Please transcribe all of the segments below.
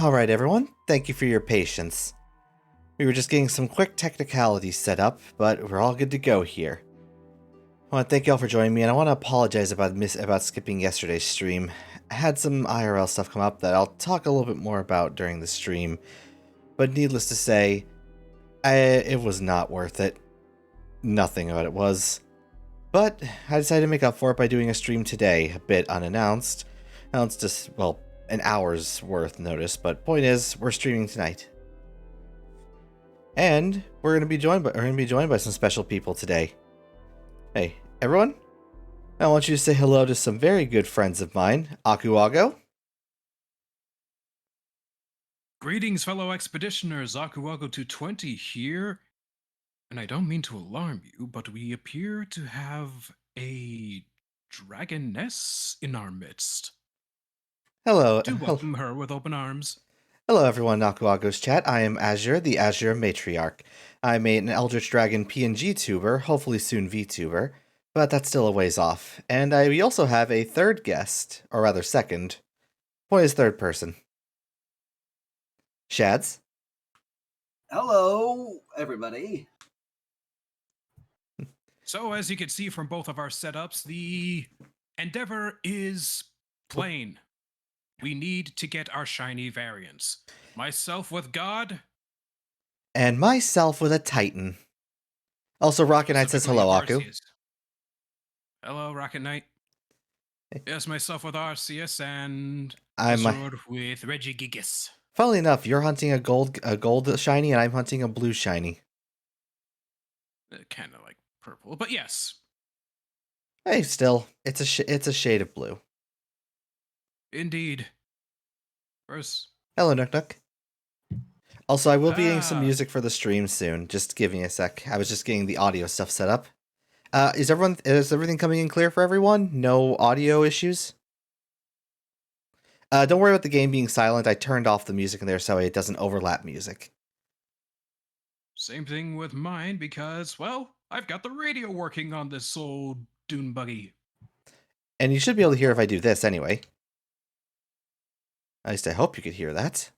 Alright everyone, thank you for your patience. We were just getting some quick technicalities set up, but we're all good to go here. I want to thank y'all for joining me, and I want to apologize about skipping yesterday's stream. I had some IRL stuff come up that I'll talk a little bit more about during the stream, but needless to say, it was not worth it. Nothing about it was. But I decided to make up for it by doing a stream today, a bit unannounced. Announced just, well, an hour's worth notice, but point is, we're streaming tonight. And we're going to be joined by some special people today. Hey, everyone. I want you to say hello to some very good friends of mine, Akuago. Greetings, fellow expeditioners. Akuago 220 here. And I don't mean to alarm you, but we appear to have a dragoness in our midst. Hello. Do welcome her with open arms. Hello everyone in Akuago's chat. I am Azure, the Azure Matriarch. I'm an Eldritch Dragon PNG tuber, hopefully soon VTuber, but that's still a ways off. And we also have a third guest, or rather second. Point is third person. Shads. Hello, everybody. So, as you can see from both of our setups, the endeavor is plain. We need to get our shiny variants. Myself with God. And myself with a Titan. Also, Rocket Knight says hello, Aku. Arceus. Hello, Rocket Knight. Yes, myself with Arceus and Sword with Regigigas. Funnily enough, you're hunting a gold shiny, and I'm hunting a blue shiny. Kind of like purple, but yes. Hey, still, it's a shade of blue. Indeed. First. Hello, Nook Nook. Also, I will be getting some music for the stream soon. Just give me a sec. I was just getting the audio stuff set up. Is everything coming in clear for everyone? No audio issues? Don't worry about the game being silent. I turned off the music in there so it doesn't overlap music. Same thing with mine because, well, I've got the radio working on this old dune buggy. And you should be able to hear if I do this anyway. At least I hope you could hear that.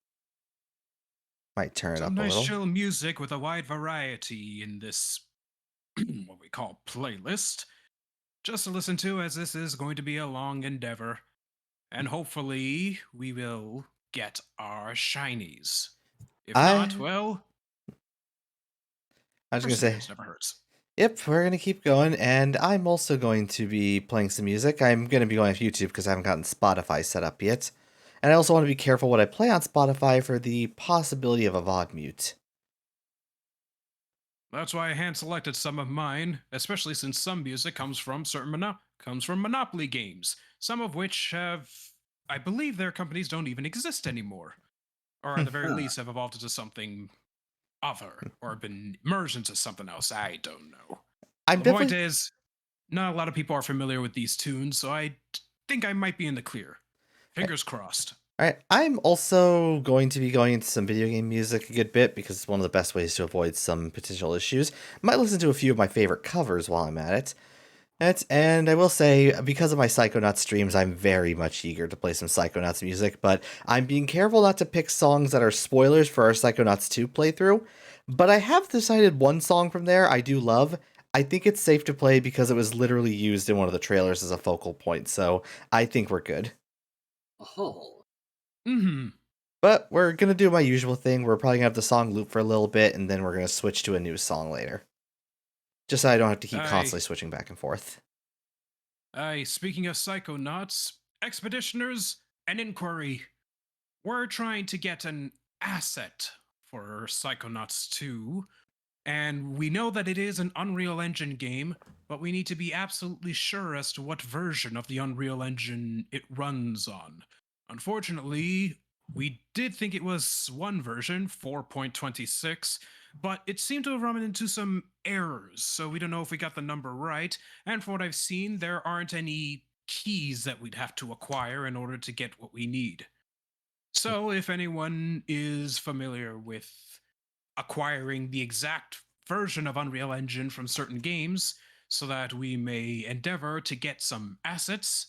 Might turn it up a little. Nice chill music with a wide variety in this, what we call playlist. Just to listen to, as this is going to be a long endeavor. And hopefully we will get our shinies. If not, well, I was going to say, never hurts. Yep, we're going to keep going, and I'm also going to be playing some music. I'm going to be going off YouTube because I haven't gotten Spotify set up yet. And I also want to be careful what I play on Spotify for the possibility of a VOD mute. That's why I hand-selected some of mine, especially since some music comes from Monopoly games, some of which have, I believe their companies don't even exist anymore. Or at the very least have evolved into something other, or been merged into something else. I don't know. The point is, not a lot of people are familiar with these tunes, so I think I might be in the clear. Fingers crossed. Alright, I'm also going to be going into some video game music a good bit because it's one of the best ways to avoid some potential issues. I might listen to a few of my favorite covers while I'm at it. And I will say, because of my Psychonauts streams, I'm very much eager to play some Psychonauts music, but I'm being careful not to pick songs that are spoilers for our Psychonauts 2 playthrough. But I have decided one song from there I do love. I think it's safe to play because it was literally used in one of the trailers as a focal point, so I think we're good. Oh. Mm-hmm. But we're going to do my usual thing. We're probably going to have the song loop for a little bit, and then we're going to switch to a new song later. Just so I don't have to keep constantly switching back and forth. Speaking of Psychonauts, Expeditioners, an inquiry. We're trying to get an asset for Psychonauts 2, and we know that it is an Unreal Engine game, but we need to be absolutely sure as to what version of the Unreal Engine it runs on. Unfortunately, we did think it was one version, 4.26, but it seemed to have run into some errors, so we don't know if we got the number right. And from what I've seen, there aren't any keys that we'd have to acquire in order to get what we need. So if anyone is familiar with acquiring the exact version of Unreal Engine from certain games so that we may endeavor to get some assets,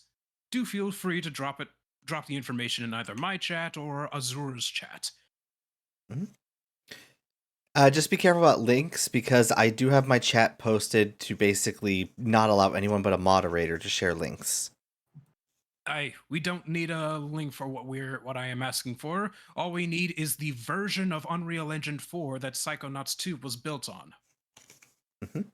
do feel free to drop drop the information in either my chat or Azur's chat. Just be careful about links, because I do have my chat posted to basically not allow anyone but a moderator to share links. We don't need a link for what I am asking for. All we need is the version of Unreal Engine 4 that Psychonauts 2 was built on. Mhm.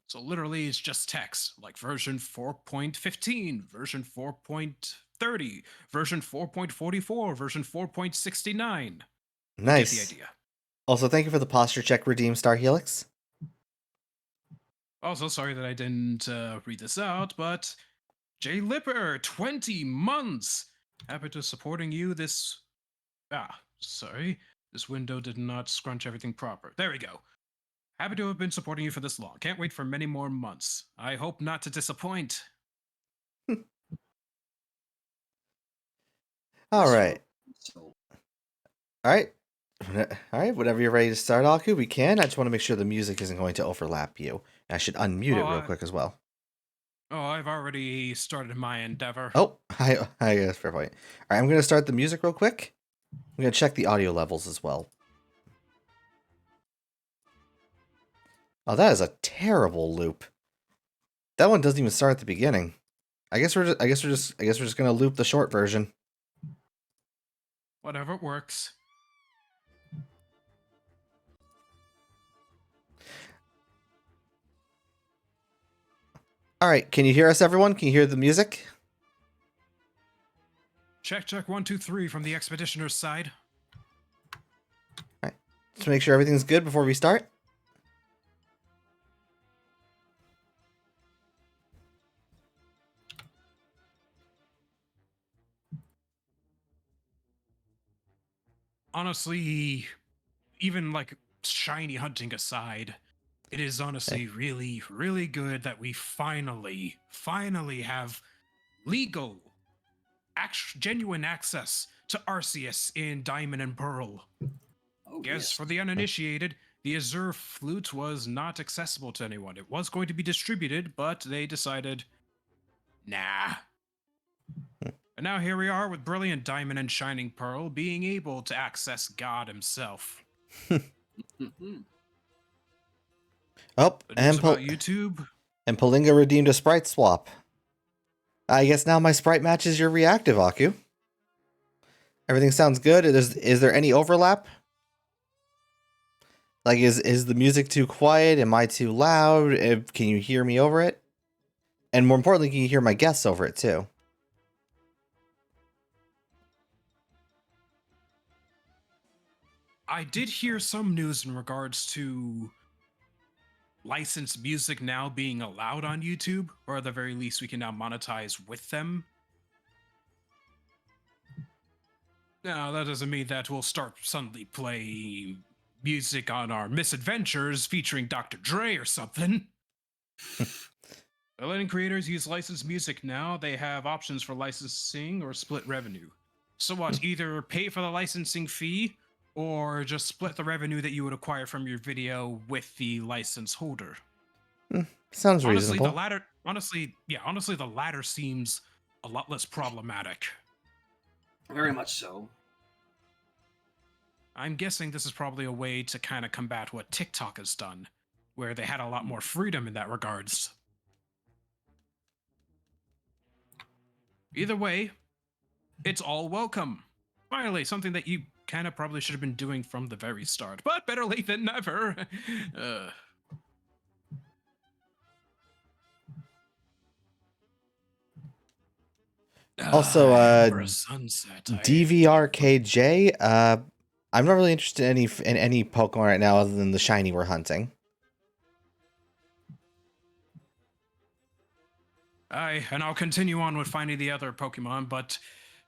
So literally it's just text, like version 4.15, version 4.30, version 4.44, version 4.69. Nice. Get the idea. Also, thank you for the posture check, Redeem Star Helix. Also, sorry that I didn't read this out, but Jay Lipper, 20 months. Happy to supporting you this... sorry. This window did not scrunch everything proper. There we go. Happy to have been supporting you for this long. Can't wait for many more months. I hope not to disappoint. All Yes, right. So, All right. All right. Whenever you're ready to start, Aku, we can. I just want to make sure the music isn't going to overlap you. I should unmute it real quick as well. Oh, I've already started my endeavor. Oh, I guess fair point. All right, I'm going to start the music real quick. I'm going to check the audio levels as well. Oh, that is a terrible loop. That one doesn't even start at the beginning. I guess we're just going to loop the short version. Whatever works. All right, can you hear us, everyone? Can you hear the music? Check 1 2 3 from the expeditioner's side. All right, just make sure everything's good before we start. Honestly, even like shiny hunting aside, it is honestly really, really good that we finally have legal, genuine access to Arceus in Diamond and Pearl. oh, Yes, for the uninitiated, the Azure Flute was not accessible to anyone. It was going to be distributed, but they decided, nah. And now here we are with Brilliant Diamond and Shining Pearl being able to access God himself. Mhm. Oh, The news about YouTube. And Palinga redeemed a sprite swap. I guess now my sprite matches your reactive, Aku. Everything sounds good. Is there any overlap? Like, is the music too quiet? Am I too loud? Can you hear me over it? And more importantly, can you hear my guests over it too? I did hear some news in regards to licensed music now being allowed on YouTube, or at the very least, we can now monetize with them. Now, that doesn't mean that we'll start suddenly play music on our misadventures featuring Dr. Dre or something. By letting creators use licensed music now, they have options for licensing or split revenue. So what, either pay for the licensing fee or just split the revenue that you would acquire from your video with the license holder. Sounds reasonable. Honestly, the latter seems a lot less problematic. Very much so. I'm guessing this is probably a way to kind of combat what TikTok has done, where they had a lot more freedom in that regards. Either way, it's all welcome. Finally, something that you kind of probably should have been doing from the very start, but better late than never. Also, for a sunset, DVRKJ. I'm not really interested in any Pokemon right now other than the shiny we're hunting. And I'll continue on with finding the other Pokemon, but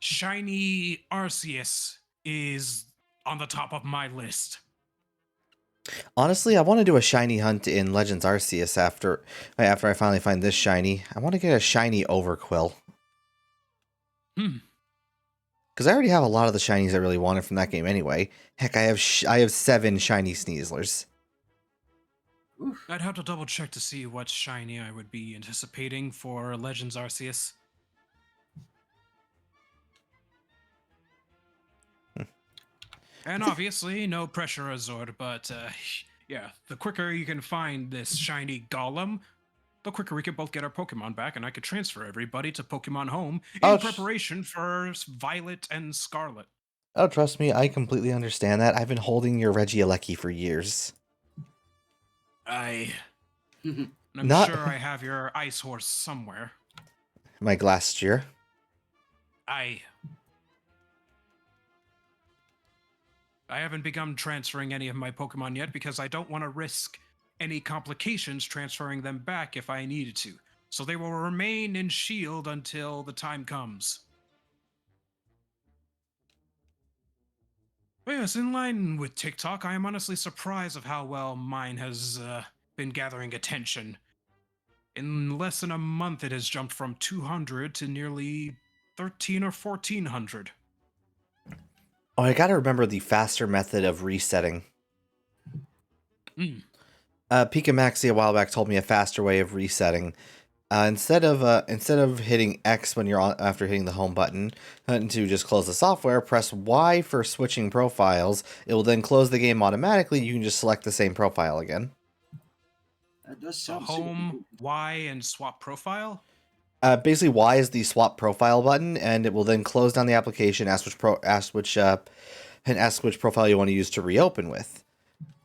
shiny Arceus is on the top of my list. Honestly, I want to do a shiny hunt in Legends Arceus after I finally find this shiny. I want to get a shiny Overquill. Because I already have a lot of the shinies I really wanted from that game anyway. Heck, I have 7 shiny Sneaslers. I'd have to double check to see what shiny I would be anticipating for Legends Arceus. And obviously, no pressure, Azord, but yeah, the quicker you can find this shiny golem, the quicker we can both get our Pokemon back, and I could transfer everybody to Pokemon Home Oh, in preparation for Violet and Scarlet. oh, trust me, I completely understand that. I've been holding your Regieleki for years. I'm Not sure I have your Ice Horse somewhere. my Glastrier. I haven't begun transferring any of my Pokemon yet because I don't want to risk any complications transferring them back if I needed to. So they will remain in Shield until the time comes. But yes, in line with TikTok, I am honestly surprised of how well mine has been gathering attention. In less than a month, it has jumped from 200 to nearly 13 or 1400. Oh, I gotta remember the faster method of resetting. Mm. Pika Maxi a while back told me a faster way of resetting. Instead of hitting X when you're on after hitting the home button, to just close the software, press Y for switching profiles. It will then close the game automatically. You can just select the same profile again. That does So sound home, Y, and swap profile? Basically, Y is the swap profile button, and it will then close down the application, ask which profile you want to use to reopen with.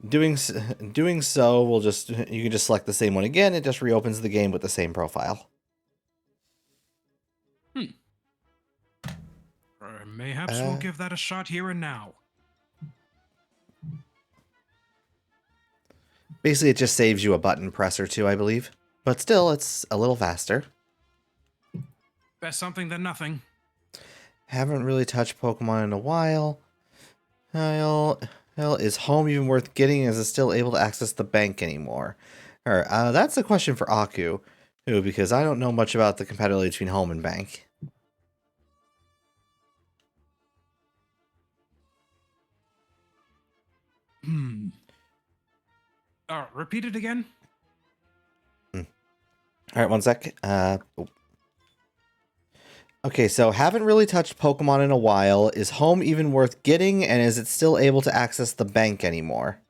Doing so will you can just select the same one again. It just reopens the game with the same profile. Or mayhaps we'll give that a shot here and now. Basically, it just saves you a button press or two, I believe. But still, it's a little faster. Best something than nothing. Haven't really touched Pokemon in a while. Hell, is home even worth getting? Is it still able to access the bank anymore? That's a question for Aku, because I don't know much about the compatibility between home and bank. Repeat it again? Alright, one sec. Okay, so haven't really touched Pokemon in a while. Is home even worth getting? And is it still able to access the bank anymore?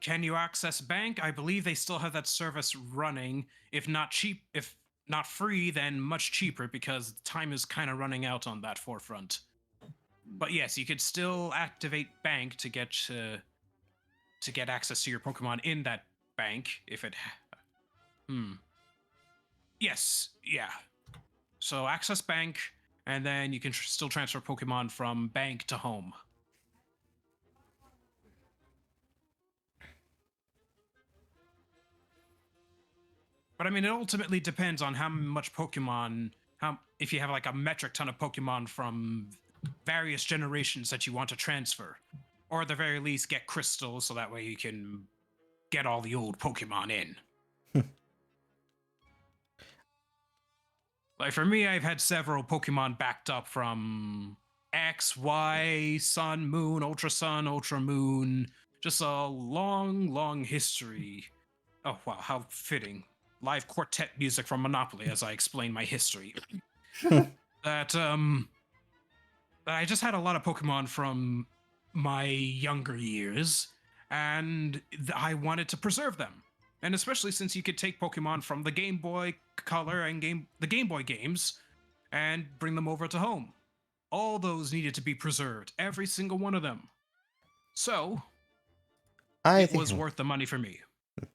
Can you access bank? I believe they still have that service running. If not cheap, if not free, then much cheaper because time is kind of running out on that forefront. But yes, you could still activate bank to get access to your Pokemon in that bank if it. Yes, yeah. So access bank, and then you can still transfer Pokemon from bank to home. But I mean, it ultimately depends on how much Pokemon, if you have like a metric ton of Pokemon from various generations that you want to transfer, or at the very least get crystals so that way you can get all the old Pokemon in. Like for me, I've had several Pokemon backed up from X, Y, Sun, Moon, Ultra Sun, Ultra Moon. Just a long, long history. Oh wow, how fitting. Live quartet music from Monopoly as I explain my history. that I just had a lot of Pokemon from my younger years, and I wanted to preserve them. And especially since you could take Pokemon from the Game Boy Color and the Game Boy games and bring them over to home. All those needed to be preserved, every single one of them. So it was worth the money for me.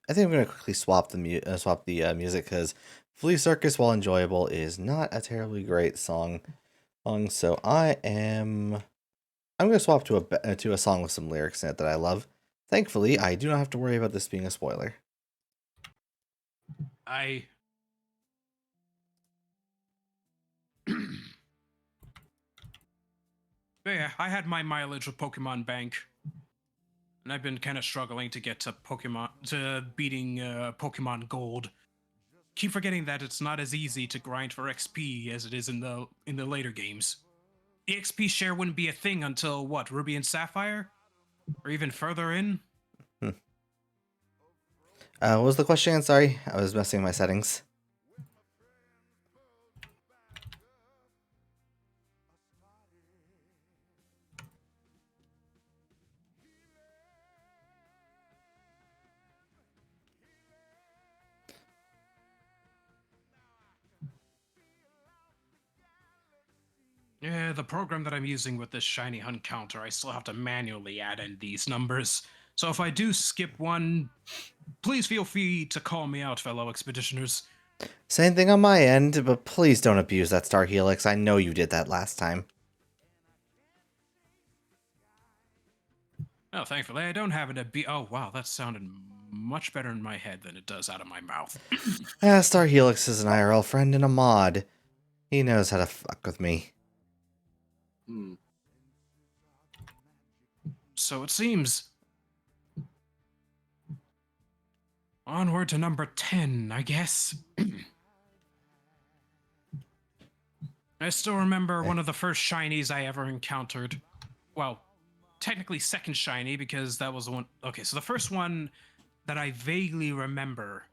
I think I'm going to quickly swap the music because Flea Circus, while enjoyable, is not a terribly great song. So I'm going to swap to a song with some lyrics in it that I love. Thankfully, I do not have to worry about this being a spoiler. Yeah, I had my mileage with Pokemon Bank, and I've been kind of struggling to get to beating Pokemon Gold. Keep forgetting that it's not as easy to grind for XP as it is in the later games. The XP share wouldn't be a thing until what, Ruby and Sapphire, or even further in. What was the question? Sorry, I was messing with my settings. Yeah, the program that I'm using with this shiny hunt counter, I still have to manually add in these numbers. So if I do skip one, please feel free to call me out, fellow expeditioners. Same thing on my end, but please don't abuse that Star Helix. I know you did that last time. Oh, thankfully, I don't have it to be. Oh, wow, that sounded much better in my head than it does out of my mouth. Star Helix is an IRL friend and a mod. He knows how to fuck with me. Hmm. So it seems. Onward to number 10, I guess. I still remember one of the first shinies I ever encountered. Well, technically second shiny because that was the one. Okay, so the first one that I vaguely remember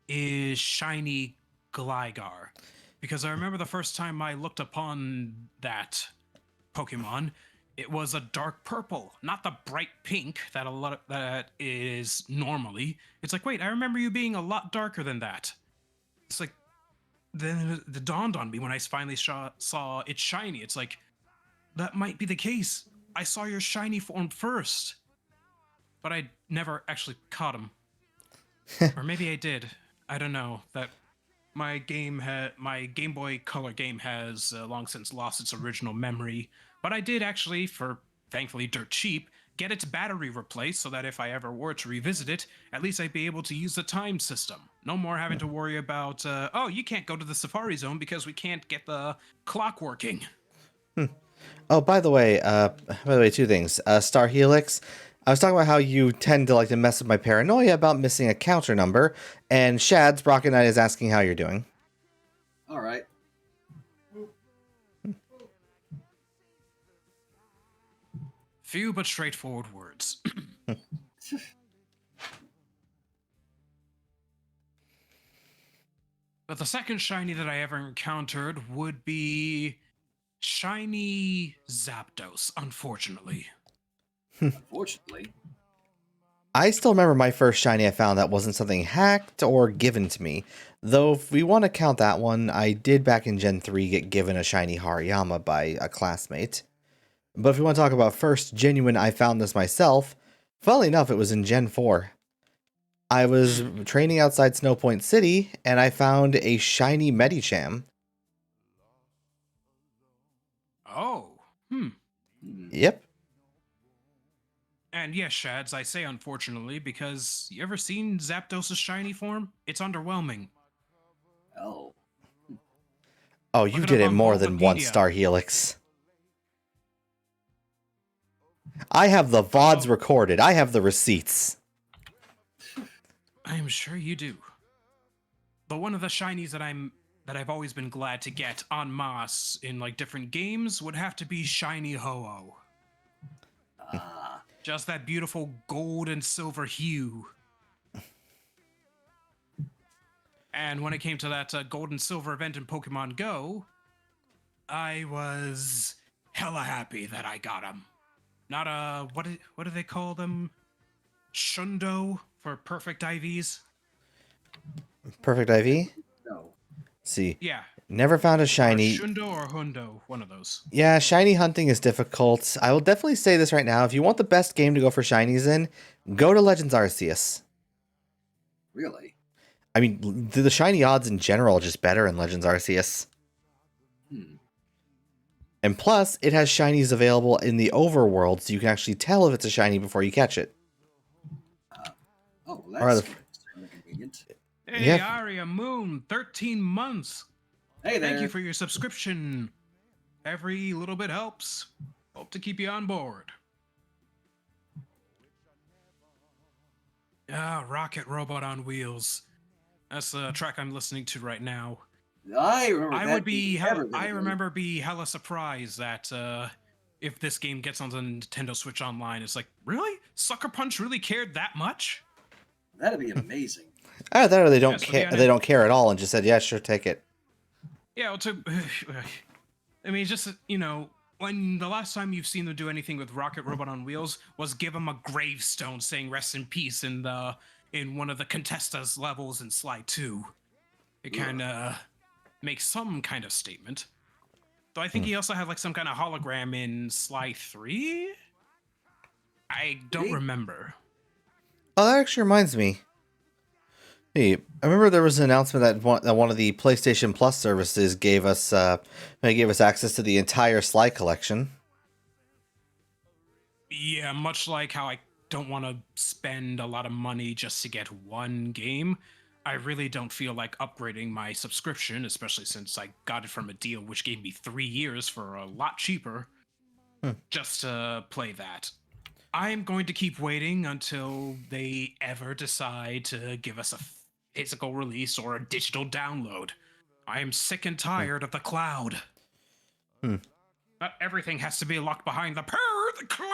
is shiny Gligar. Because I remember the first time I looked upon that Pokemon, it was a dark purple, not the bright pink that a lot of that is normally. It's like, wait, I remember you being a lot darker than that. It's like then it dawned on me when I finally saw it shiny. It's like that might be the case. I saw your shiny form first, but I never actually caught him, or maybe I did. I don't know. That my Game Boy Color game has long since lost its original memory. But I did actually, for thankfully dirt cheap, get its battery replaced so that if I ever were to revisit it, at least I'd be able to use the time system. No more having to worry about, oh, you can't go to the Safari Zone because we can't get the clock working. Oh, by the way, two things. Star Helix, I was talking about how you tend to like to mess with my paranoia about missing a counter number, and Shad's Brock Knight is asking how you're doing. All right. Few but straightforward words. But the second shiny that I ever encountered would be shiny Zapdos, unfortunately. Unfortunately. I still remember my first shiny I found that wasn't something hacked or given to me. Though if we want to count that one, I did back in Gen 3 get given a shiny Hariyama by a classmate. But if we want to talk about first genuine I found this myself, funnily enough, it was in Gen 4. I was training outside Snowpoint City, and I found a shiny Medicham. Oh, Hmm. Yep. And yes, Shads, I say unfortunately because you ever seen Zapdos' shiny form? It's underwhelming. Oh. Oh, you Look it did up it on more than once, Bulbapedia. Star Helix. I have the VODs recorded. I have the receipts. I am sure you do. But one of the shinies that I've always been glad to get en masse in like different games would have to be shiny Ho-Oh. Ah. Just that beautiful gold and silver hue. And when it came to that gold and silver event in Pokemon Go, I was hella happy that I got him. Not what do they call them? Shundo for perfect IVs. Perfect IV? No. See, Yeah, never found a or shiny. Shundo or Hundo, one of those. Yeah, shiny hunting is difficult. I will definitely say this right now. If you want the best game to go for shinies in, go to Legends Arceus. Really? I mean, the shiny odds in general are just better in Legends Arceus. Hmm. And plus, it has shinies available in the overworld, so you can actually tell if it's a shiny before you catch it. Oh, Or that's the- extremely convenient. Hey, Yep. Aria Moon, 13 months. Hey there. Thank you for your subscription. Every little bit helps. Hope to keep you on board. Ah, Rocket Robot on Wheels. That's the track I'm listening to right now. I remember I that would be being hella, ever I good. remember be hella surprised that if this game gets on the Nintendo Switch Online, it's like, really? Sucker Punch really cared that much? That'd be amazing. Either that or they don't Yes, but care. yeah, They don't care at all and just said, "Yeah, sure, take it." Yeah, well, I mean, just, you know, when the last time you've seen them do anything with Rocket Robot on Wheels was give him a gravestone saying "Rest in Peace" in one of the Contestas levels in Sly 2. It kind of makes some kind of statement. Though I think he also had like some kind of hologram in Sly 3. I don't he? remember. Oh, that actually reminds me. Hey, I remember there was an announcement that one of the PlayStation Plus services gave us access to the entire Sly collection. Yeah, much like how I don't want to spend a lot of money just to get one game, I really don't feel like upgrading my subscription, especially since I got it from a deal which gave me 3 years for a lot cheaper, just to play that. I'm going to keep waiting until they ever decide to give us a physical release or a digital download. I am sick and tired of the cloud. Not everything has to be locked behind the cloud.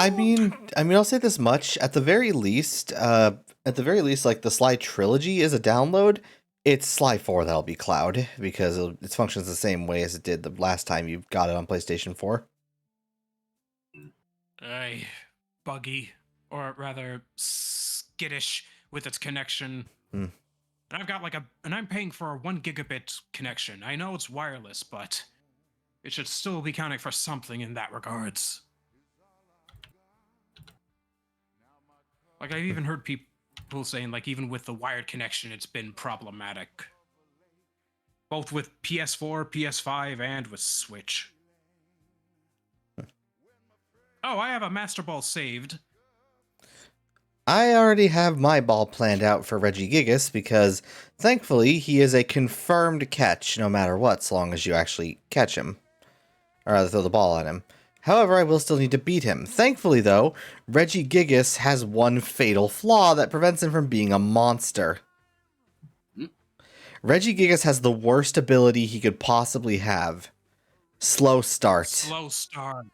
I mean, I'll say this much: at the very least, like the Sly trilogy is a download. It's Sly 4 that'll be cloud because it functions the same way as it did the last time you got it on PlayStation 4. Buggy, or rather skittish with its connection. Hmm. And I've got and I'm paying for a 1 gigabit connection. I know it's wireless, but it should still be counting for something in that regards. Like, I've even heard people saying, like, even with the wired connection, it's been problematic. Both with PS4, PS5, and with Switch. Oh, I have a Master Ball saved. I already have my ball planned out for Regigigas because, thankfully, he is a confirmed catch no matter what, so long as you actually catch him. Or rather, throw the ball at him. However, I will still need to beat him. Thankfully, though, Regigigas has one fatal flaw that prevents him from being a monster. Regigigas has the worst ability he could possibly have. Slow start. Slow start.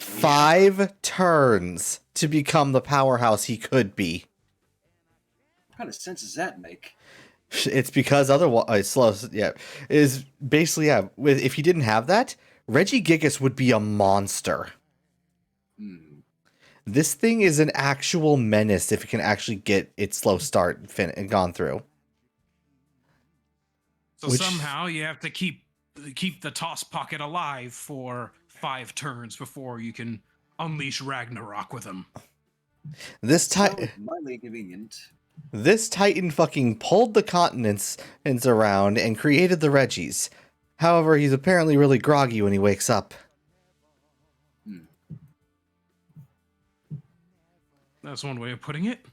5 turns to become the powerhouse he could be. What kind of sense does that make? It's because otherwise, slow, yeah, is basically, yeah, if he didn't have that, Regigigas would be a monster. This thing is an actual menace if it can actually get its slow start gone through. So somehow you have to keep the toss pocket alive for 5 turns before you can unleash Ragnarok with him. This mildly convenient. This Titan fucking pulled the continents around and created the Reggies. However, he's apparently really groggy when he wakes up. That's one way of putting it.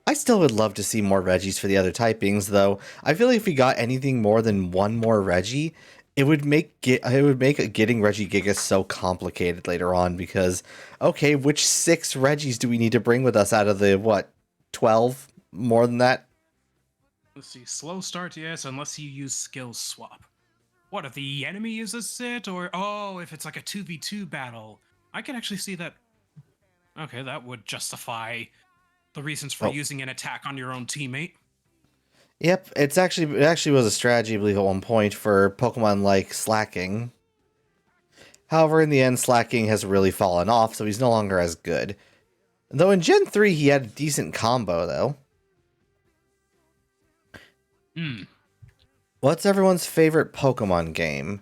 I still would love to see more Reggies for the other typings, though. I feel like if we got anything more than one more Reggie, it would make getting Regigigas so complicated later on because, okay, which 6 Reggies do we need to bring with us out of the, 12? More than that? Let's see, slow start, yes, unless you use skill swap. What, if the enemy uses it, or, if it's like a 2v2 battle? I can actually see that. Okay, that would justify the reasons for using an attack on your own teammate. Yep, it actually was a strategy, I believe, at one point for Pokemon like Slacking. However, in the end, Slacking has really fallen off, so he's no longer as good. Though in Gen 3, he had a decent combo, though. What's everyone's favorite Pokemon game?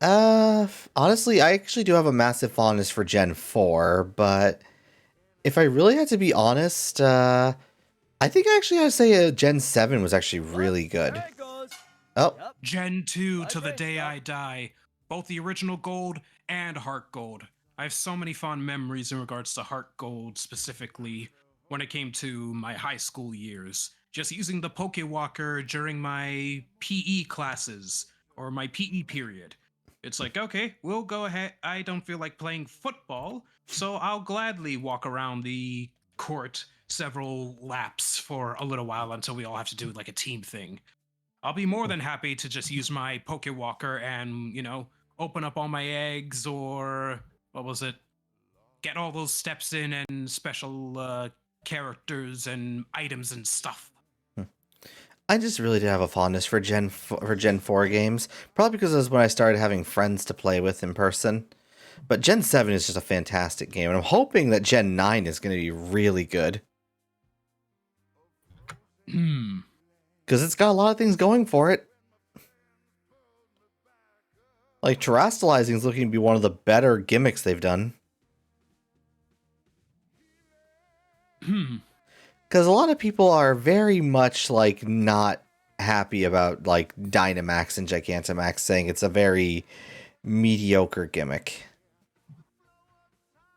Honestly, I actually do have a massive fondness for Gen 4, but if I really had to be honest, I think actually I'd say Gen 7 was actually really good. Oh. Gen 2 to the day I die. Both the original Gold and Heart Gold. I have so many fond memories in regards to Heart Gold specifically when it came to my high school years. Just using the Pokewalker during my PE classes or my PE period. It's like, okay, we'll go ahead. I don't feel like playing football, so I'll gladly walk around the court several laps for a little while until we all have to do like a team thing. I'll be more than happy to just use my Pokewalker and, open up all my eggs or, get all those steps in and special characters and items and stuff. I just really did have a fondness for Gen 4 games, probably because it was when I started having friends to play with in person. But Gen 7 is just a fantastic game, and I'm hoping that Gen 9 is going to be really good. Because it's got a lot of things going for it. Like, terastallizing is looking to be one of the better gimmicks they've done. Because a lot of people are very much, like, not happy about, like, Dynamax and Gigantamax, saying it's a very mediocre gimmick.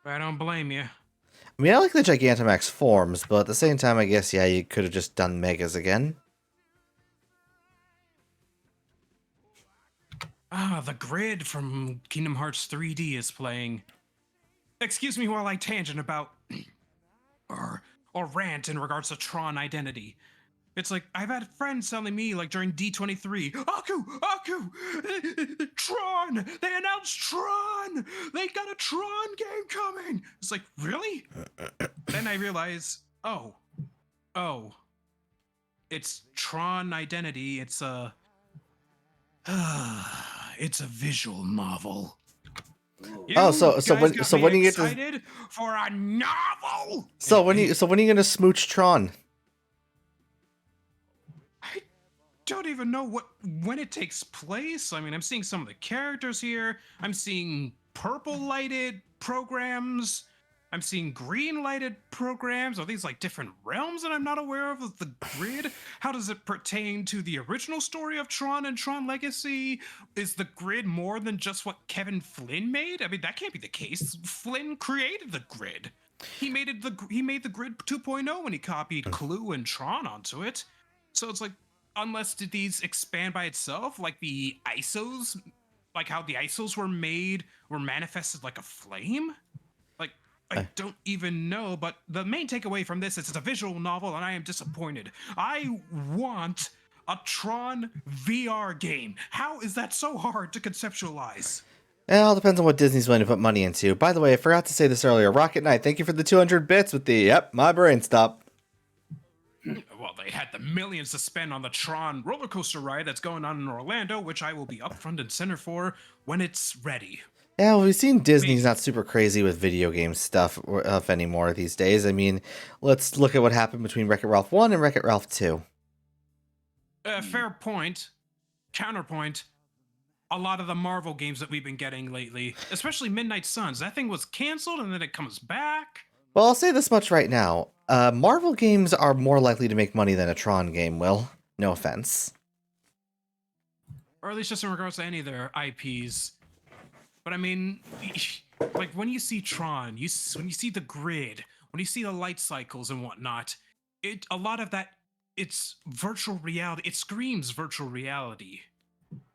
I don't blame you. I mean, I like the Gigantamax forms, but at the same time, I guess, yeah, you could have just done Megas again. Ah, the grid from Kingdom Hearts 3D is playing. Excuse me while I tangent about or rant in regards to Tron Identity. It's like I've had friends telling me like during D23, Aku, Tron! They announced Tron! They got a Tron game coming! It's like, really? Then I realize, oh, it's Tron Identity. It's a it's a visual novel. Oh, so guys when got so me when you get to excited for a novel. so when you gonna smooch Tron? I don't even know when it takes place. I mean, I'm seeing some of the characters here. I'm seeing purple lighted programs. I'm seeing green lighted programs. Are these like different realms that I'm not aware of the grid? How does it pertain to the original story of Tron and Tron Legacy? Is the grid more than just what Kevin Flynn made? I mean, that can't be the case. Flynn created the grid. He made the grid 2.0 when he copied Clue and Tron onto it. So it's like, unless did these expand by itself, like the ISOs, like how the ISOs were manifested like a flame? Like, I don't even know, but the main takeaway from this is it's a visual novel and I am disappointed. I want a Tron VR game. How is that so hard to conceptualize? It all depends on what Disney's willing to put money into. By the way, I forgot to say this earlier. Rocket Knight, thank you for the 200 bits with the, yep, my brain stopped. Well, they had the millions to spend on the Tron roller coaster ride that's going on in Orlando, which I will be up front and center for when it's ready. Yeah, well, we've seen Disney's not super crazy with video game stuff anymore these days. I mean, let's look at what happened between Wreck-It Ralph 1 and Wreck-It Ralph 2. Fair point. Counterpoint. A lot of the Marvel games that we've been getting lately, especially Midnight Suns, that thing was canceled and then it comes back. Well, I'll say this much right now. Marvel games are more likely to make money than a Tron game will. No offense. Or at least just in regards to any of their IPs. But I mean, like when you see Tron, when you see the grid, when you see the light cycles and whatnot, a lot of that, it's virtual reality. It screams virtual reality.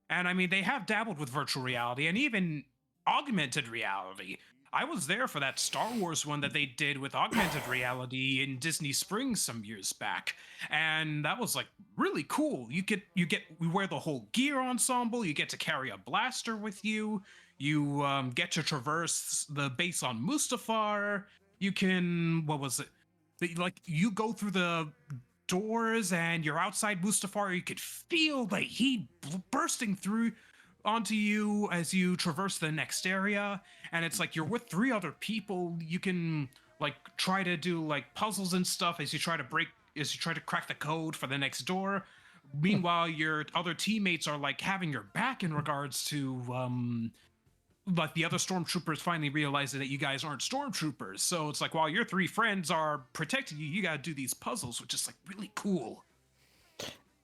And I mean, they have dabbled with virtual reality and even augmented reality. I was there for that Star Wars one that they did with augmented reality in Disney Springs some years back, and that was like really cool. We wear the whole gear ensemble. You get to carry a blaster with you. You get to traverse the base on Mustafar. You can you go through the doors and you're outside Mustafar. You could feel the heat bursting through onto you as you traverse the next area, and it's like you're with 3 other people. You can like try to do like puzzles and stuff as you try to crack the code for the next door. Meanwhile, your other teammates are like having your back in regards to like the other stormtroopers finally realizing that you guys aren't stormtroopers. So it's like while your 3 friends are protecting you, you gotta do these puzzles, which is like really cool.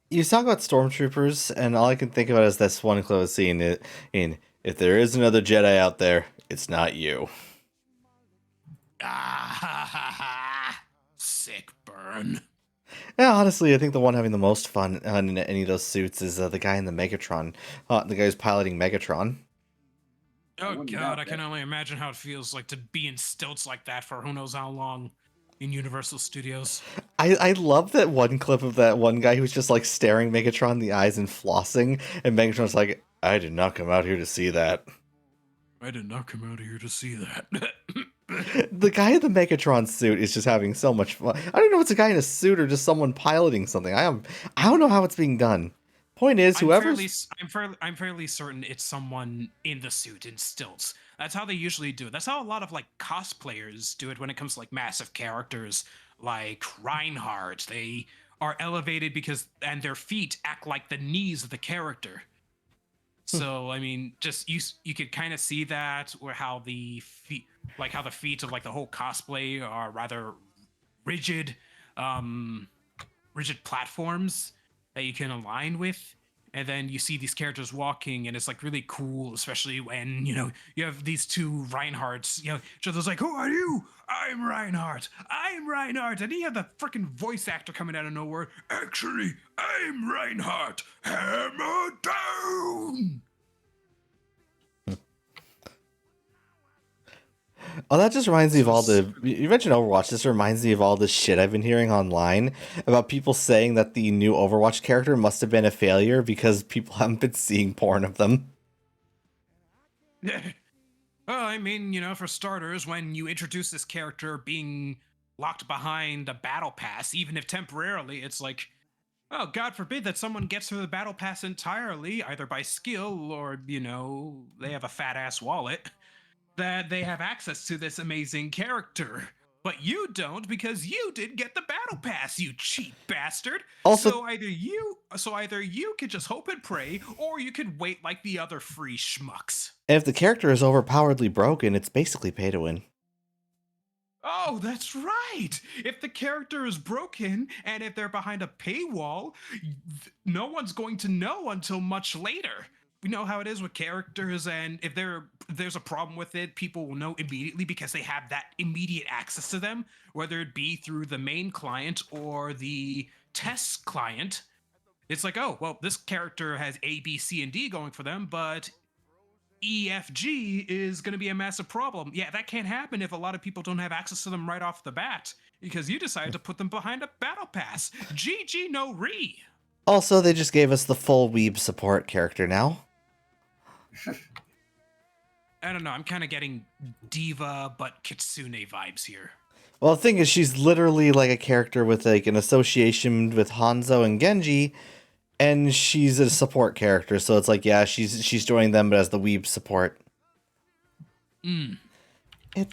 You talk about stormtroopers, and all I can think about is this one close scene in "If there is another Jedi out there, it's not you." Ah, sick burn. Yeah, honestly, I think the one having the most fun in any of those suits is the guy in the Megatron. The guy who's piloting Megatron. Oh wouldn't god, doubt I can that. only imagine how it feels like to be in stilts like that for who knows how long in Universal Studios. I love that one clip of that one guy who's just like staring Megatron in the eyes and flossing, and Megatron's like, "I did not come out here to see that." I did not come out here to see that. The guy in the Megatron suit is just having so much fun. I don't know if it's a guy in a suit or just someone piloting something. I don't know how it's being done. Point is, whoever's I'm fairly certain it's someone in the suit in stilts. That's how they usually do it. That's how a lot of like cosplayers do it when it comes to like massive characters like Reinhardt. They are elevated and their feet act like the knees of the character. So I mean, just you could kind of see that, or how the feet, like how the feet of like the whole cosplay are rather rigid, um, rigid platforms that you can align with. And then you see these characters walking, and it's like really cool, especially when you have these two Reinhardts. Each other's like, "Who are you? I'm Reinhardt. I'm Reinhardt," and you have the freaking voice actor coming out of nowhere. Actually, I'm Reinhardt. Hammer down. Oh, that just reminds me of So all the. You mentioned Overwatch. This reminds me of all the shit I've been hearing online about people saying that the new Overwatch character must have been a failure because people haven't been seeing porn of them. Well, I mean, for starters, when you introduce this character being locked behind a battle pass, even if temporarily, it's like, oh, God forbid that someone gets through the battle pass entirely, either by skill or, they have a fat ass wallet, that they have access to this amazing character. But you don't, because you didn't get the battle pass, you cheap bastard. Also, So either you could just hope and pray, or you could wait like the other free schmucks. if the character is overpoweredly broken, it's basically pay to win. Oh, that's right. If the character is broken and if they're behind a paywall, no one's going to know until much later. We know how it is with characters, and if there's a problem with it, people will know immediately because they have that immediate access to them, whether it be through the main client or the test client. It's like, oh, well, this character has A, B, C, and D going for them, but EFG is going to be a massive problem. Yeah, that can't happen if a lot of people don't have access to them right off the bat because you decided to put them behind a battle pass. GG no re. Also, they just gave us the full weeb support character now. I don't know. I'm kind of getting diva but kitsune vibes here. Well, the thing is, she's literally like a character with like an association with Hanzo and Genji, and she's a support character. So it's like, yeah, she's joining them, but as the weeb support. It.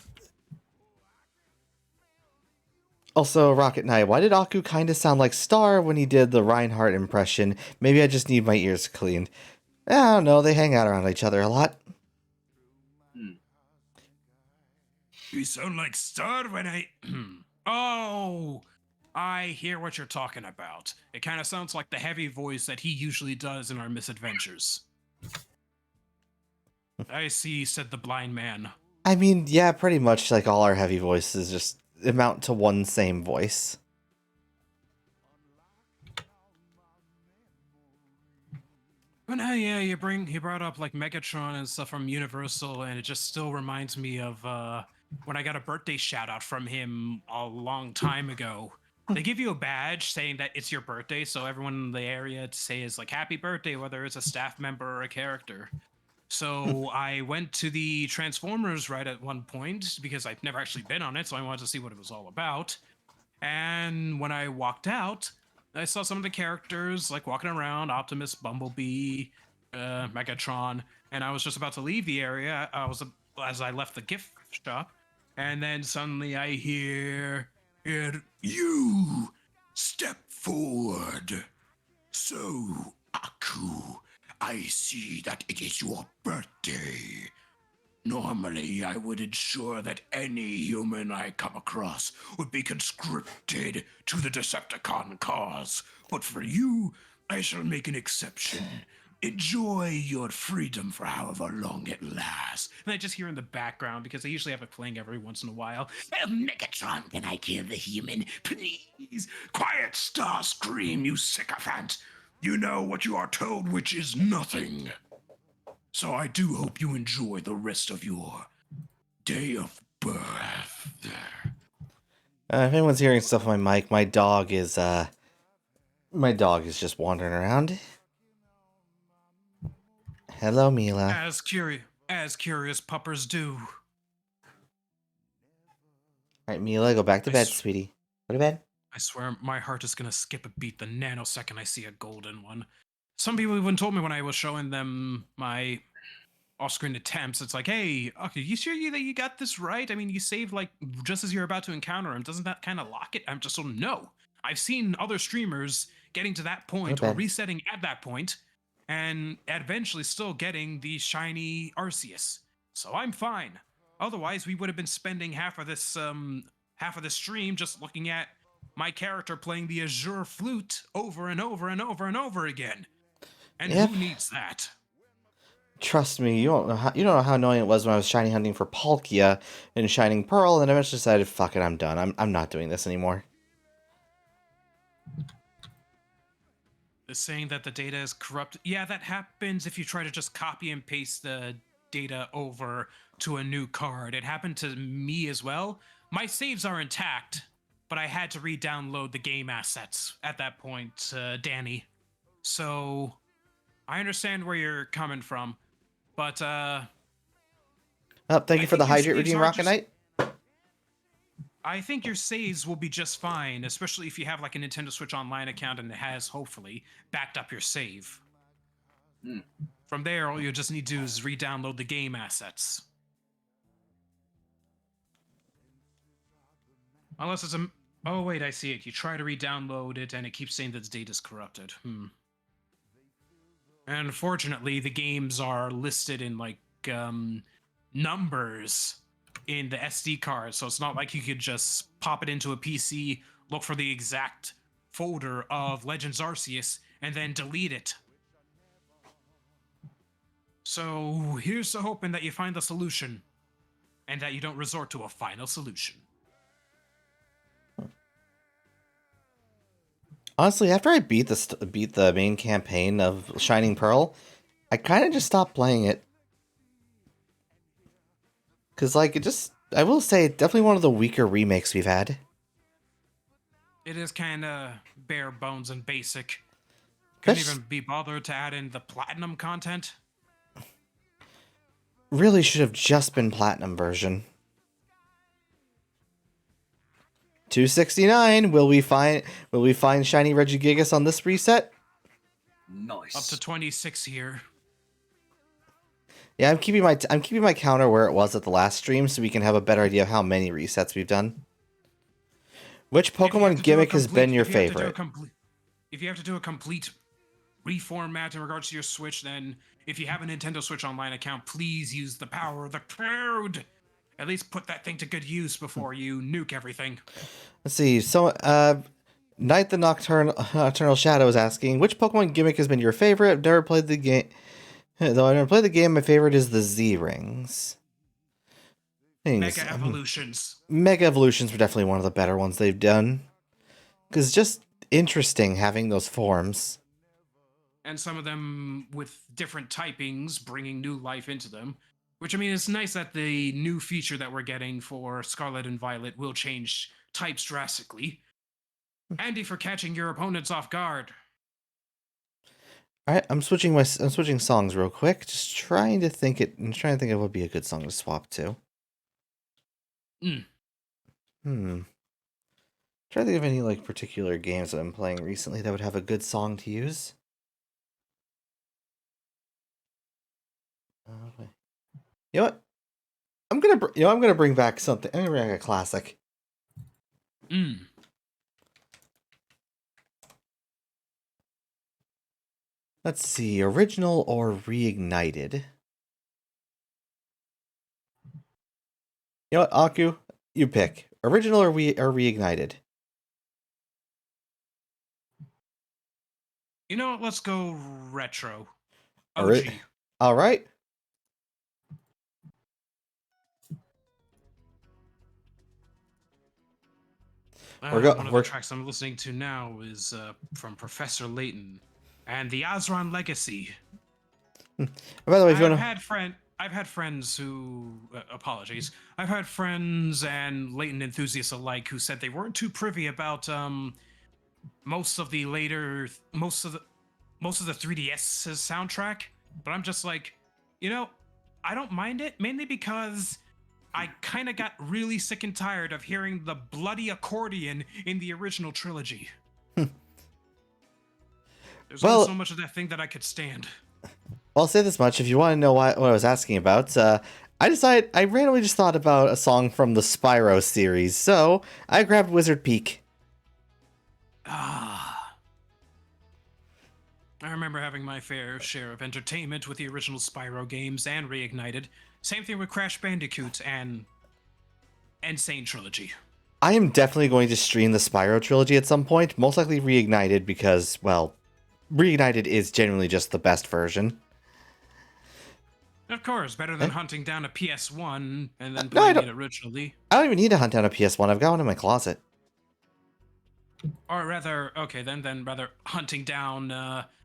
Also, Rocket Knight, why did Aku kind of sound like Star when he did the Reinhardt impression? Maybe I just need my ears cleaned. I don't know, they hang out around each other a lot. You sound like Star when I... Oh, I hear what you're talking about. It kind of sounds like the heavy voice that he usually does in our misadventures. I see, said the blind man. I mean, yeah, pretty much like all our heavy voices just amount to one same voice. But now, yeah, you brought up like Megatron and stuff from Universal, and it just still reminds me of when I got a birthday shout out from him a long time ago. They give you a badge saying that it's your birthday, so everyone in the area to say is like happy birthday, whether it's a staff member or a character. So I went to the Transformers ride at one point because I've never actually been on it, so I wanted to see what it was all about. And when I walked out, I saw some of the characters like walking around, Optimus, Bumblebee, Megatron, and I was just about to leave the area. As I left the gift shop, and then suddenly I hear, "You step forward." So, Aku, I see that it is your birthday. Normally, I would ensure that any human I come across would be conscripted to the Decepticon cause, but for you, I shall make an exception. Enjoy your freedom for however long it lasts. And I just hear in the background, because I usually have it playing every once in a while, Megatron, can I kill the human? Please! Quiet, Starscream, you sycophant! You know what you are told, which is nothing. So I do hope you enjoy the rest of your day of birth. If anyone's hearing stuff on my mic, my dog is just wandering around. Hello, Mila. As curious puppers do. Alright, Mila, go back to I bed, s- sweetie. Go to bed. I swear my heart is gonna skip a beat the nanosecond I see a golden one. Some people even told me when I was showing them my off-screen attempts, it's like, hey, okay, you sure that you got this right? I mean, you saved like just as you're about to encounter him. Doesn't that kind of lock it? I'm just no. I've seen other streamers getting to that point Okay. or resetting at that point, and eventually still getting the shiny Arceus. So I'm fine. Otherwise, we would have been spending half of this stream just looking at my character playing the Azure Flute over and over and over and over again. And Yep. who needs that? Trust me, you don't know how annoying it was when I was shiny hunting for Palkia in Shining Pearl, and then eventually decided, fuck it, I'm done. I'm not doing this anymore. The saying that the data is corrupted. Yeah, that happens if you try to just copy and paste the data over to a new card. It happened to me as well. My saves are intact, but I had to re-download the game assets at that point, Danny. So I understand where you're coming from, but Oh, thank you I for the think your hydrate saves redeem, are Rocket just- Knight. I think your saves will be just fine, especially if you have like a Nintendo Switch Online account and it has, hopefully, backed up your save. Hmm. From there, all you just need to do is re-download the game assets. Unless it's a... Oh, wait, I see it. You try to re-download it and it keeps saying that its data's corrupted. And unfortunately, the games are listed in, like, numbers in the SD card, so it's not like you could just pop it into a PC, look for the exact folder of Legends Arceus, and then delete it. So here's to hoping that you find the solution, and that you don't resort to a final solution. Honestly, after I beat the main campaign of Shining Pearl, I kind of just stopped playing it. Cause like I will say, definitely one of the weaker remakes we've had. It is kind of bare bones and basic. Couldn't That's- even be bothered to add in the platinum content. Really should have just been platinum version. 269. Will we find shiny Regigigas on this reset? Nice. Up to 26 here. Yeah, I'm keeping my counter where it was at the last stream, so we can have a better idea of how many resets we've done. Which If you have Pokemon to do a gimmick has complete- been your if you have to do a favorite? If you have to do a complete reformat in regards to your Switch, then if you have a Nintendo Switch Online account, please use the power of the cloud. At least put that thing to good use before you nuke everything. Let's see. So, Night the Nocturnal Shadow is asking, which Pokemon gimmick has been your favorite? I've never played the game. Though I've never played the game, my favorite is the Z-Rings. Mega Evolutions. Mega Evolutions were definitely one of the better ones they've done. Because just interesting having those forms. And some of them with different typings, bringing new life into them. Which, I mean, it's nice that the new feature that we're getting for Scarlet and Violet will change types drastically. Handy for catching your opponents off guard. All right, I'm switching songs real quick. Just trying to think of what would be a good song to swap to. Trying to think of any like particular games that I'm playing recently that would have a good song to use. You know what? I'm gonna bring back something. I'm gonna bring back a classic. Let's see, original or reignited. You know what, Aku? You pick. Original or reignited? You know what? Let's go retro. All OG. right. All right. One of the tracks I'm listening to now is from Professor Layton and the Azran Legacy. By the way, if you want to... I've had friends who apologies. I've had friends and Layton enthusiasts alike who said they weren't too privy about most of the 3DS's soundtrack, but I'm just like, you know, I don't mind it, mainly because I kind of got really sick and tired of hearing the bloody accordion in the original trilogy. There's only so much of that thing that I could stand. Well, I'll say this much. If you want to know what I was asking about, I randomly just thought about a song from the Spyro series, so I grabbed Wizard Peak. I remember having my fair share of entertainment with the original Spyro games and Reignited. Same thing with Crash Bandicoot and Insane Trilogy. I am definitely going to stream the Spyro trilogy at some point, most likely Reignited because, well, Reignited is genuinely just the best version. Of course, better than hunting down a PS1 and then No, I playing don't- it originally. I don't even need to hunt down a PS1. I've got one in my closet. Or rather, okay, then rather hunting down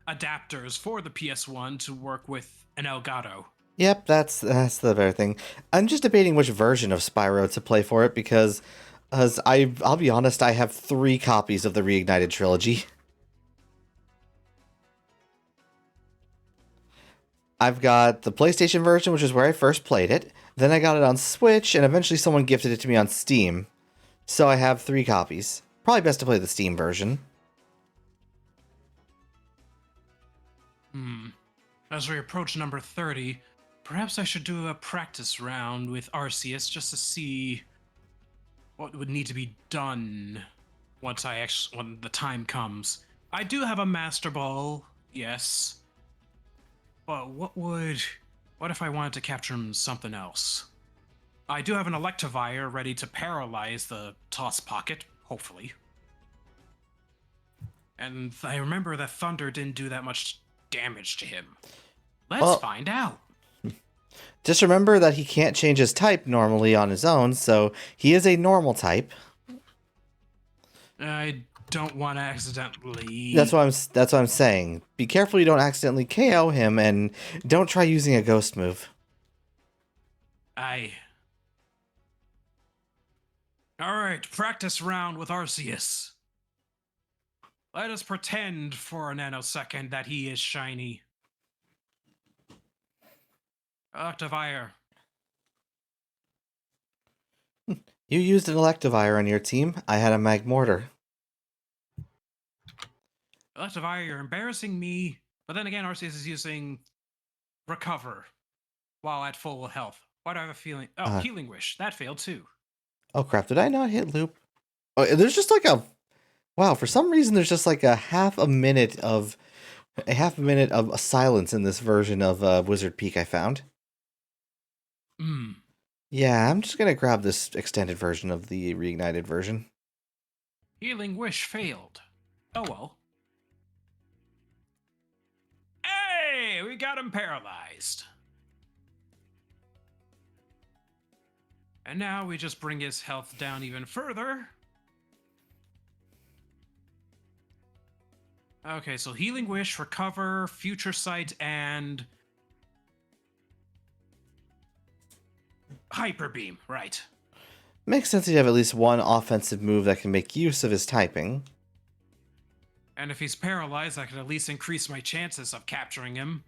adapters for the PS1 to work with an Elgato. Yep, that's the very thing. I'm just debating which version of Spyro to play for it because, I'll be honest, I have 3 copies of the Reignited trilogy. I've got the PlayStation version, which is where I first played it. Then I got it on Switch, and eventually someone gifted it to me on Steam. So I have 3 copies. Probably best to play the Steam version. As we approach number 30, perhaps I should do a practice round with Arceus just to see what would need to be done when the time comes. I do have a Master Ball, yes. But what if I wanted to capture him something else? I do have an Electivire ready to paralyze the Toss Pocket, hopefully. And I remember that Thunder didn't do that much damage to him. Let's find out. Just remember that he can't change his type normally on his own, so he is a normal type. I don't want to accidentally. That's what I'm saying. Be careful you don't accidentally KO him, and don't try using a ghost move. Alright, practice round with Arceus. Let us pretend for a nanosecond that he is shiny. Electivire. You used an Electivire on your team. I had a Magmortar. Electivire, you're embarrassing me. But then again, Arceus is using Recover while at full health. Why do I have a feeling? Oh, Healing Wish. That failed too. Oh crap, did I not hit loop? Oh, there's just like a... Wow, for some reason there's just like a half a minute of silence in this version of Wizard Peak I found. Yeah, I'm just gonna grab this extended version of the Reignited version. Healing Wish failed. Oh well. Hey, we got him paralyzed. And now we just bring his health down even further. Okay, so Healing Wish, Recover, Future Sight, and Hyper Beam, right. Makes sense he'd have at least one offensive move that can make use of his typing. And if he's paralyzed, I could at least increase my chances of capturing him.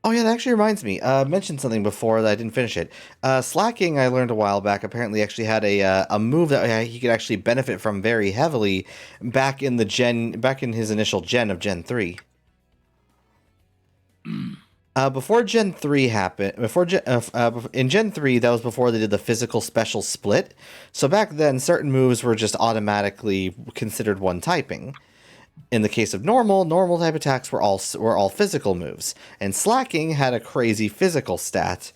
Oh yeah, that actually reminds me. I mentioned something before that I didn't finish it. Slacking, I learned a while back, apparently actually had a move that he could actually benefit from very heavily back in his initial gen of Gen 3. Before Gen 3 happened, in Gen 3, that was before they did the physical special split. So back then, certain moves were just automatically considered one typing. In the case of normal type attacks were all physical moves, and Slacking had a crazy physical stat.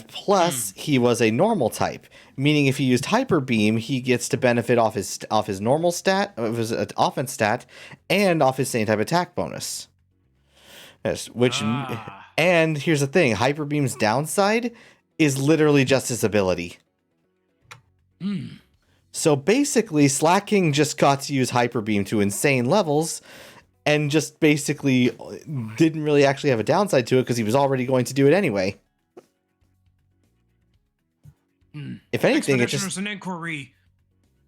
Plus, he was a normal type, meaning if he used Hyper Beam, he gets to benefit off his normal stat, of his offense stat, and off his same type attack bonus. Yes, and here's the thing: Hyper Beam's downside is literally just his ability. So basically, Slacking just got to use Hyper Beam to insane levels, and just basically didn't really actually have a downside to it because he was already going to do it anyway. If anything, it just... an inquiry.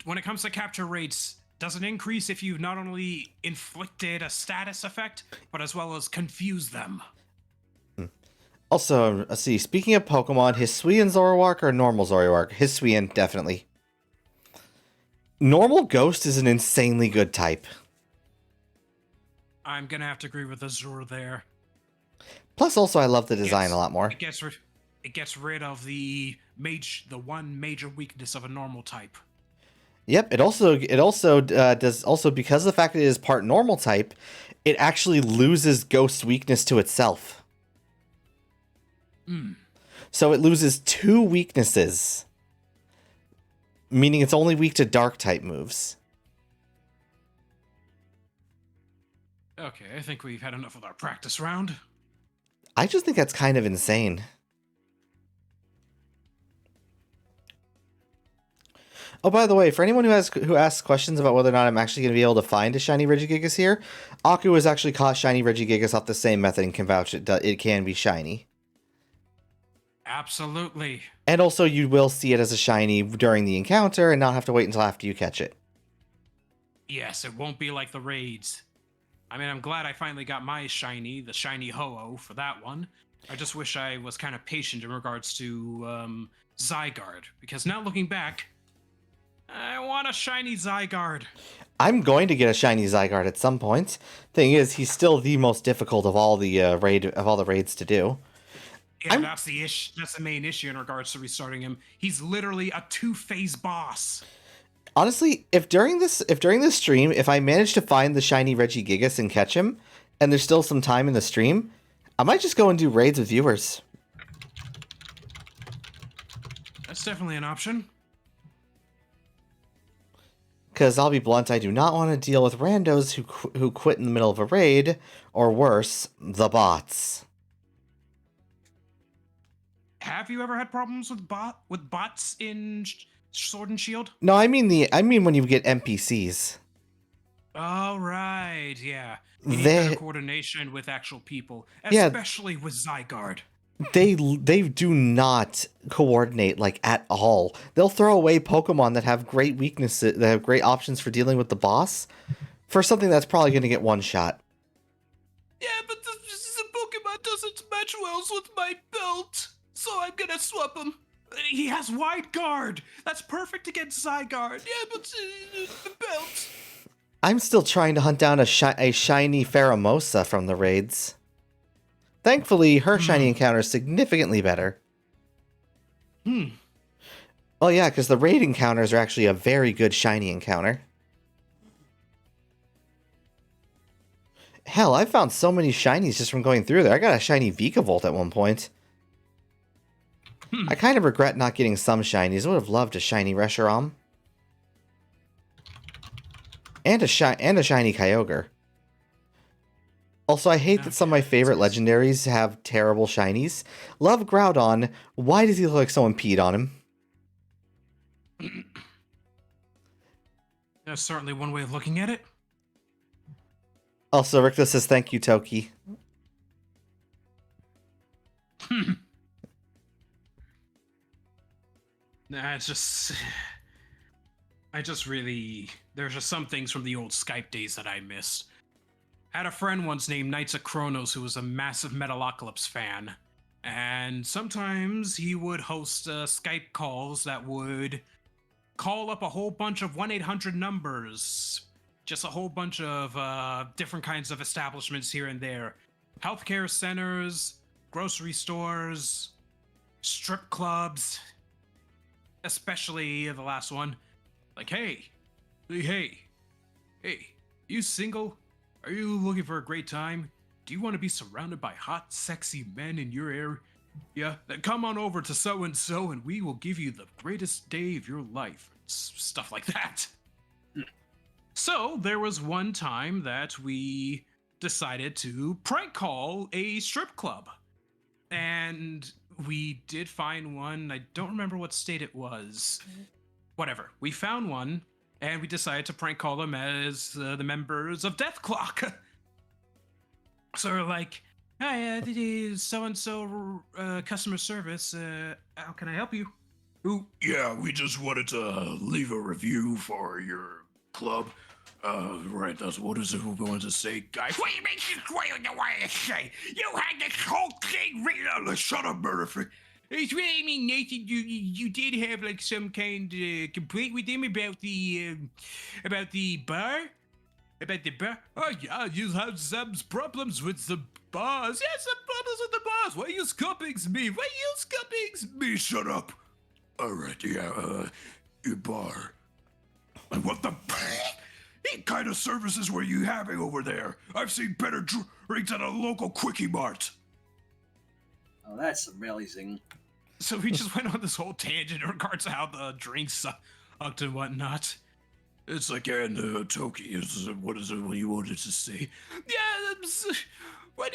When it comes to capture rates, does it increase if you've not only inflicted a status effect, but as well as confused them? Also, let's see, speaking of Pokemon, Hisuian Zoroark or normal Zoroark? Hisuian, definitely. Normal Ghost is an insanely good type. I'm gonna have to agree with Azure there. Plus, also, I love the design a lot more. It gets rid of the one major weakness of a normal type. Yep. It also does also because of the fact that it is part normal type, it actually loses ghost weakness to itself. Hmm. So it loses 2 weaknesses, meaning it's only weak to dark type moves. Okay, I think we've had enough of our practice round. I just think that's kind of insane. Oh, by the way, for anyone who asks questions about whether or not I'm actually going to be able to find a shiny Regigigas here, Aku has actually caught shiny Regigigas off the same method and can vouch it can be shiny. Absolutely. And also, you will see it as a shiny during the encounter and not have to wait until after you catch it. Yes, it won't be like the raids. I mean, I'm glad I finally got my shiny, the shiny Ho-Oh, for that one. I just wish I was kind of patient in regards to Zygarde, because now looking back, I want a shiny Zygarde. I'm going to get a shiny Zygarde at some point. Thing is, he's still the most difficult of all the raids to do. Yeah, that's the That's the main issue in regards to restarting him. He's literally a 2-phase boss. Honestly, if during this stream, if I manage to find the shiny Regigigas and catch him, and there's still some time in the stream, I might just go and do raids with viewers. That's definitely an option. Because I'll be blunt, I do not want to deal with randos who quit in the middle of a raid, or worse, the bots. Have you ever had problems with bots in Sword and Shield? No, I mean when you get NPCs. Oh, right, yeah. You need better coordination with actual people, especially with Zygarde. They do not coordinate like at all. They'll throw away Pokemon that have great weaknesses, that have great options for dealing with the boss, for something that's probably going to get one shot. Yeah, but the Pokemon doesn't match well with my belt, so I'm gonna swap him. He has Wide Guard. That's perfect against Zygarde. Yeah, but the belt. I'm still trying to hunt down a shiny Pheromosa from the raids. Thankfully, her shiny encounter is significantly better. Well, yeah, because the raid encounters are actually a very good shiny encounter. Hell, I found so many shinies just from going through there. I got a shiny Vikavolt at one point. I kind of regret not getting some shinies. I would have loved a shiny Reshiram. And a shiny Kyogre. Also, I hate that some of my favorite legendaries have terrible shinies. Love Groudon. Why does he look like someone peed on him? That's certainly one way of looking at it. Also, Ricto says thank you, Toki. Nah, it's just... There's just some things from the old Skype days that I missed. I had a friend once named Knights of Kronos who was a massive Metalocalypse fan. And sometimes he would host Skype calls that would call up a whole bunch of 1-800 numbers. Just a whole bunch of different kinds of establishments here and there. Healthcare centers, grocery stores, strip clubs. Especially the last one. Like, hey, you single? Are you looking for a great time? Do you want to be surrounded by hot, sexy men in your area? Yeah, then come on over to so-and-so and we will give you the greatest day of your life. Stuff like that. So, there was one time that we decided to prank call a strip club. And we did find one. I don't remember what state it was. Whatever. We found one. And we decided to prank call them as the members of Death Clock. So we're like, hi, this is so-and-so customer service. How can I help you? Ooh, yeah, we just wanted to leave a review for your club. Right, that's what is it we're going to say, guys? What do you mean you don't want to say? You had this whole thing written on. Shut up, Murderfree. It's really, I mean, Nathan, you did have like some kind of complaint with him about the bar? About the bar? Oh, yeah, you have some problems with the bars. Yeah, some problems with the bars. Why you scuppings me? Why you scuppings me? Shut up. Alright, yeah, your bar. And what the kind of services were you having over there? I've seen better drinks at a local Quickie Mart. Oh, that's amazing. So we just went on this whole tangent in regards to how the drinks sucked and whatnot. It's like, and Toki, what is it you wanted to say? Yeah, why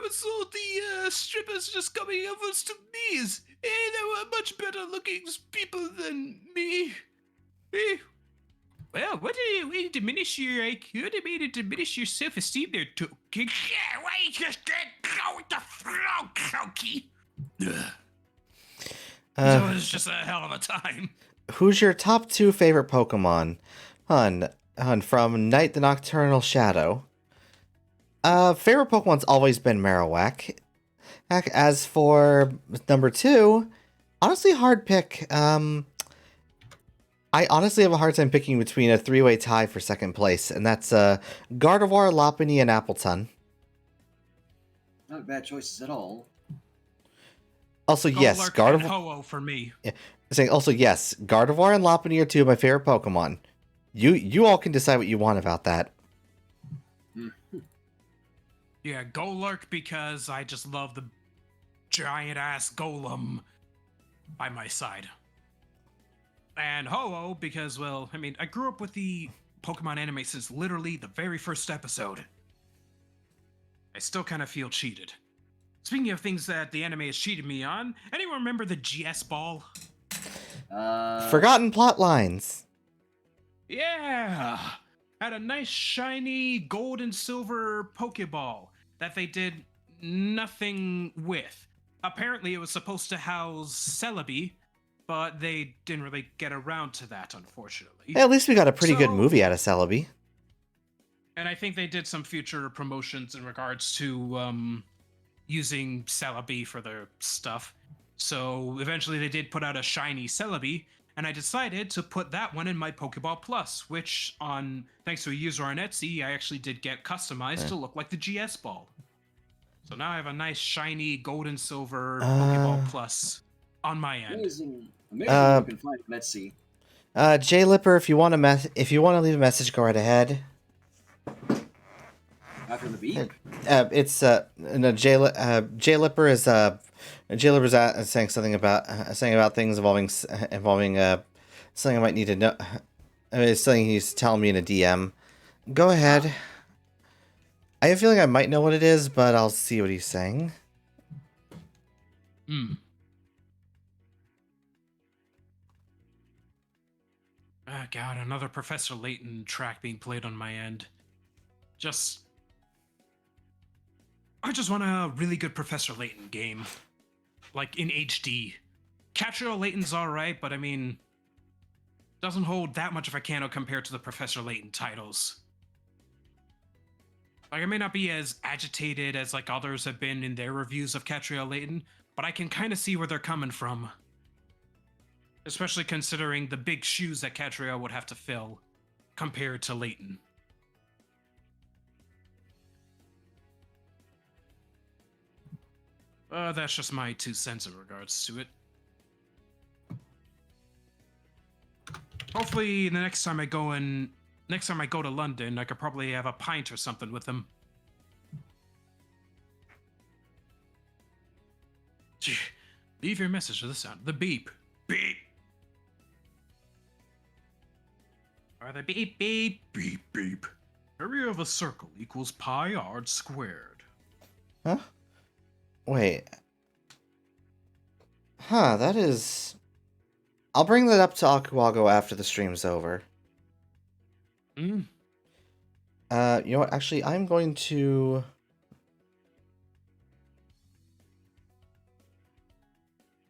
was all the strippers just coming over to me? They were much better looking people than me. Well, what did it diminish your IQ? It made it diminish your self-esteem there, Toki. Yeah, why you just go with the flow, Toki? So it was just a hell of a time. Who's your top 2 favorite Pokemon? Hun, from Night the Nocturnal Shadow. Favorite Pokemon's always been Marowak. As for number 2, honestly, hard pick. I honestly have a hard time picking between a 3-way tie for second place, and that's Gardevoir, Lopunny, and Appletun. Not bad choices at all. Also, yes, Golurk and Gardevoir. Ho-Oh for me. Saying also, yes, Gardevoir and Lopunny are 2 of my favorite Pokemon. You all can decide what you want about that. Yeah, Golurk because I just love the giant ass golem by my side. And Ho-Oh because, well, I mean, I grew up with the Pokemon anime since literally the very first episode. I still kind of feel cheated. Speaking of things that the anime has cheated me on, anyone remember the GS ball? Forgotten plot lines. Yeah! Had a nice shiny gold and silver Pokeball that they did nothing with. Apparently it was supposed to house Celebi, but they didn't really get around to that, unfortunately. Hey, at least we got a pretty good So- movie out of Celebi. And I think they did some future promotions in regards to using Celebi for their stuff. So eventually they did put out a shiny Celebi, and I decided to put that one in my Pokeball Plus, which thanks to a user on Etsy, I actually did get customized to look like the GS ball. So now I have a nice shiny gold and silver Pokeball Plus on my end. Amazing. Amazing you can find on Etsy. Jay Lipper, if you want to leave a message, go right ahead. After the beep. It's no Jay Lipper is saying something about things involving something I might need to know. It's something he's telling me in a DM. Go ahead. I have a feeling I might know what it is, but I'll see what he's saying. God, another Professor Layton track being played on my end. I just want a really good Professor Layton game. Like in HD. Catriel Layton's alright, but I mean, doesn't hold that much of a candle compared to the Professor Layton titles. Like, I may not be as agitated as like others have been in their reviews of Catriel Layton, but I can kind of see where they're coming from. Especially considering the big shoes that Catriel would have to fill compared to Layton. That's just my 2 cents in regards to it. Hopefully, the next time I go to London, I could probably have a pint or something with them. Leave your message to the sound. The beep. Beep. Or the beep beep. Beep, beep. Area of a circle equals pi r squared. Huh? Wait. Huh, that is... I'll bring that up to Akuago after the stream's over. You know what? Actually, I'm going to...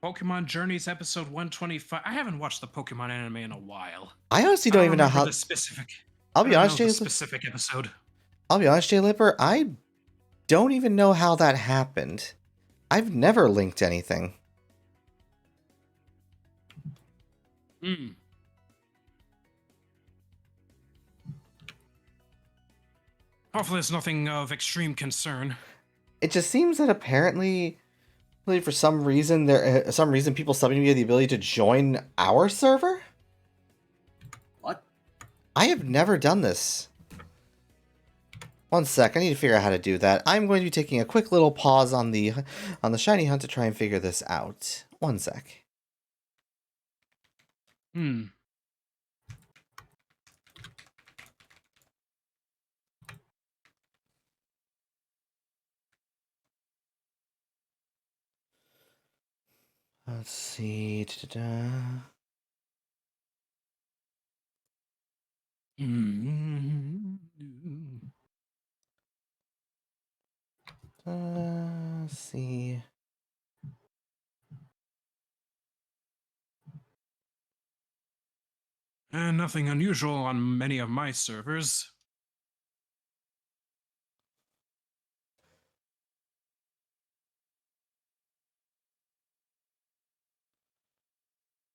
Pokemon Journeys episode 125. I haven't watched the Pokemon anime in a while. I honestly don't even know how... the specific. I'll be honest, Jay. Specific episode. I'll be honest, Jay Lipper. I don't even know how that happened. I've never linked anything. Hopefully, it's nothing of extreme concern. It just seems that apparently, like, for some reason, people subbing me the ability to join our server. What? I have never done this. One sec, I need to figure out how to do that. I'm going to be taking a quick little pause on the shiny hunt to try and figure this out. One sec. Hmm. Let's see. Da-da-da. Let's see. And nothing unusual on many of my servers.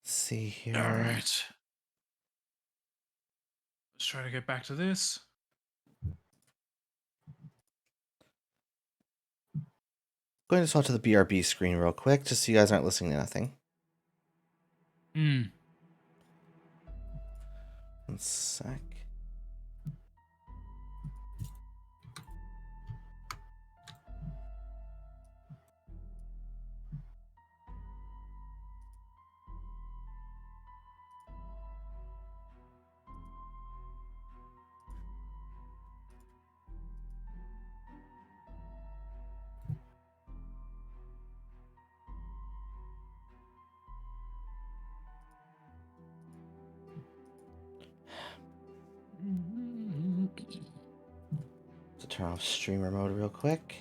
Let's see here. All right. Let's try to get back to this. Going to swap to the BRB screen real quick, just so you guys aren't listening to nothing. Hmm. One sec. To turn off streamer mode real quick.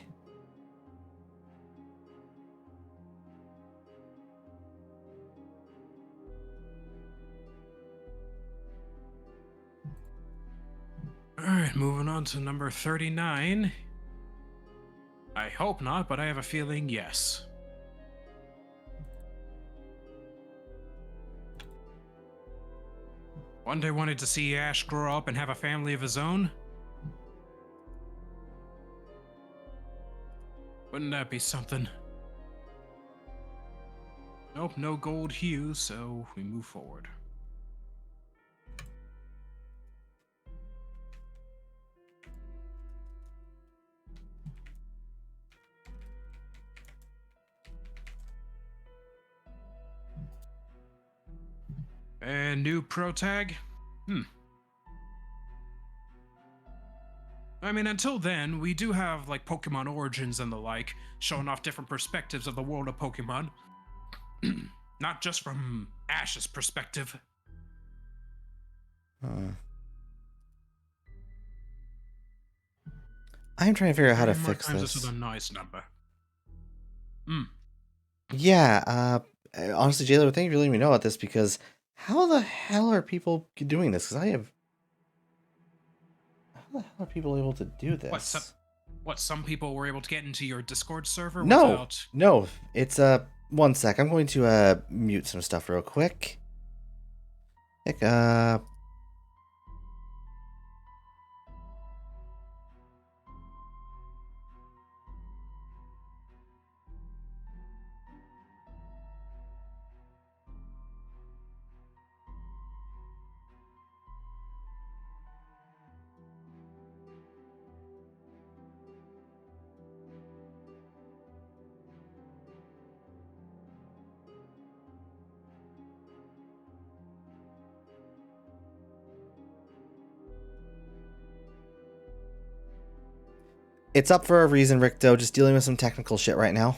All right, moving on to number 39. I hope not, but I have a feeling yes. One day wanted to see Ash grow up and have a family of his own. Wouldn't that be something? Nope, no gold hue, so we move forward. And new pro tag? I mean, until then, we do have, like, Pokemon Origins and the like, showing off different perspectives of the world of Pokemon. Not just from Ash's perspective. I'm trying to figure out how to fix Times this. This with a nice number. Yeah, honestly, Jailer, thank you for letting me know about this, because how the hell are people doing this? Because how the hell are people able to do this? Some people were able to get into your Discord server No, without... no, it's, one sec, I'm going to, mute some stuff real quick. It's up for a reason, Ricto, just dealing with some technical shit right now.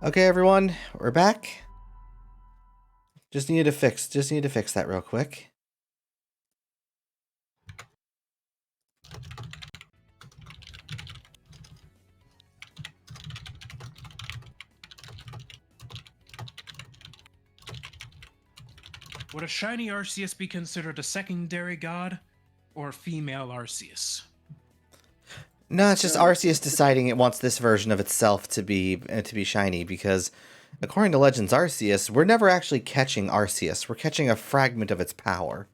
Okay, everyone, we're back. Just need to fix that real quick. Would a shiny Arceus be considered a secondary god or female Arceus? No, it's just Arceus deciding it wants this version of itself to be shiny, because according to Legends Arceus, we're never actually catching Arceus. We're catching a fragment of its power.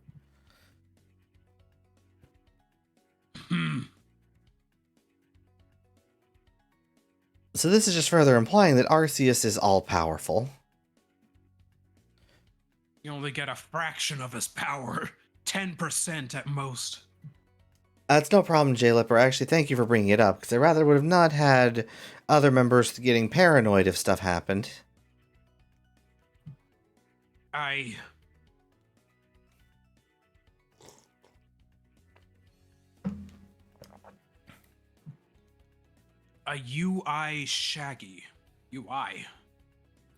So this is just further implying that Arceus is all-powerful. You only get a fraction of his power, 10% at most. It's no problem, J-Lipper. Actually, thank you for bringing it up, because I rather would have not had other members getting paranoid if stuff happened. A UI Shaggy. UI.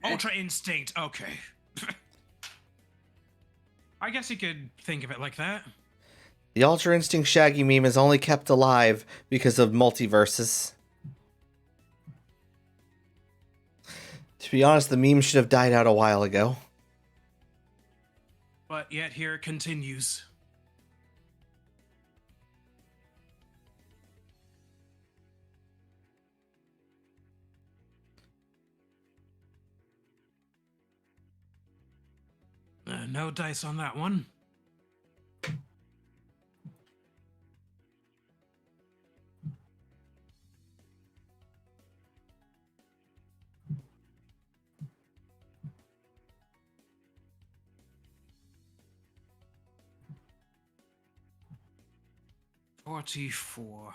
Ultra Instinct, okay. I guess you could think of it like that. The Ultra Instinct Shaggy meme is only kept alive because of multiverses. To be honest, the meme should have died out a while ago. But yet here it continues. No dice on that one. $44.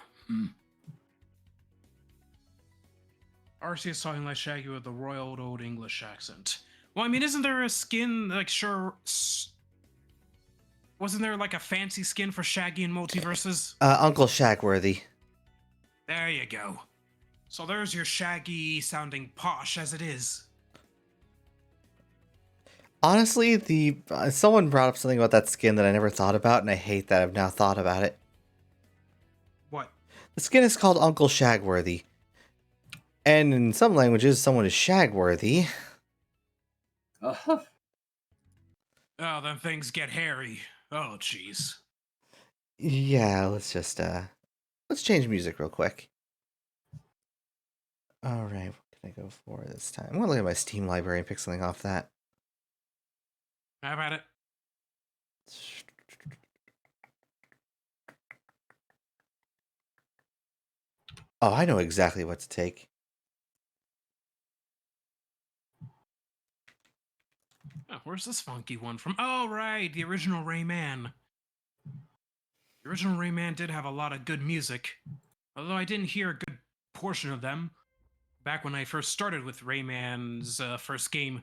Arceus talking like Shaggy with the royal old English accent. Well, I mean, isn't there a skin, like, sure... Wasn't there, like, a fancy skin for Shaggy in Multiverses? Uncle Shagworthy. There you go. So there's your Shaggy sounding posh as it is. Honestly, someone brought up something about that skin that I never thought about, and I hate that I've now thought about it. What? The skin is called Uncle Shagworthy. And in some languages, someone is Shagworthy. Uh-huh. Oh, then things get hairy. Oh, jeez. Yeah, let's change music real quick. Alright, what can I go for this time? I'm gonna look at my Steam library and pick something off that. How about it? Oh, I know exactly what to take. Oh, where's this funky one from? Oh, right, the original Rayman. The original Rayman did have a lot of good music, although I didn't hear a good portion of them back when I first started with Rayman's first game,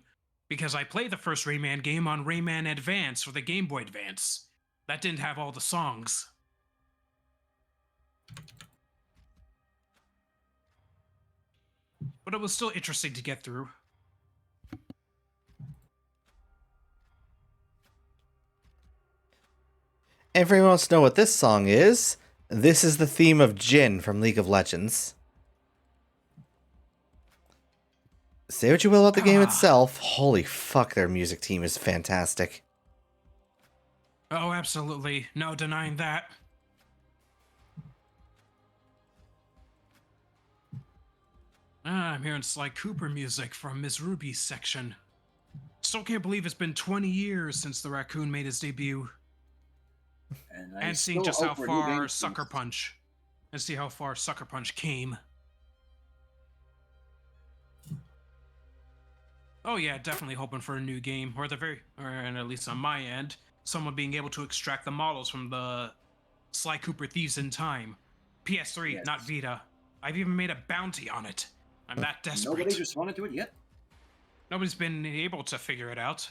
because I played the first Rayman game on Rayman Advance for the Game Boy Advance. That didn't have all the songs. But it was still interesting to get through. And if anyone wants to know what this song is, this is the theme of Jin from League of Legends. Say what you will about the game itself, holy fuck, their music team is fantastic. Oh, absolutely. No denying that. I'm hearing Sly Cooper music from Miss Ruby's section. Still can't believe it's been 20 years since the raccoon made his debut. And seeing just how far Sucker Punch. And see how far Sucker Punch came. Oh yeah, definitely hoping for a new game, or at least on my end, someone being able to extract the models from the Sly Cooper Thieves in Time. PS3, Yes. not Vita. I've even made a bounty on it. I'm that desperate. Nobody's responded to it yet? Nobody's been able to figure it out.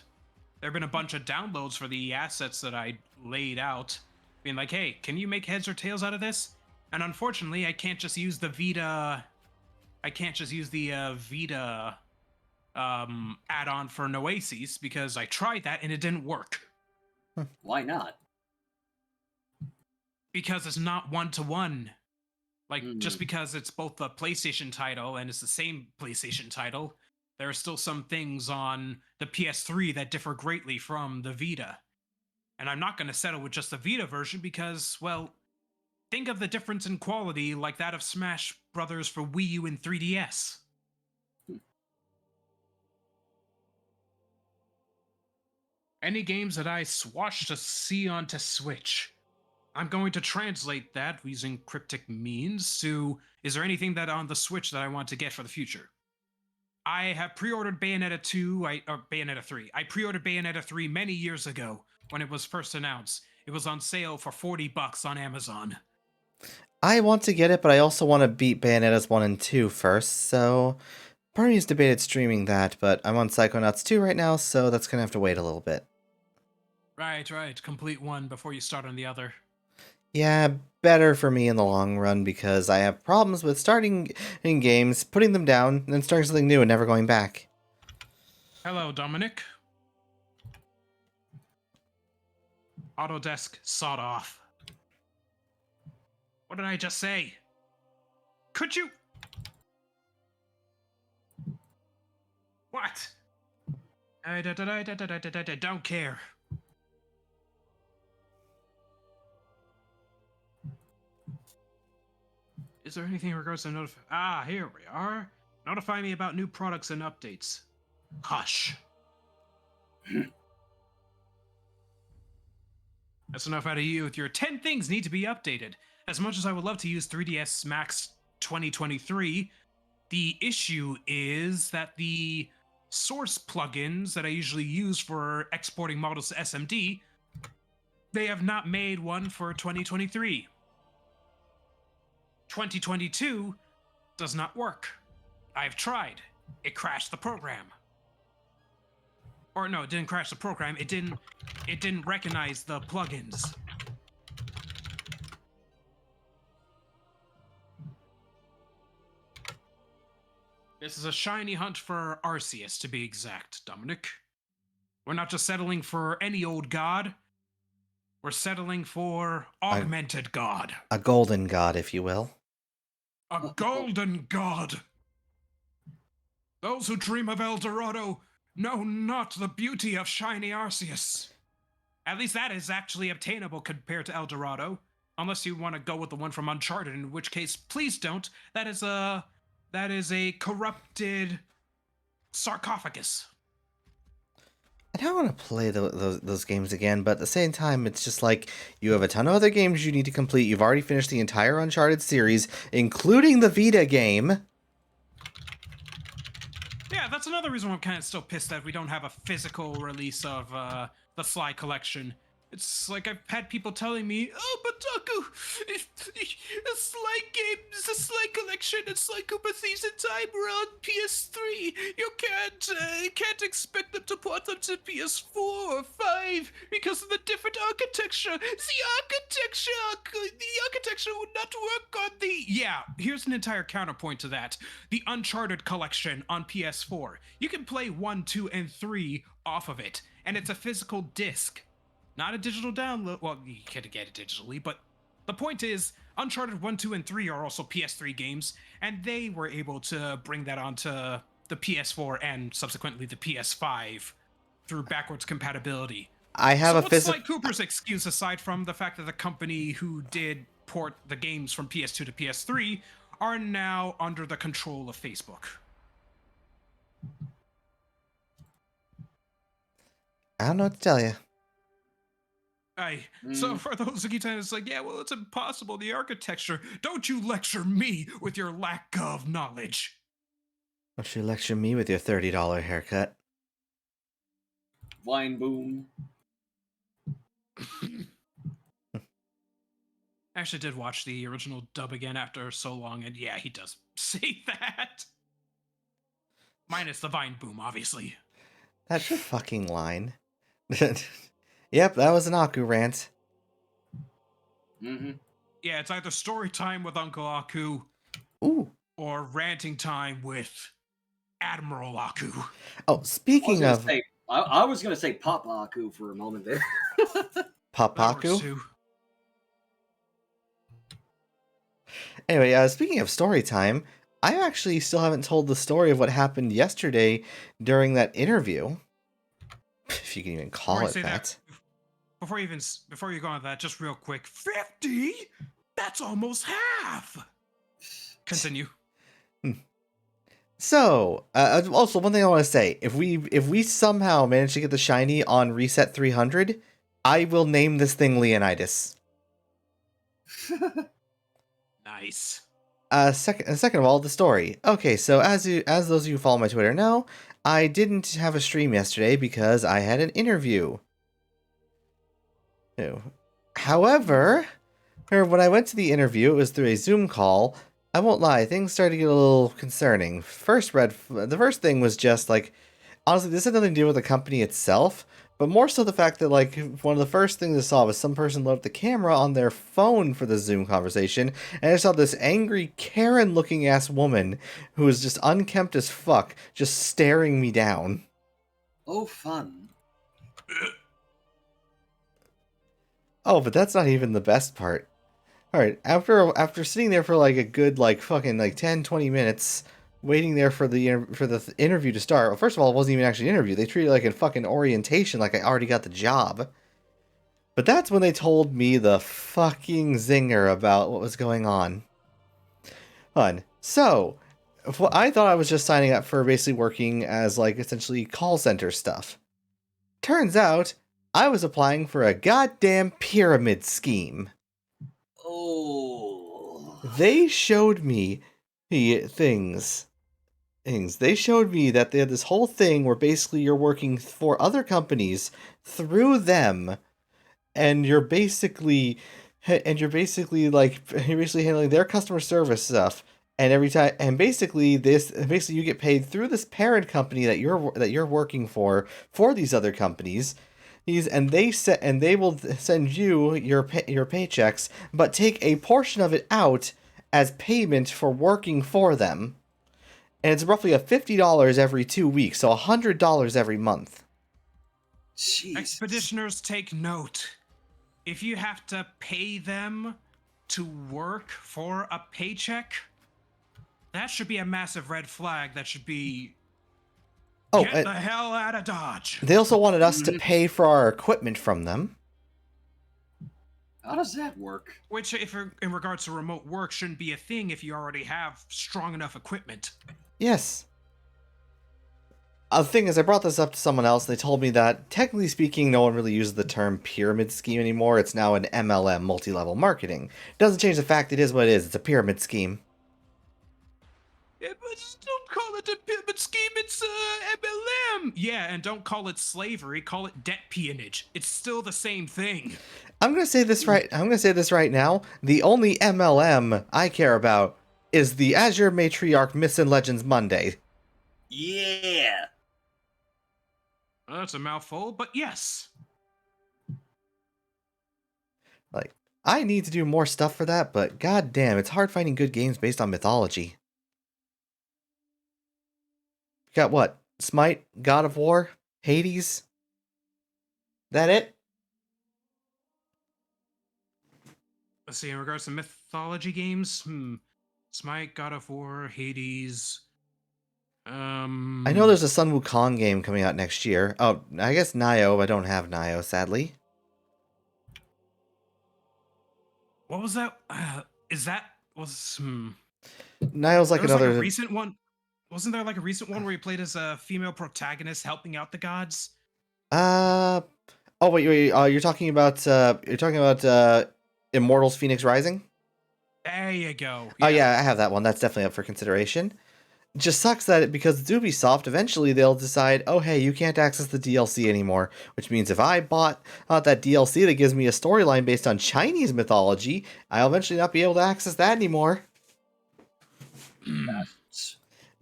There have been a bunch of downloads for the assets that I laid out, being like, hey, can you make heads or tails out of this? And unfortunately, I can't just use the Vita... I can't just use the Vita add-on for Noases because I tried that and it didn't work. Why not? Because it's not one-to-one. Like, just Hmm. because it's both the PlayStation title and it's the same PlayStation title, there are still some things on the PS3 that differ greatly from the Vita. And I'm not going to settle with just the Vita version because, well, think of the difference in quality like that of Smash Brothers for Wii U and 3DS. Any games that I swatch to see onto Switch, I'm going to translate that using cryptic means to, is there anything that on the Switch that I want to get for the future? I have pre-ordered Bayonetta 2, or Bayonetta 3. I pre-ordered Bayonetta 3 many years ago when it was first announced. It was on sale for $40 on Amazon. I want to get it, but I also want to beat Bayonetta's 1 and 2 first, so part of me's debated streaming that, but I'm on Psychonauts 2 right now, so that's gonna have to wait a little bit. Right. Complete one before you start on the other. Yeah, better for me in the long run because I have problems with starting in games, putting them down, and then starting something new and never going back. Hello, Dominic. Autodesk sawed off. What did I just say? Could you? What? I don't care. Is there anything in regards to notify? Ah, here we are. Notify me about new products and updates. Hush. That's enough out of you with your 10 things need to be updated. As much as I would love to use 3ds Max 2023, the issue is that the source plugins that I usually use for exporting models to SMD, they have not made one for 2023. 2022 does not work. I've tried. It crashed the program. Or no, it didn't crash the program. It didn't recognize the plugins. This is a shiny hunt for Arceus, to be exact, Dominic. We're not just settling for any old god. We're settling for augmented god. A golden god, if you will. A golden god. Those who dream of El Dorado know not the beauty of shiny Arceus. At least that is actually obtainable compared to El Dorado. Unless you want to go with the one from Uncharted, in which case, please don't. That is a corrupted sarcophagus. I don't want to play those games again, but at the same time, it's just like, you have a ton of other games you need to complete. You've already finished the entire Uncharted series, including the Vita game. Yeah, that's another reason why I'm kind of still pissed that we don't have a physical release of the Sly collection. It's like I've had people telling me, "Oh, but Taku, a Sly game, the Sly collection, and Sly Koopa Thieves in Time were on PS3. You can't expect them to port them to PS4 or 5 because of the different architecture. The architecture would not work on the." Yeah, here's an entire counterpoint to that. The Uncharted collection on PS4. You can play 1, 2, and 3 off of it, and it's a physical disc. Not a digital download. Well, you could get it digitally, but the point is, Uncharted 1, 2, and 3 are also PS3 games, and they were able to bring that onto the PS4 and subsequently the PS5 through backwards compatibility. I have a what's physical. Sly Cooper's excuse aside from the fact that the company who did port the games from PS2 to PS3 are now under the control of Facebook? I don't know what to tell you. So for those of you times, it's like, yeah, well, it's impossible. The architecture. Don't you lecture me with your lack of knowledge. Don't you lecture me with your $30 haircut. Wine boom. I actually did watch the original dub again after so long, and yeah, he does say that. Minus the vine boom, obviously. That fucking line. Yep, that was an Aku rant. Mm-hmm. Yeah, it's either story time with Uncle Aku Ooh. or ranting time with Admiral Aku. Oh, I was speaking gonna of say, I was gonna say Pop Aku for a moment there. That works Papaku. too. Anyway, speaking of story time, I actually still haven't told the story of what happened yesterday during that interview. If you can even Before call I it say that. before you go on that, just real quick, 50? That's almost half. Continue. So, also one thing I want to say: if we somehow manage to get the shiny on Reset 300, I will name this thing Leonidas. Nice. Second of all, the story. Okay, so as those of you who follow my Twitter know, I didn't have a stream yesterday because I had an interview. No. However, when I went to the interview, it was through a Zoom call. I won't lie, things started to get a little concerning. The first thing was just like, honestly, this had nothing to do with the company itself, but more so the fact that like one of the first things I saw was some person load up the camera on their phone for the Zoom conversation, and I saw this angry Karen-looking ass woman who was just unkempt as fuck, just staring me down. Oh, fun. Oh, but that's not even the best part. Alright, after sitting there for like a good like fucking like 10-20 minutes waiting there for the interview to start. Well, first of all, it wasn't even actually an interview. They treated it like a fucking orientation like I already got the job. But that's when they told me the fucking zinger about what was going on. Fun. So, I thought I was just signing up for basically working as like essentially call center stuff. Turns out I was applying for a goddamn pyramid scheme. Oh. They showed me things. They showed me that they had this whole thing where basically you're working for other companies through them, and you're basically handling their customer service stuff. And every time, and basically you get paid through this parent company that you're working for these other companies. And they will send you your paychecks, but take a portion of it out as payment for working for them. And it's roughly $50 every 2 weeks, so $100 every month. Jeez. Expeditioners, take note. If you have to pay them to work for a paycheck, that should be a massive red flag. That should be Oh, get the hell out of Dodge. They also wanted us to pay for our equipment from them. How does that work? Which, if in regards to remote work, shouldn't be a thing if you already have strong enough equipment. Yes. The thing is, I brought this up to someone else, and they told me that, technically speaking, no one really uses the term pyramid scheme anymore. It's now an MLM, multi-level marketing. Doesn't change the fact it is what it is. It's a pyramid scheme. Yeah, but just don't call it a pyramid scheme. It's MLM. Yeah, and don't call it slavery. Call it debt peonage. It's still the same thing. I'm gonna say this right now. The only MLM I care about is the Azure Matriarch Myths and Legends Monday. Yeah. Well, that's a mouthful, but yes. Like, I need to do more stuff for that, but goddamn, it's hard finding good games based on mythology. Got what? Smite, God of War, Hades? That it? Let's see, in regards to mythology games, Smite, God of War, Hades. I know there's a Sun Wukong game coming out next year. Oh, I guess Nioh. I don't have Nioh, sadly. What was that? Nioh's like There was another. like a recent one. Wasn't there like a recent one where you played as a female protagonist helping out the gods? Oh wait. You're talking about Immortals: Phoenix Rising? There you go. Oh yeah, I have that one. That's definitely up for consideration. Just sucks that because it's Ubisoft, eventually they'll decide, oh hey, you can't access the DLC anymore. Which means if I bought that DLC that gives me a storyline based on Chinese mythology, I'll eventually not be able to access that anymore.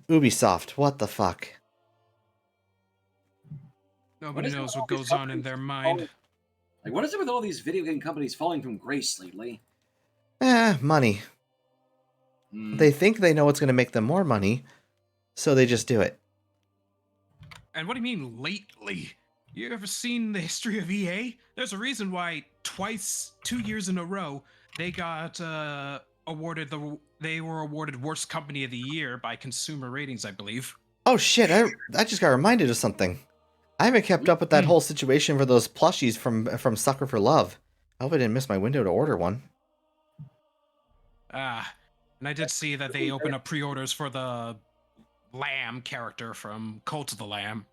Ubisoft, what the fuck? Nobody knows what goes on in their mind. Like, what is it with all these video game companies falling from grace lately? Money. They think they know what's going to make them more money, so they just do it. And what do you mean lately? You ever seen the history of EA? There's a reason why twice, 2 years in a row, they got they were awarded Worst Company of the Year by Consumer Ratings, I believe. Oh shit, I just got reminded of something. I haven't kept up with that whole situation for those plushies from Sucker for Love. I hope I didn't miss my window to order one. And I did see that they opened up pre-orders for the Lamb character from Cult of the Lamb.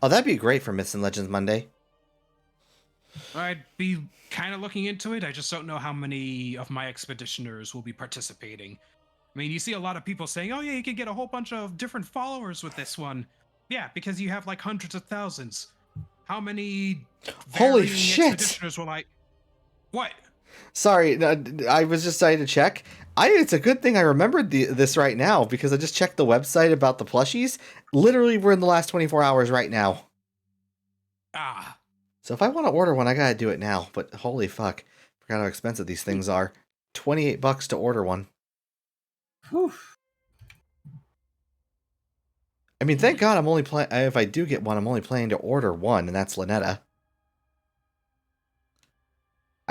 Oh, that'd be great for Myths and Legends Monday. I'd be kind of looking into it. I just don't know how many of my expeditioners will be participating. I mean, you see a lot of people saying, oh yeah, you can get a whole bunch of different followers with this one. Yeah, because you have like hundreds of thousands. How many Holy varying shit! expeditioners will I... What? Sorry, I was just trying to check. It's a good thing I remembered this right now, because I just checked the website about the plushies. Literally, we're in the last 24 hours right now. So if I want to order one, I gotta do it now. But holy fuck, forgot how expensive these things are. $28 to order one. Whew. I mean, thank God I'm only playing. If I do get one, I'm only planning to order one, and that's Lynetta.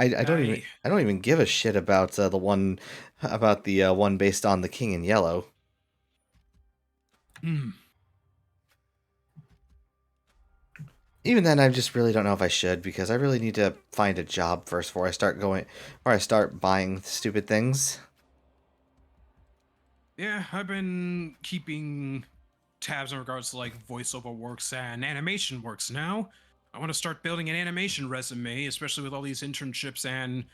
I don't even give a shit about the one based on the King in Yellow. Even then, I just really don't know if I should, because I really need to find a job first before I start buying stupid things. Yeah, I've been keeping tabs in regards to like voiceover works and animation works now. I want to start building an animation resume, especially with all these internships and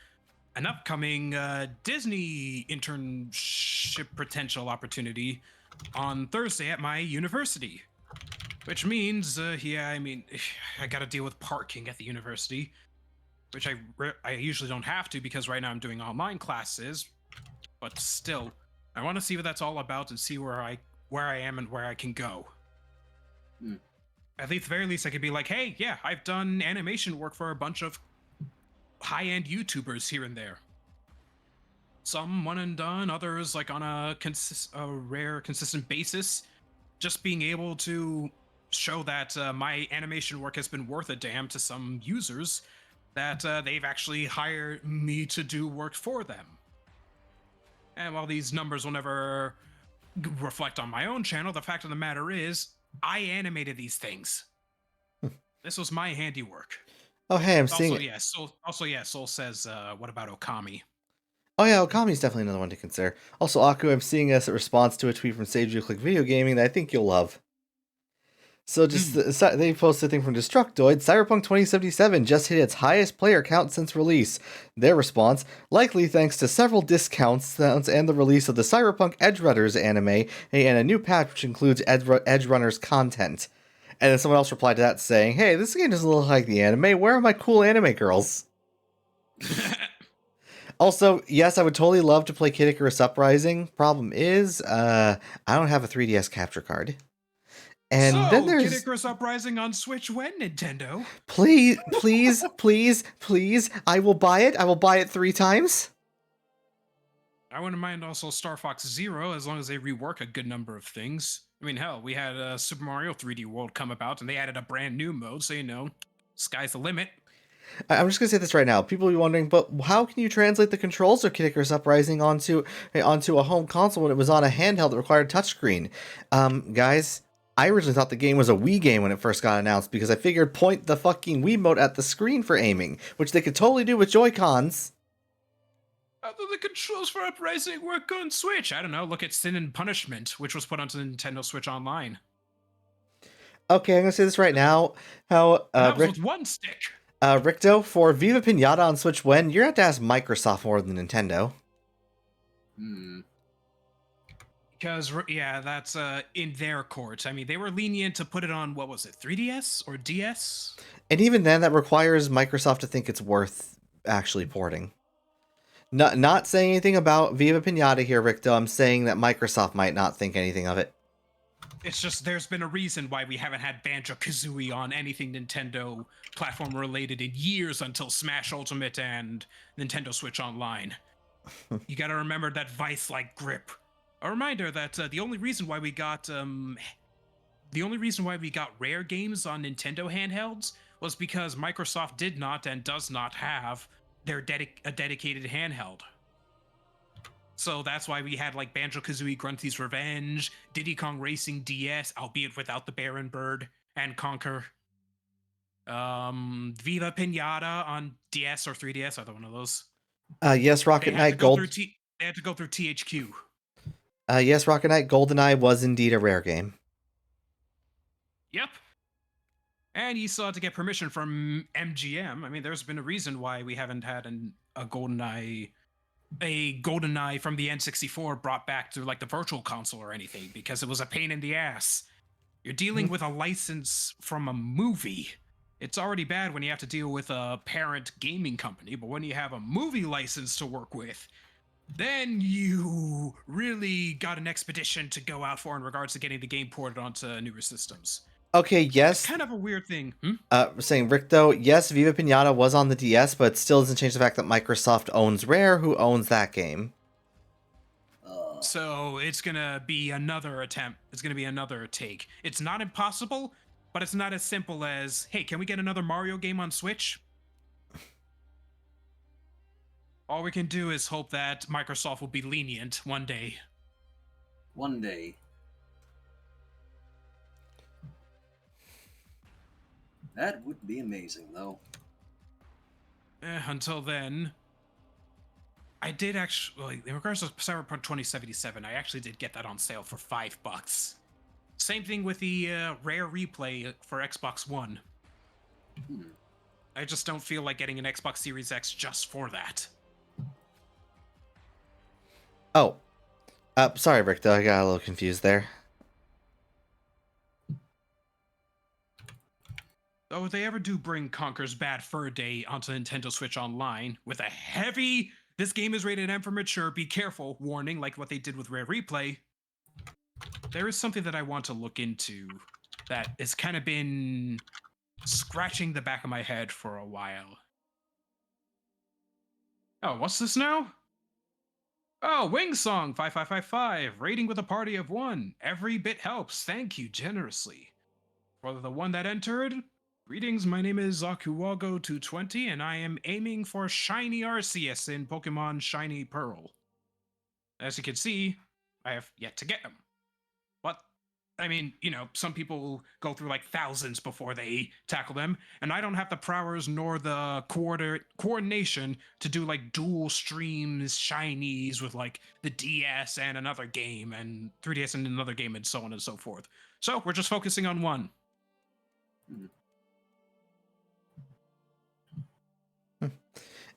an upcoming Disney internship potential opportunity on Thursday at my university. Which means, I gotta deal with parking at the university, which I usually don't have to because right now I'm doing online classes, but still, I want to see what that's all about and see where I am and where I can go. At the very least, I could be like, hey, yeah, I've done animation work for a bunch of high-end YouTubers here and there. Some one and done, others like on a rare, consistent basis. Just being able to show that my animation work has been worth a damn to some users, that they've actually hired me to do work for them. And while these numbers will never reflect on my own channel, the fact of the matter is, I animated these things. This was my handiwork. Oh, hey, I'm seeing... Soul says, what about Okami? Oh yeah, Okami's definitely another one to consider. Also, Aku, I'm seeing a response to a tweet from Sage Click Video Gaming that I think you'll love. So they posted a thing from Destructoid. Cyberpunk 2077 just hit its highest player count since release. Their response, likely thanks to several discounts and the release of the Cyberpunk Edgerunners anime and a new patch which includes Edgerunners content. And then someone else replied to that saying, hey, this game doesn't look like the anime. Where are my cool anime girls? Also, yes, I would totally love to play Kid Icarus Uprising. Problem is, I don't have a 3DS capture card. And so, then there's Kid Icarus Uprising on Switch when, Nintendo? Please, please, please, please, I will buy it. I will buy it 3 times. I wouldn't mind also Star Fox Zero, as long as they rework a good number of things. I mean, hell, we had Super Mario 3D World come about, and they added a brand new mode, so sky's the limit. I'm just gonna say this right now. People will be wondering, but how can you translate the controls of Kid Icarus Uprising onto a home console when it was on a handheld that required touchscreen? Guys, I originally thought the game was a Wii game when it first got announced because I figured point the fucking Wiimote at the screen for aiming, which they could totally do with Joy-Cons. How do the controls for Uprising work on Switch? I don't know. Look at Sin and Punishment, which was put onto the Nintendo Switch Online. Okay, I'm gonna say this right now. How that was with one stick. Ricto, for Viva Pinata on Switch when, you're gonna have to ask Microsoft more than Nintendo. Because, yeah, that's in their court. I mean, they were lenient to put it on, what was it, 3DS or DS? And even then, that requires Microsoft to think it's worth actually porting. Not saying anything about Viva Pinata here, Ricto. I'm saying that Microsoft might not think anything of it. It's just there's been a reason why we haven't had Banjo-Kazooie on anything Nintendo platform related in years until Smash Ultimate and Nintendo Switch Online. You gotta remember that vice-like grip. A reminder that the only reason why we got the only reason why we got rare games on Nintendo handhelds was because Microsoft did not and does not have their a dedicated handheld. So that's why we had like Banjo-Kazooie Grunty's Revenge, Diddy Kong Racing DS, albeit without the Baron Bird, and Conquer. Viva Pinata on DS or 3DS, either one of those. Yes, Rocket Knight Gold. They had to go through THQ. Yes, Rocket Knight GoldenEye was indeed a rare game. Yep. And you still had to get permission from MGM. I mean, there's been a reason why we haven't had a GoldenEye from the N64 brought back to like the Virtual Console or anything, because it was a pain in the ass. You're dealing with a license from a movie. It's already bad when you have to deal with a parent gaming company, but when you have a movie license to work with, then you really got an expedition to go out for in regards to getting the game ported onto newer systems. Okay, yes. It's kind of a weird thing. Saying Rick, though, yes, Viva Pinata was on the DS, but it still doesn't change the fact that Microsoft owns Rare, who owns that game. So it's gonna be another attempt. It's gonna be another take. It's not impossible, but it's not as simple as, hey, can we get another Mario game on Switch? All we can do is hope that Microsoft will be lenient one day. One day. That would be amazing, though. Until then, I did actually, in regards to Cyberpunk 2077, I actually did get that on sale for $5. Same thing with the Rare Replay for Xbox One. I just don't feel like getting an Xbox Series X just for that. Oh. Sorry, Rick, though, I got a little confused there. Oh, if they ever do bring Conker's Bad Fur Day onto Nintendo Switch Online with a heavy, this game is rated M for mature, be careful, warning, like what they did with Rare Replay, there is something that I want to look into that has kind of been scratching the back of my head for a while. Oh, what's this now? Oh, Wing Song 5555, rating with a party of 1. Every bit helps. Thank you generously. For the one that entered, greetings, my name is Zakuwago220, and I am aiming for Shiny Arceus in Pokemon Shiny Pearl. As you can see, I have yet to get him. But, I mean, you know, some people go through like thousands before they tackle them, and I don't have the prowess nor the coordination to do like dual streams shinies with like the DS and another game, and 3DS and another game, and so on and so forth. So, we're just focusing on one.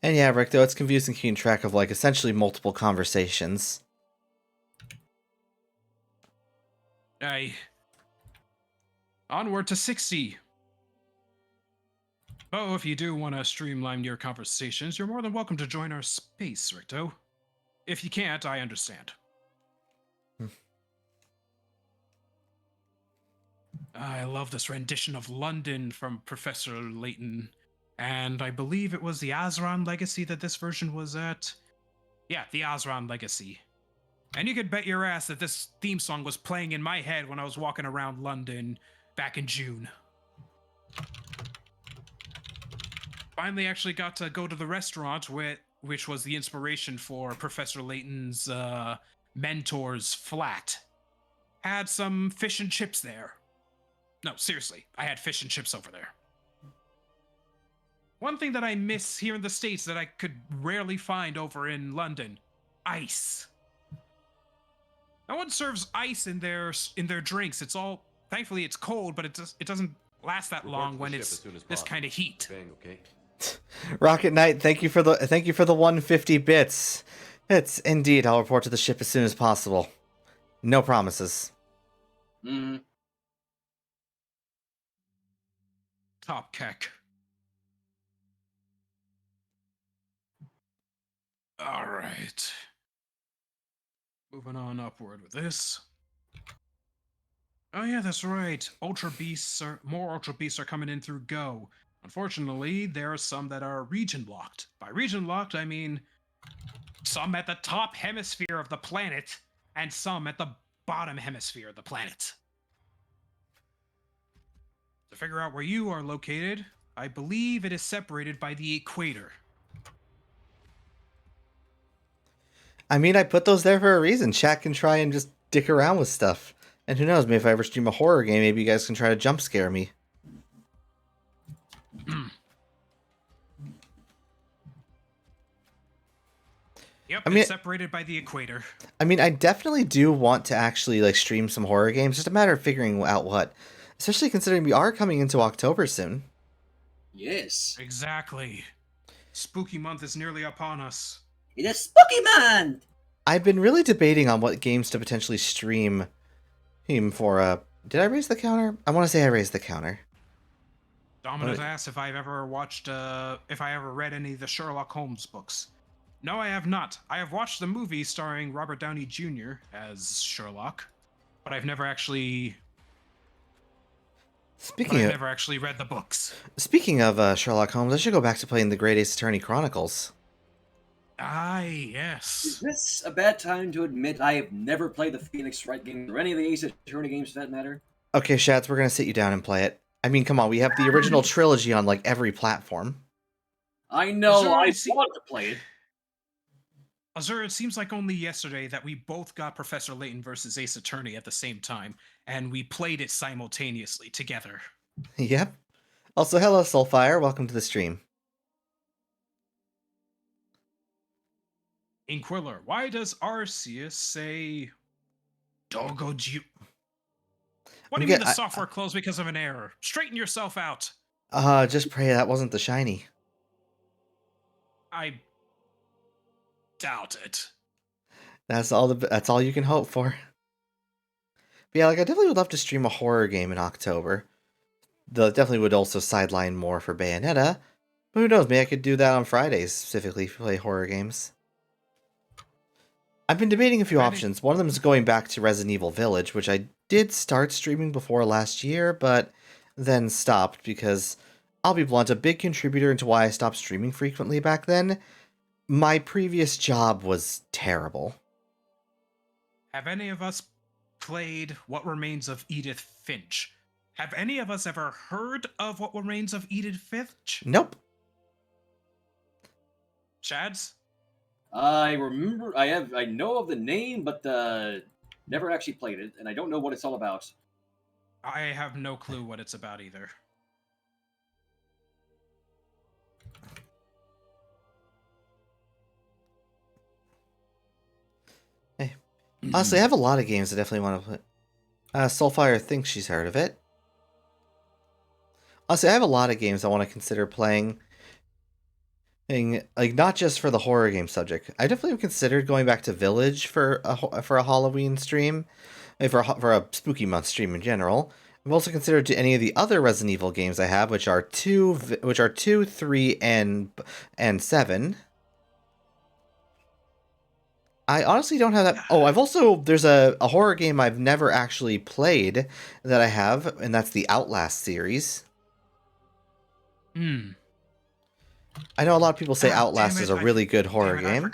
And yeah, Rick, though, it's confusing keeping track of, like, essentially multiple conversations. Onward to 60. Oh, if you do want to streamline your conversations, you're more than welcome to join our space, Ricto. If you can't, I understand. I love this rendition of London from Professor Layton. And I believe it was the Azran Legacy that this version was at. Yeah, the Azran Legacy. And you could bet your ass that this theme song was playing in my head when I was walking around London back in June. Finally actually got to go to the restaurant which was the inspiration for Professor Layton's mentor's flat. Had some fish and chips there. No, seriously, I had fish and chips over there. One thing that I miss here in the States that I could rarely find over in London, ice. No one serves ice in their drinks. It's all, thankfully it's cold, but it doesn't last that long when it's this kind of heat. Bang, okay? Rocket Knight, thank you for the 150 bits. It's indeed, I'll report to the ship as soon as possible. No promises. Top keck. All right. Moving on upward with this. Oh yeah, that's right. More Ultra Beasts are coming in through Go. Unfortunately, there are some that are region locked. By region locked, I mean some at the top hemisphere of the planet and some at the bottom hemisphere of the planet. figure out where you are located, I believe it is separated by the equator. I mean, I put those there for a reason. Chat can try and just dick around with stuff. And who knows, maybe if I ever stream a horror game, maybe you guys can try to jump scare me. Yep, I mean, it's separated by the equator. I mean, I definitely do want to actually like stream some horror games. Just a matter of figuring out what. Especially considering we are coming into October soon. Yes. Exactly. Spooky month is nearly upon us. It is Spooky Month! I've been really debating on what games to potentially stream him for. Did I raise the counter? I want to say I raised the counter. Domino's asked if I've ever watched, if I ever read any of the Sherlock Holmes books. No, I have not. I have watched the movie starring Robert Downey Jr. as Sherlock, but I've never actually read the books. Speaking of Sherlock Holmes, I should go back to playing the Great Ace Attorney Chronicles. Aye, yes. Is this a bad time to admit I have never played the Phoenix Wright games or any of the Ace Attorney games for that matter? Okay, Shads, we're gonna sit you down and play it. I mean, come on, we have the original trilogy on like every platform. I know, Sure, I I see- wanted to play it. Azur, it seems like only yesterday that we both got Professor Layton versus Ace Attorney at the same time, and we played it simultaneously together. Yep. Also, hello, Soulfire. Welcome to the stream. Inquiller, why does Arceus say Dogoju? What do you mean the software closed because of an error? Straighten yourself out. Just pray that wasn't the shiny. I doubt it. That's all you can hope for. But yeah, like I definitely would love to stream a horror game in October. Though definitely would also sideline more for Bayonetta. But who knows, maybe I could do that on Fridays, specifically to play horror games. I've been debating a few options. One of them is going back to Resident Evil Village, which I did start streaming before last year, but then stopped because, I'll be blunt, a big contributor into why I stopped streaming frequently back then, my previous job was terrible. Have any of us played What Remains of Edith Finch? Have any of us ever heard of What Remains of Edith Finch? Nope. Shads? I remember, I know of the name, but never actually played it, and I don't know what it's all about. I have no clue what it's about either. Hey, honestly, I have a lot of games I definitely want to play. Soulfire thinks she's heard of it. Honestly, I have a lot of games I want to consider playing. Like, not just for the horror game subject. I definitely have considered going back to Village for a Halloween stream, for a spooky month stream in general. I've also considered to any of the other Resident Evil games I have, which are 2, 3, and 7. I honestly don't have that. Oh, there's a horror game I've never actually played that I have, and that's the Outlast series. I know a lot of people say Outlast is a really good horror game.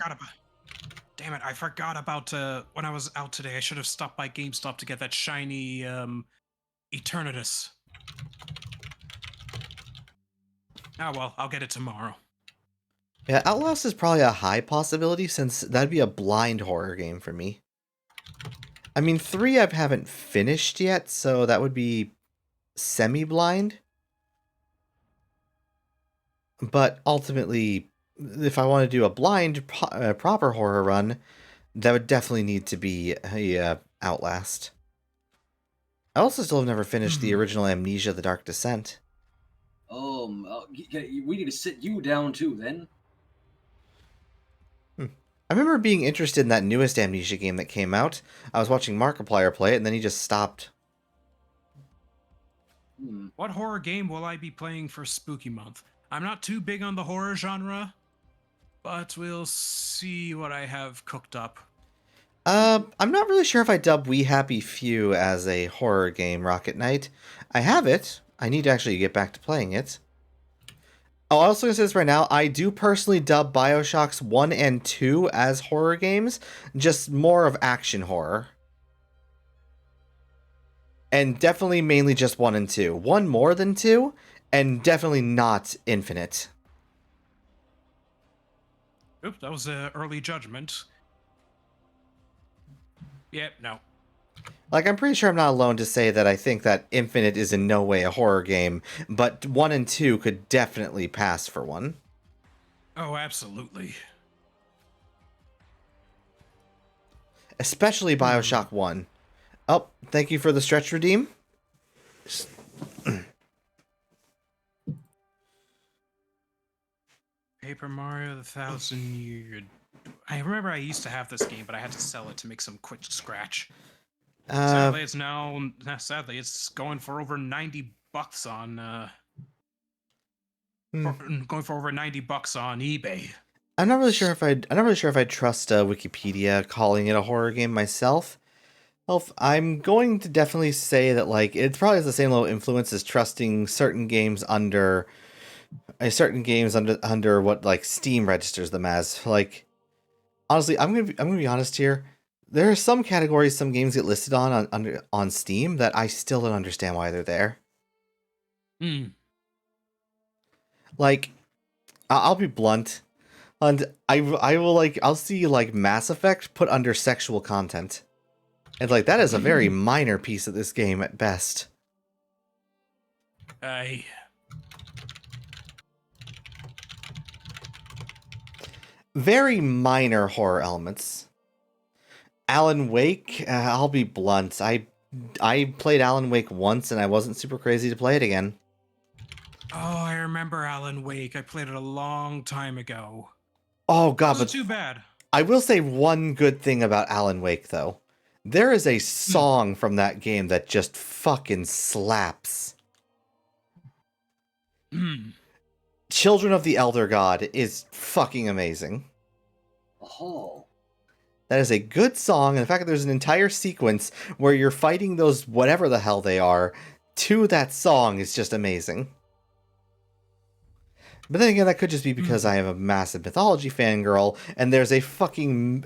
Damn it, I forgot about when I was out today. I should have stopped by GameStop to get that shiny Eternatus. Ah, well, I'll get it tomorrow. Yeah, Outlast is probably a high possibility since that'd be a blind horror game for me. I mean, 3 I haven't finished yet, so that would be semi-blind. But ultimately, if I want to do a blind, proper horror run, that would definitely need to be a Outlast. I also still have never finished the original Amnesia: The Dark Descent. We need to sit you down too, then. I remember being interested in that newest Amnesia game that came out. I was watching Markiplier play it, and then he just stopped. What horror game will I be playing for Spooky Month? I'm not too big on the horror genre, but we'll see what I have cooked up. I'm not really sure if I dub We Happy Few as a horror game, Rocket Knight. I have it. I need to actually get back to playing it. Oh, I also going to say this right now. I do personally dub Bioshocks 1 and 2 as horror games, just more of action horror. and definitely mainly just 1 and 2. 1 more than 2, and definitely not Infinite. Oops, that was an early judgment. Yep, no. Like, I'm pretty sure I'm not alone to say that I think that Infinite is in no way a horror game, but 1 and 2 could definitely pass for one. Oh, absolutely. Especially Bioshock 1. Oh, thank you for the stretch redeem. Paper Mario: The Thousand Year. I remember I used to have this game, but I had to sell it to make some quick scratch. Sadly, it's sadly it's going for over $90 on going for over $90 on eBay. I'm not really sure if I trust Wikipedia calling it a horror game myself. Well, I'm going to definitely say that like it probably has the same level of influence as trusting certain games under what like Steam registers them as. Like, honestly, I'm gonna be honest here. There are some categories some games get listed on Steam that I still don't understand why they're there. Hmm. Like, I'll be blunt, and I'll see like Mass Effect put under sexual content, and like that is a very minor piece of this game at best. Very minor horror elements. Alan Wake, I'll be blunt. I played Alan Wake once and I wasn't super crazy to play it again. Oh, I remember Alan Wake. I played it a long time ago. Oh god, Wasn't but too bad. I will say one good thing about Alan Wake though. There is a song from that game that just fucking slaps. Children of the Elder God is fucking amazing. Oh. That is a good song, and the fact that there's an entire sequence where you're fighting those whatever the hell they are to that song is just amazing. But then again, that could just be because I am a massive mythology fangirl, and there's a fucking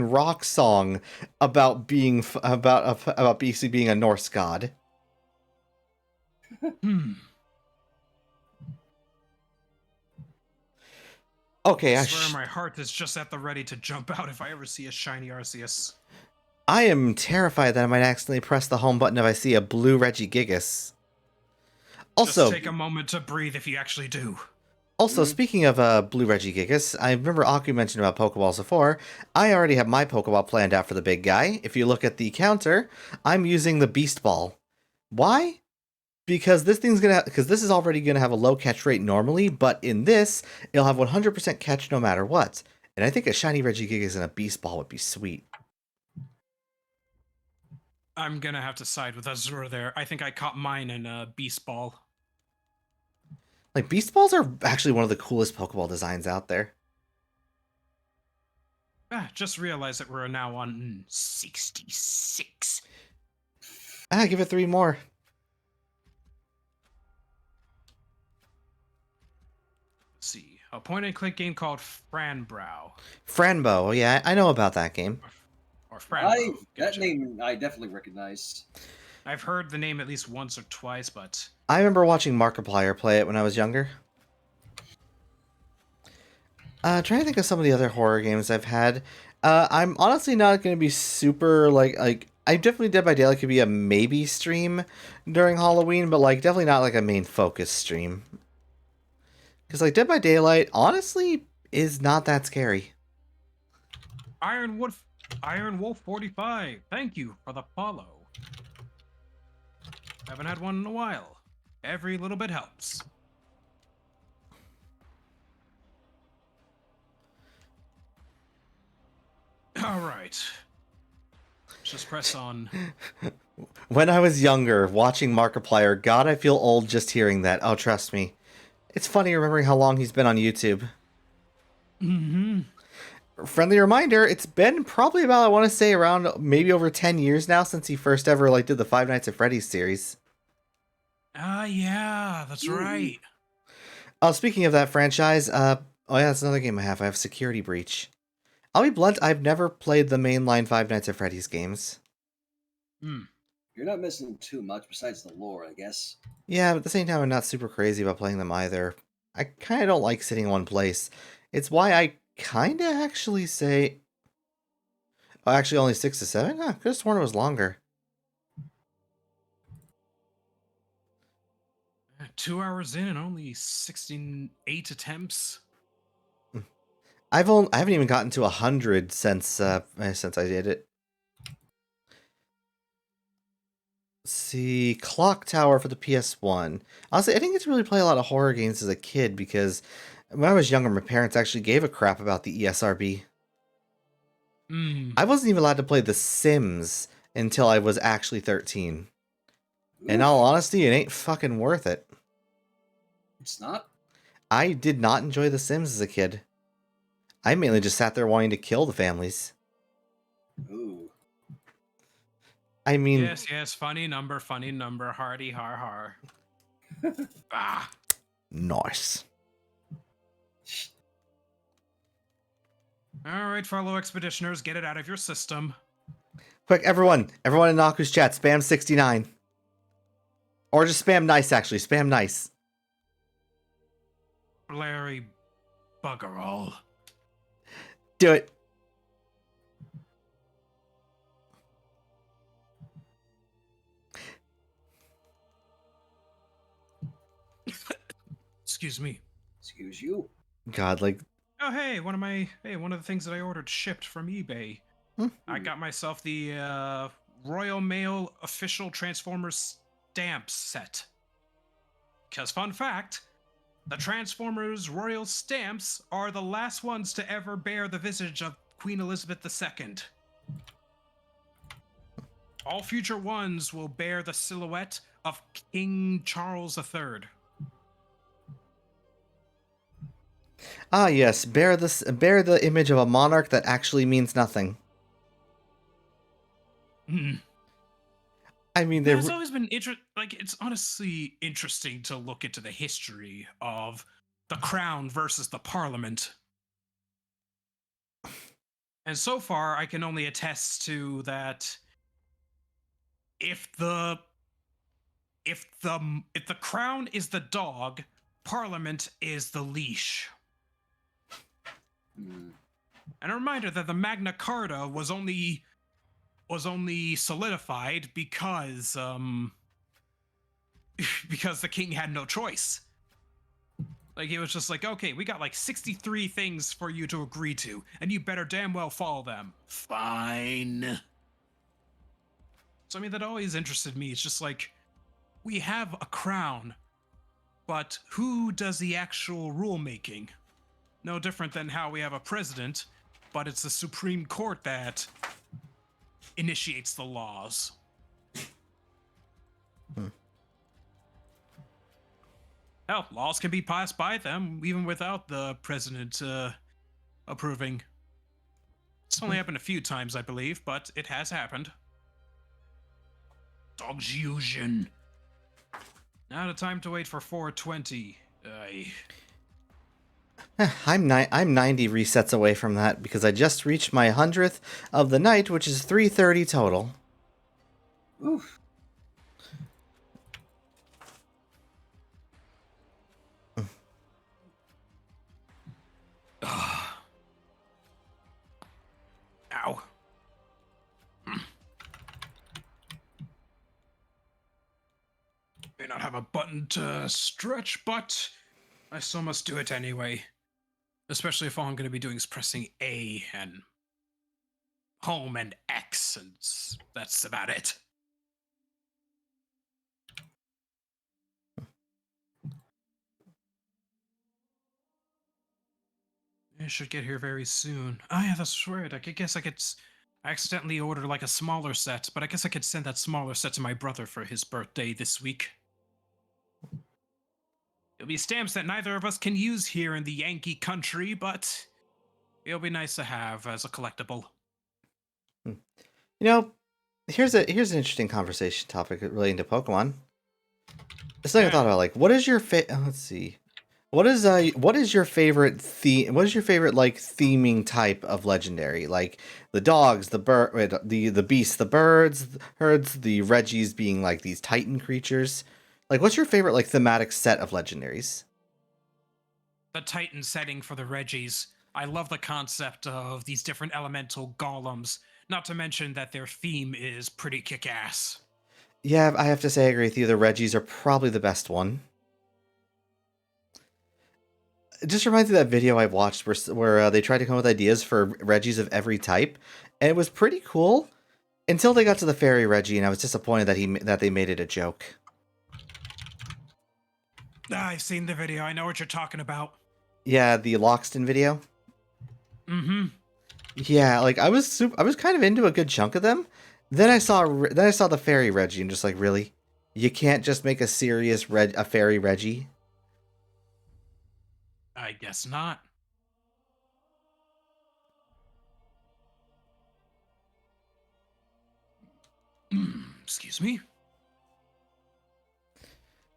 rock song about being about basically being a Norse god. Okay, I swear my heart is just at the ready to jump out if I ever see a shiny Arceus. I am terrified that I might accidentally press the home button if I see a blue Regigigas. Also, just take a moment to breathe if you actually do. Also, speaking of blue Regigigas, I remember Aku mentioned about Pokeballs before. I already have my Pokeball planned out for the big guy. If you look at the counter, I'm using the Beast Ball. Why? Because this is already gonna have a low catch rate normally, but in this, it'll have 100% catch no matter what. And I think a shiny Regigigas and a Beast Ball would be sweet. I'm gonna have to side with Azure there. I think I caught mine in a Beast Ball. Like, Beast Balls are actually one of the coolest Pokeball designs out there. Just realized that we're now on 66. Give it 3 more. Let's see. A point-and-click game called Franbrow. Franbo, oh, yeah, I know about that game. Or Franbo. That name I definitely recognize. I've heard the name at least once or twice, but... I remember watching Markiplier play it when I was younger. Trying to think of some of the other horror games I've had. I'm honestly not going to be super, like, I definitely Dead by Daylight could be a maybe stream during Halloween, but, like, definitely not, like, a main focus stream. Because, like, Dead by Daylight, honestly, is not that scary. Iron Wolf 45, thank you for the follow. Haven't had one in a while. Every little bit helps. Alright. Just press on. When I was younger, watching Markiplier, God, I feel old just hearing that. Oh, trust me. It's funny remembering how long he's been on YouTube. Friendly reminder, it's been probably about, I want to say, around maybe over 10 years now since he first ever, like, did the Five Nights at Freddy's series. Yeah, that's right. Speaking of that franchise, oh yeah, that's another game I have. I have Security Breach. I'll be blunt, I've never played the mainline Five Nights at Freddy's games. Good You're not missing too much besides the lore, I guess. Yeah, but at the same time, I'm not super crazy about playing them either. I kind of don't like sitting in one place. It's why I kind of actually say... Oh, actually only 6 to 7? Huh, could have sworn it was longer. 2 hours in and only 68 attempts. I haven't even gotten to 100 since I did it. Let's see, Clock Tower for the PS1. Honestly, I didn't get to really play a lot of horror games as a kid because when I was younger, my parents actually gave a crap about the ESRB. I wasn't even allowed to play The Sims until I was actually 13. In all honesty, it ain't fucking worth it. It's not? I did not enjoy The Sims as a kid. I mainly just sat there wanting to kill the families. Ooh. I mean... Yes, funny number, hardy, har. Ah. Nice. Alright, fellow expeditioners, get it out of your system. Quick, everyone in Naku's chat, spam 69. Or just spam nice, actually. Spam nice. Larry bugger all. Do it. Excuse me. Excuse you. God, like... Oh hey, one of the things that I ordered shipped from eBay. I got myself the Royal Mail official Transformers stamp set. Because fun fact, the Transformers Royal stamps are the last ones to ever bear the visage of Queen Elizabeth II. All future ones will bear the silhouette of King Charles III. Ah, yes. Bear the image of a monarch that actually means nothing. I mean, It's always been it's honestly interesting to look into the history of the crown versus the parliament. And so far, I can only attest to that if the crown is the dog, parliament is the leash. And a reminder that the Magna Carta was only solidified because because the king had no choice. Like, it was just like, okay, we got like 63 things for you to agree to, and you better damn well follow them. Fine. So I mean, that always interested me. It's just like, we have a crown, but who does the actual rulemaking? No different than how we have a president, but it's the Supreme Court that initiates the laws. Hell, laws can be passed by them even without the president approving. It's only happened a few times, I believe, but it has happened. Dog's fusion. Now the time to wait for 420. I'm 90 resets away from that because I just reached my 100th of the night, which is 330 total. Oof. Ow. May not have a button to stretch, but I still must do it anyway. Especially if all I'm going to be doing is pressing A and home and X, and that's about it. I should get here very soon. Oh yeah, that's right. I guess I could accidentally order like a smaller set, but I guess I could send that smaller set to my brother for his birthday this week. It'll be stamps that neither of us can use here in the Yankee country, but it'll be nice to have as a collectible. You know, here's an interesting conversation topic relating to Pokemon. It's something I thought about, like, what is your let's see. What is your favorite theme? What is your favorite like theming type of legendary? Like the dogs, the the beasts, the birds, the herds, the Reggies being like these Titan creatures. Like, what's your favorite like thematic set of legendaries? The Titan setting for the Reggies. I love the concept of these different elemental golems, not to mention that their theme is pretty kick-ass. Yeah, I have to say I agree with you. The Reggies are probably the best one. It just reminds me of that video I watched where they tried to come up with ideas for Reggies of every type, and it was pretty cool until they got to the Fairy Reggie, and I was disappointed that they made it a joke. I've seen the video. I know what you're talking about. Yeah, the Loxton video. Mm-hmm. Yeah, like I was kind of into a good chunk of them. Then I saw the Fairy Reggie, and just like, really, you can't just make a serious a Fairy Reggie. I guess not. Excuse me.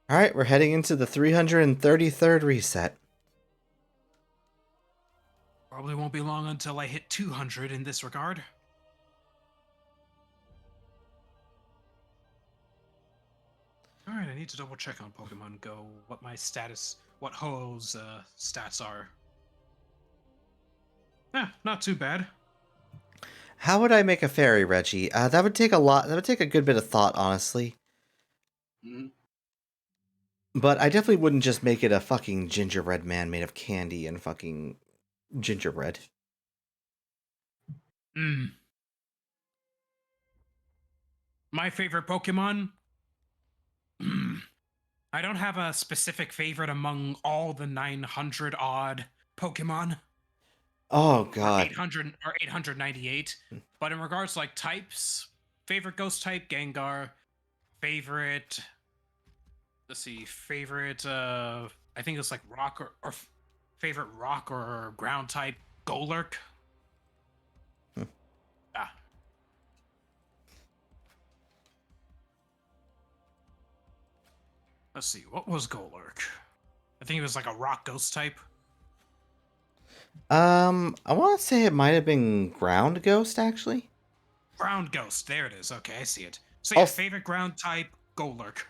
All right, we're heading into the 333rd reset. Probably won't be long until I hit 200 in this regard. Alright, I need to double check on Pokemon Go what my status, what Ho-Oh's stats are. Not too bad. How would I make a Fairy Reggie? That would take a lot. That would take a good bit of thought, honestly. Mhm. But I definitely wouldn't just make it a fucking gingerbread man made of candy and fucking gingerbread. My favorite Pokemon? I don't have a specific favorite among all the 900 odd Pokemon. Oh god. 800 or 898. But in regards to like types, favorite ghost type, Gengar. Favorite, let's see, favorite, I think it's like rock or favorite rock or ground type, Golurk. Ah. Let's see, what was Golurk? I think it was like a rock ghost type. I want to say it might have been Ground Ghost, actually. Ground ghost, there it is. Okay, I see it. So your favorite ground type, Golurk.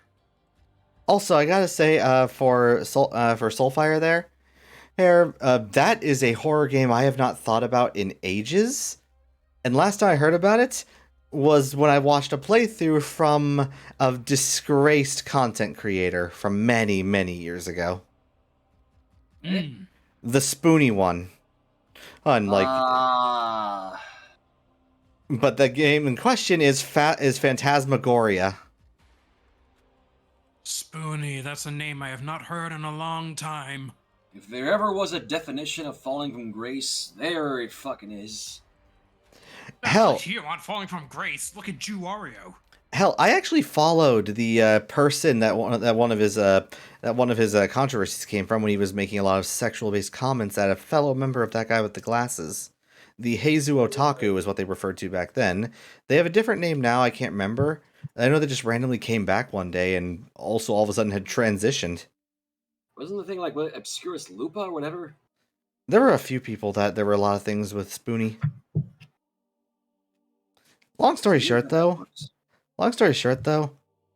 Also, I gotta say, for Soulfire there, that is a horror game I have not thought about in ages. And last time I heard about it was when I watched a playthrough from a disgraced content creator from many, many years ago. Mm. The Spoony one. Unlike, but the game in question is Phantasmagoria. Spoony, that's a name I have not heard in a long time. If there ever was a definition of falling from grace, there it fucking is. Hell, here on Falling from Grace, look at Jew Wario. Hell, I actually followed the person that one of his controversies came from when he was making a lot of sexual-based comments at a fellow member of that guy with the glasses. The Heizu Otaku is what they referred to back then. They have a different name now, I can't remember. I know they just randomly came back one day and also all of a sudden had transitioned. Wasn't the thing like what, Obscurus Lupa or whatever? There were a few people that there were a lot of things with Spoony. Long story short, though,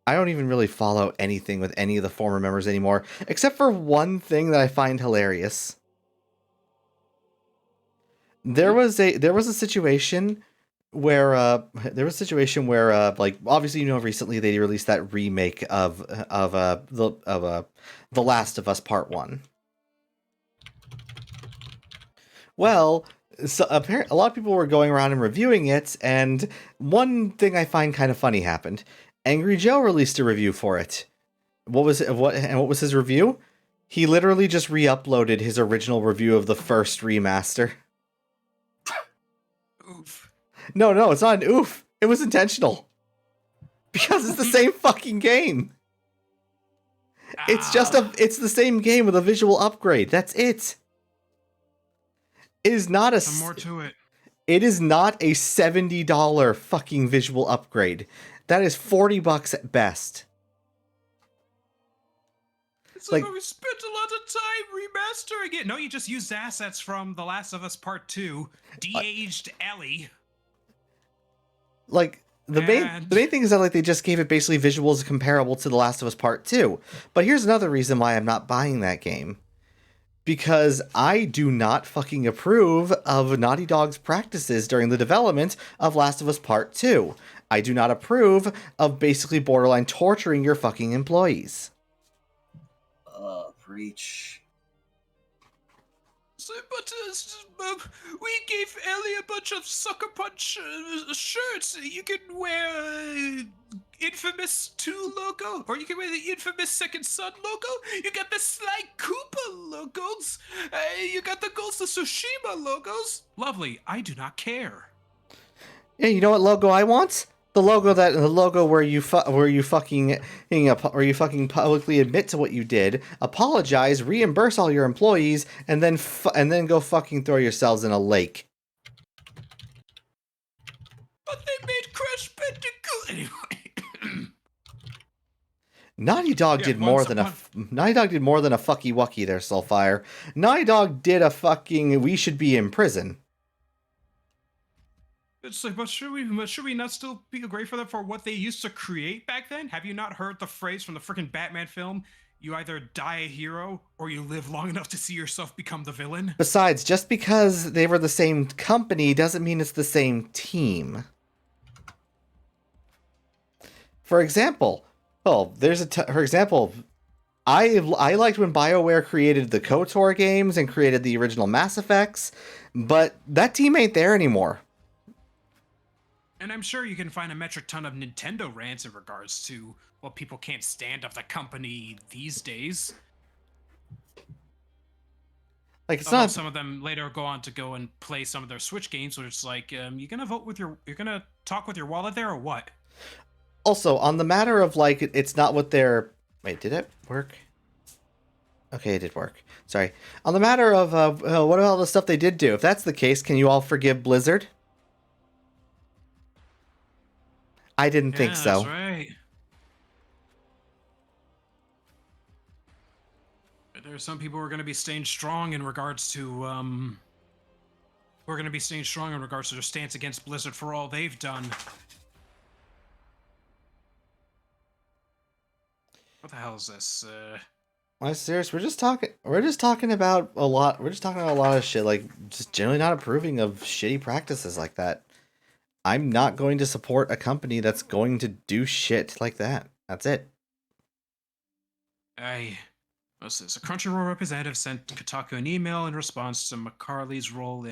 I don't even really follow anything with any of the former members anymore, except for one thing that I find hilarious. There was a situation where like obviously recently they released that remake of The Last of Us Part 1. Well, so apparently a lot of people were going around and reviewing it, and one thing I find kind of funny happened. Angry Joe released a review for it. What was his review? He literally just re-uploaded his original review of the first remaster. Oof. No, it's not an oof. It was intentional. Because it's the same fucking game. It's the same game with a visual upgrade. That's it. It is not Some more to it. It is not a $70 fucking visual upgrade. That is $40 at best. It's like, Like- we spent a lot of time remastering it. No, you just used assets from The Last of Us Part 2, de-aged Ellie. Like, the And- main thing is that, like, they just gave it basically visuals comparable to The Last of Us Part 2. But here's another reason why I'm not buying that game. Because I do not fucking approve of Naughty Dog's practices during the development of Last of Us Part 2. I do not approve of basically borderline torturing your fucking employees. Preach. But we gave Ellie a bunch of Sucker Punch shirts. You can wear Infamous 2 logo, or you can wear the Infamous Second Son logo. You got the Sly Cooper logos. You got the Ghost of Tsushima logos. Lovely. I do not care. Yeah, you know what logo I want? The logo where you fucking publicly admit to what you did, apologize, reimburse all your employees, and then go fucking throw yourselves in a lake. But they made Crash Bandicoot anyway. Naughty Dog Yeah, did more once than upon- Naughty Dog did more than a fucky wucky there, Soulfire. Naughty Dog did a fucking we should be in prison. It's like, but should we not still be grateful for them for what they used to create back then? Have you not heard the phrase from the freaking Batman film? You either die a hero or you live long enough to see yourself become the villain. Besides, just because they were the same company doesn't mean it's the same team. For example, I liked when BioWare created the KOTOR games and created the original Mass Effects, but that team ain't there anymore. And I'm sure you can find a metric ton of Nintendo rants in regards to what people can't stand of the company these days. Like, it's Although not some of them later go on to go and play some of their Switch games, where it's like, you're gonna talk with your wallet there or what? also on the matter of like it's not what they're. Wait, did it work? Okay, it did work. Sorry. On the matter of what about the stuff they did do? If that's the case, can you all forgive Blizzard? I didn't think so. That's right. But there are some people who are going to be staying strong in regards to their stance against Blizzard for all they've done. What the hell is this? I'm serious. We're just talking about a lot. We're just talking about a lot of shit. Like, just generally not approving of shitty practices like that. I'm not going to support a company that's going to do shit like that. That's it. What's this? A Crunchyroll representative sent Kotaku an email in response to McCarley's role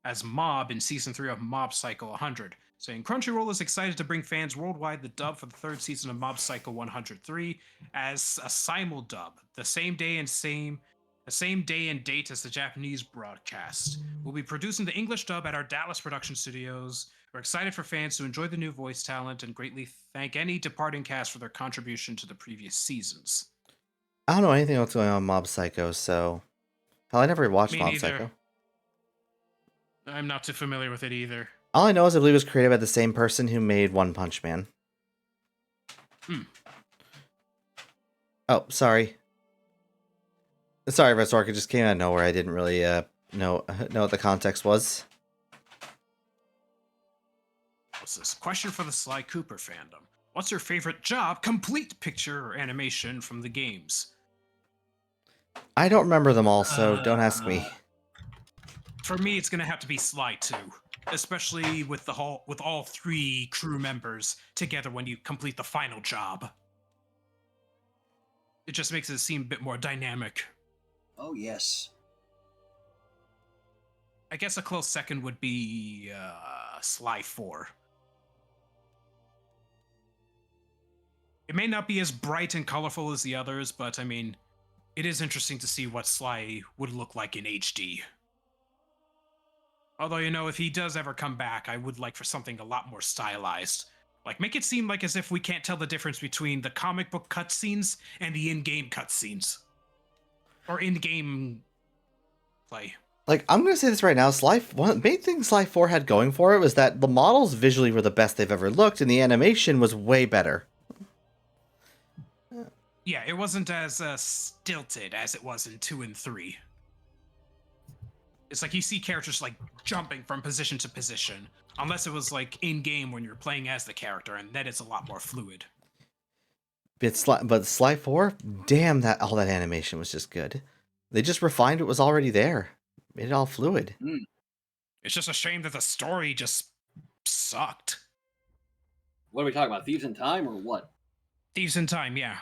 as Mob in season 3 of Mob Psycho 100, saying Crunchyroll is excited to bring fans worldwide the dub for the third season of Mob Psycho 103 as a simul dub, the same day and date as the Japanese broadcast. We'll be producing the English dub at our Dallas production studios. We're excited for fans to enjoy the new voice talent and greatly thank any departing cast for their contribution to the previous seasons. I don't know anything else going on in Mob Psycho, so hell, I never watched Me Mob neither. Psycho. I'm not too familiar with it either. All I know is I believe it was created by the same person who made One Punch Man. Oh, sorry. Sorry, Resork, it just came out of nowhere. I didn't really know what the context was. What's this? Question for the Sly Cooper fandom. What's your favorite job, complete picture or animation from the games? I don't remember them all, so don't ask me. For me, it's gonna have to be Sly 2, especially with all 3 crew members together when you complete the final job. It just makes it seem a bit more dynamic. Oh, yes. I guess a close second would be Sly 4. It may not be as bright and colorful as the others, but I mean, it is interesting to see what Sly would look like in HD. Although, if he does ever come back, I would like for something a lot more stylized. Like, make it seem like as if we can't tell the difference between the comic book cutscenes and the in-game cutscenes. Or in-game play. Like, I'm gonna say this right now, one of the main thing Sly 4 had going for it was that the models visually were the best they've ever looked, and the animation was way better. Yeah, it wasn't as stilted as it was in 2 and 3. It's like you see characters like jumping from position to position, unless it was like in game when you're playing as the character, and then it's a lot more fluid. But Sly 4, damn, that all that animation was just good. They just refined what was already there, made it all fluid. It's just a shame that the story just sucked. What are we talking about? Thieves in Time or what? Thieves in Time, yeah.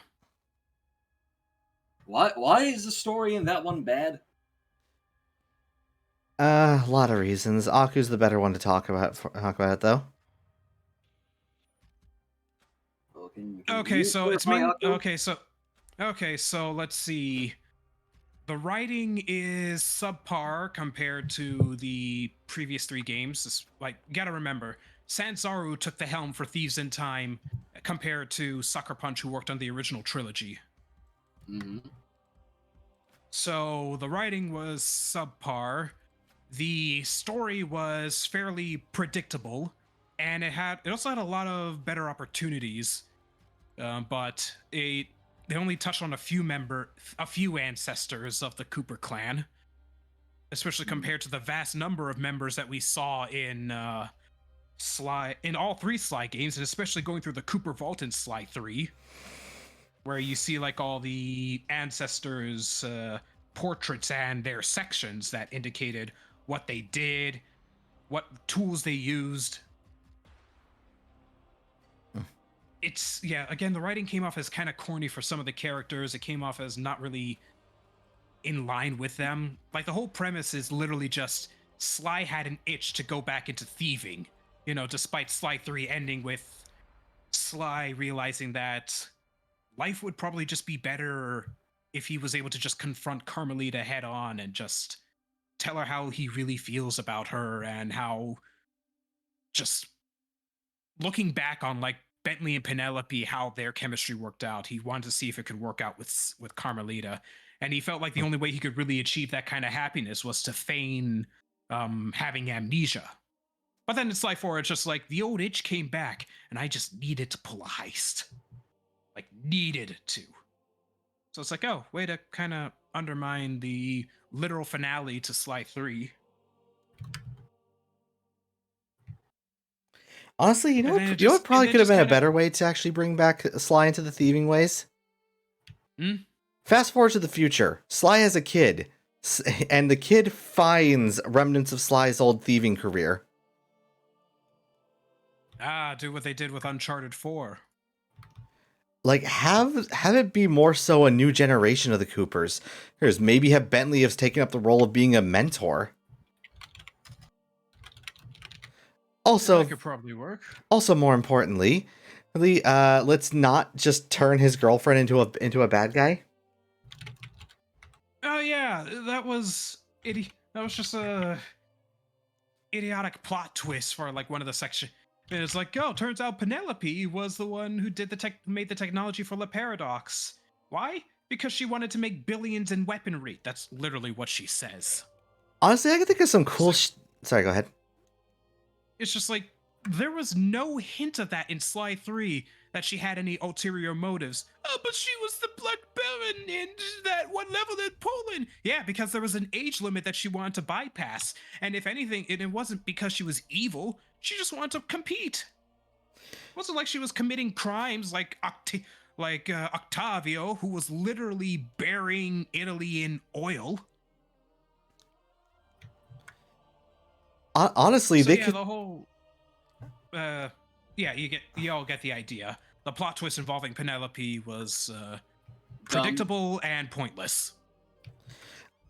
Why is the story in that one bad? A lot of reasons. Aku's the better one to talk about it though. Well, can Okay, you so it's clarify, main. Aku? Okay, so let's see. The writing is subpar compared to the previous 3 games. Like, you gotta remember, Sanzaru took the helm for Thieves in Time compared to Sucker Punch, who worked on the original trilogy. Mhm. So the writing was subpar. The story was fairly predictable, and it also had a lot of better opportunities. But they only touched on a few ancestors of the Cooper clan, especially compared to the vast number of members that we saw in Sly, in all 3 Sly games, and especially going through the Cooper Vault in Sly 3, where you see like all the ancestors' portraits and their sections that indicated what they did, what tools they used. It's, yeah, again, the writing came off as kind of corny for some of the characters. It came off as not really in line with them. Like, the whole premise is literally just Sly had an itch to go back into thieving, you know, despite Sly 3 ending with Sly realizing that life would probably just be better if he was able to just confront Carmelita head on and just tell her how he really feels about her, and how, just looking back on like Bentley and Penelope, how their chemistry worked out, he wanted to see if it could work out with Carmelita, and he felt like the only way he could really achieve that kind of happiness was to feign having amnesia. But then in Sly 4, it's just like the old itch came back, and I just needed to pull a heist. Like, needed to. So it's like, oh, way to kind of undermine the literal finale to Sly 3. Honestly, you know And then what, it just- probably and then could have just been a kinda- better way to actually bring back Sly into the thieving ways? Hmm? Fast forward to the future. Sly has a kid, and the kid finds remnants of Sly's old thieving career. Do what they did with Uncharted 4. Like, have it be more so a new generation of the Coopers. Here's, maybe have Bentley have taken up the role of being a mentor. Also, That could probably work. also more importantly, really, let's not just turn his girlfriend into a bad guy. Oh yeah, that was just a idiotic plot twist for like one of the section. And it's like, oh, turns out Penelope was the one who made the technology for the Paradox. Why? Because she wanted to make billions in weaponry. That's literally what she says. Honestly, I can think of some cool. Sorry, go ahead. It's just like, there was no hint of that in Sly 3, that she had any ulterior motives. Oh, but she was the Black Baron in that one level in Poland. Yeah, because there was an age limit that she wanted to bypass. And if anything, it wasn't because she was evil. She just wanted to compete. It wasn't like she was committing crimes like Octavio, who was literally burying Italy in oil. Honestly, So they yeah, could. the whole, yeah, you all get the idea. The plot twist involving Penelope was predictable and pointless.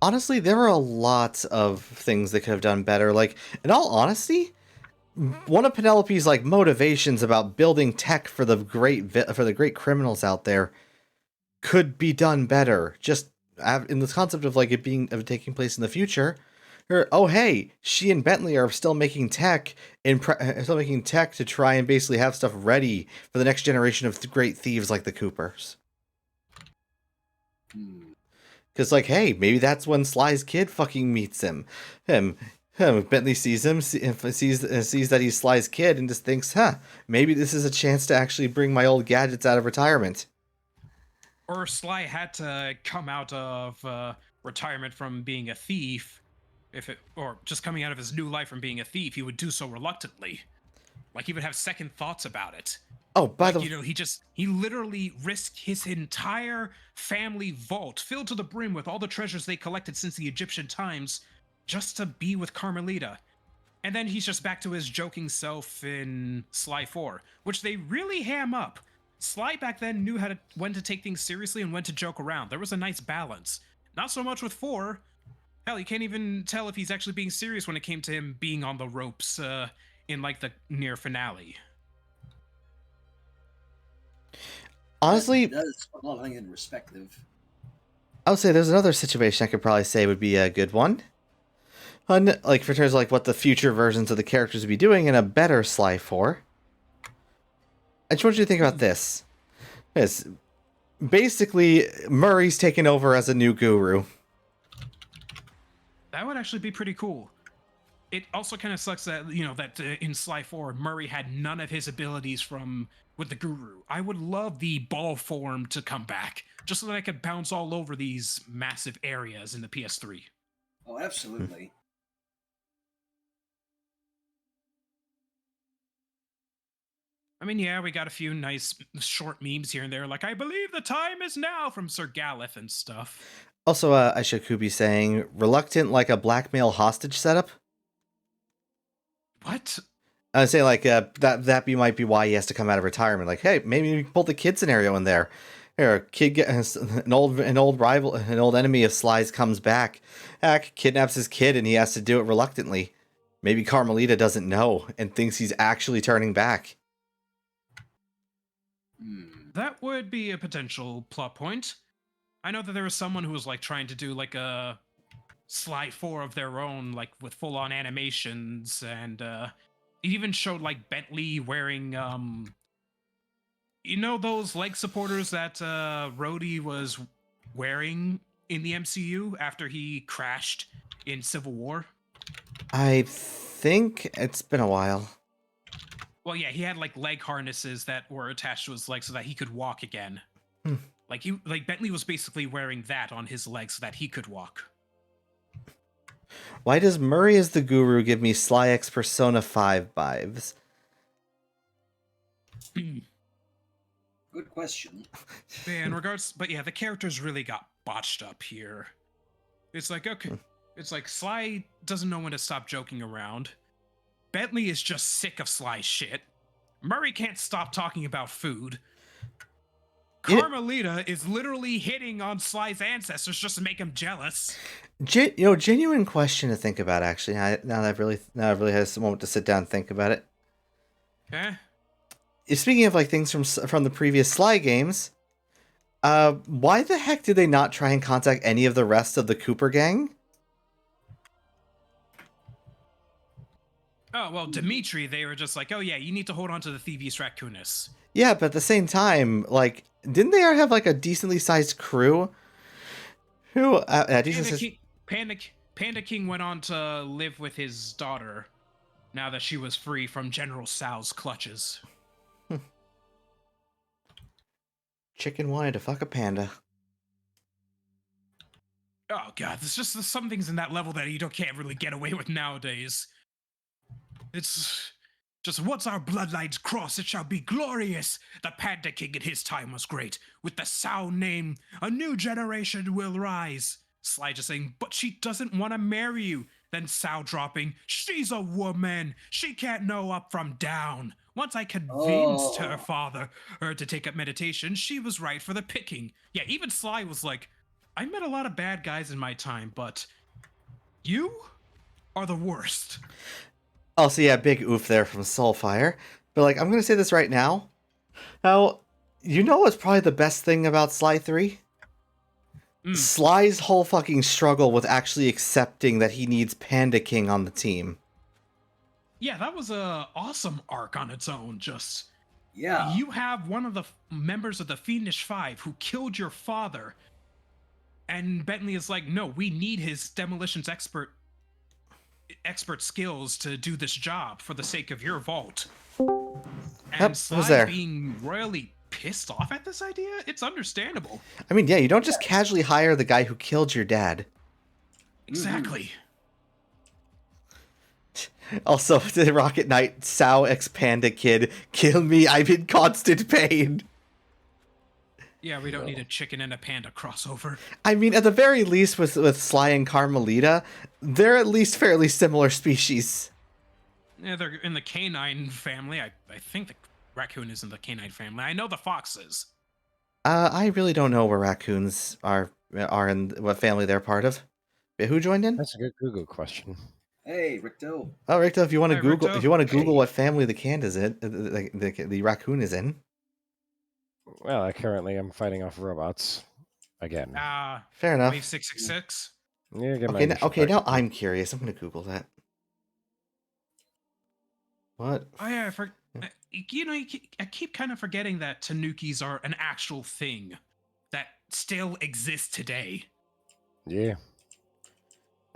Honestly, there are a lot of things they could have done better. Like, in all honesty, one of Penelope's like motivations about building tech for the great criminals out there could be done better. Just in the concept of like it taking place in the future. Or, oh hey, she and Bentley are still making tech to try and basically have stuff ready for the next generation of great thieves like the Coopers. Because, like, hey, maybe that's when Sly's kid fucking meets him. Bentley sees him, sees that he's Sly's kid, and just thinks, maybe this is a chance to actually bring my old gadgets out of retirement. or Sly had to come out of retirement from being a thief, or just coming out of his new life from being a thief, he would do so reluctantly. Like he would have second thoughts about it. Oh, by the Like, he literally risked his entire family vault filled to the brim with all the treasures they collected since the Egyptian times just to be with Carmelita. And then he's just back to his joking self in Sly 4, which they really ham up. Sly back then knew when to take things seriously and when to joke around. There was a nice balance. Not so much with 4. Hell, you can't even tell if he's actually being serious when it came to him being on the ropes in like the near finale. honestly, That's a lot of things in perspective. I would say there's another situation I could probably say would be a good one. Like for terms of like what the future versions of the characters would be doing in a better Sly 4. I just want you to think about this. Yes, basically Murray's taken over as a new guru. That would actually be pretty cool. It also kind of sucks that, in Sly 4, Murray had none of his abilities with the Guru. I would love the ball form to come back, just so that I could bounce all over these massive areas in the PS3. Oh, absolutely. I mean, yeah, we got a few nice short memes here and there, like, I believe the time is now from Sir Galeth and stuff. Also, Aisha saying, reluctant like a blackmail hostage setup? What? I would say like might be why he has to come out of retirement. Like, hey, maybe we can pull the kid scenario in there. Here, a kid gets an old rival, an old enemy of Sly's comes back, kidnaps his kid, and he has to do it reluctantly. Maybe Carmelita doesn't know and thinks he's actually turning back. That would be a potential plot point. I know that there was someone who was like trying to do like a Sly 4 of their own, like with full-on animations, and it even showed like Bentley wearing those leg supporters that Rhodey was wearing in the MCU after he crashed in Civil War? I think it's been a while. Well, yeah, he had like leg harnesses that were attached to his legs so that he could walk again. Like Bentley was basically wearing that on his legs so that he could walk. Why does Murray as the Guru give me Sly X Persona 5 vibes? Good question. Yeah, but yeah, the characters really got botched up here. It's like, okay, it's like Sly doesn't know when to stop joking around. Bentley is just sick of Sly's shit. Murray can't stop talking about food. Carmelita is literally hitting on Sly's ancestors just to make him jealous. Genuine question to think about. Actually, now that I've really had a moment to sit down and think about it. Eh? Speaking of like things from the previous Sly games, why the heck did they not try and contact any of the rest of the Cooper gang? Oh, well, Dimitri, they were just like, oh yeah, you need to hold on to the Thieves Raccoonus. Yeah, but at the same time, like, didn't they have like a decently sized crew? Who? Panda King went on to live with his daughter now that she was free from General Sal's clutches. Chicken wanted to fuck a panda. Oh god, there's just some things in that level that you can't really get away with nowadays. It's just, once our bloodlines cross, it shall be glorious. The Panda King in his time was great. With the sound name, a new generation will rise. Sly just saying, but she doesn't want to marry you. Then Sal dropping, she's a woman. She can't know up from down. Once I convinced her father to take up meditation, she was right for the picking. Yeah, even Sly was like, I met a lot of bad guys in my time, but you are the worst. Also, yeah, big oof there from Soulfire. But like, I'm gonna say this right now. Now, what's probably the best thing about Sly 3? Sly's whole fucking struggle with actually accepting that he needs Panda King on the team. Yeah, that was a awesome arc on its own. Just, yeah, you have one of the members of the Fiendish Five who killed your father, and Bentley is like, no, we need his demolitions expert skills to do this job for the sake of your vault. And Yep, Sly was there. being royally pissed off at this idea. It's understandable. I mean, yeah, you don't just casually hire the guy who killed your dad. Exactly. Also, the Rocket Knight, Sao X Panda Kid, kill me, I'm in constant pain. Yeah, we don't need a chicken and a panda crossover. I mean, at the very least, with Sly and Carmelita, they're at least fairly similar species. Yeah, they're in the canine family. I think the raccoon is in the canine family. I know the fox is. I really don't know where raccoons are in what family they're part of. Who joined in? That's a good Google question. Hey, Ricto. Oh, Ricto, if you want to Hi, Google, Ricto. if you want to Google what family the can is in, the raccoon is in. Well, I currently am fighting off robots again. Fair enough. Wave 666. Yeah, get my Okay, initial okay, now fight. I'm curious. I'm gonna Google that. What? Oh yeah, I keep kind of forgetting that Tanukis are an actual thing that still exists today. Yeah.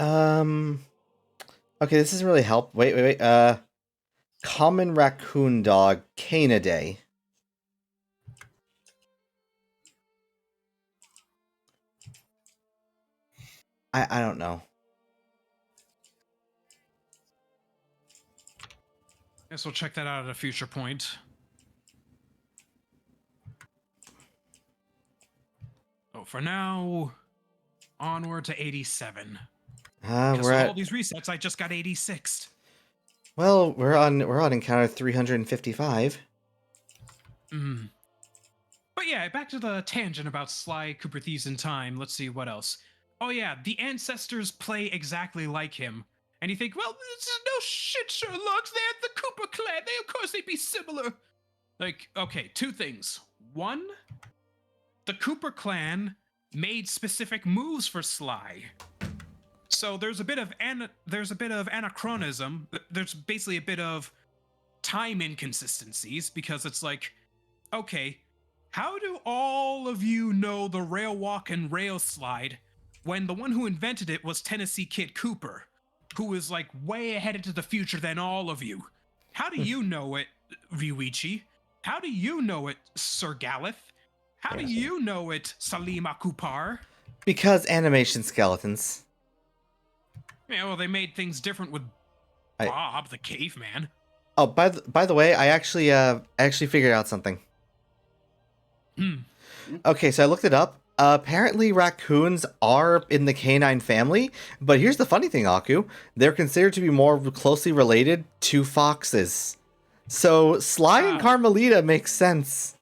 Okay, this doesn't really help. Wait. Common raccoon dog, Canidae. I don't know. Guess we'll check that out at a future point. Oh, for now, onward to 87. Because We're with at all these resets, I just got 86. well, we're on encounter 355. But yeah, back to the tangent about Sly Cooper Thieves in Time. Let's see what else. Oh yeah, the ancestors play exactly like him. And you think, well, this is no shit, Sherlock. They're the Cooper clan. Of course they'd be similar. Like, okay, two things. One, the Cooper clan made specific moves for Sly. So there's a bit of anachronism. There's basically a bit of time inconsistencies because it's like, okay, how do all of you know the rail walk and rail slide when the one who invented it was Tennessee Kid Cooper, who is like way ahead into the future than all of you? How do you know it, Ryuichi? How do you know it, Sir Galeth? How do you know it, Salima Kupar? Because animation skeletons. Yeah, well, they made things different with Bob, the caveman. Oh, by the way, I actually figured out something. Okay, so I looked it up. Apparently, raccoons are in the canine family, but here's the funny thing, Aku. They're considered to be more closely related to foxes. So Sly and Carmelita makes sense.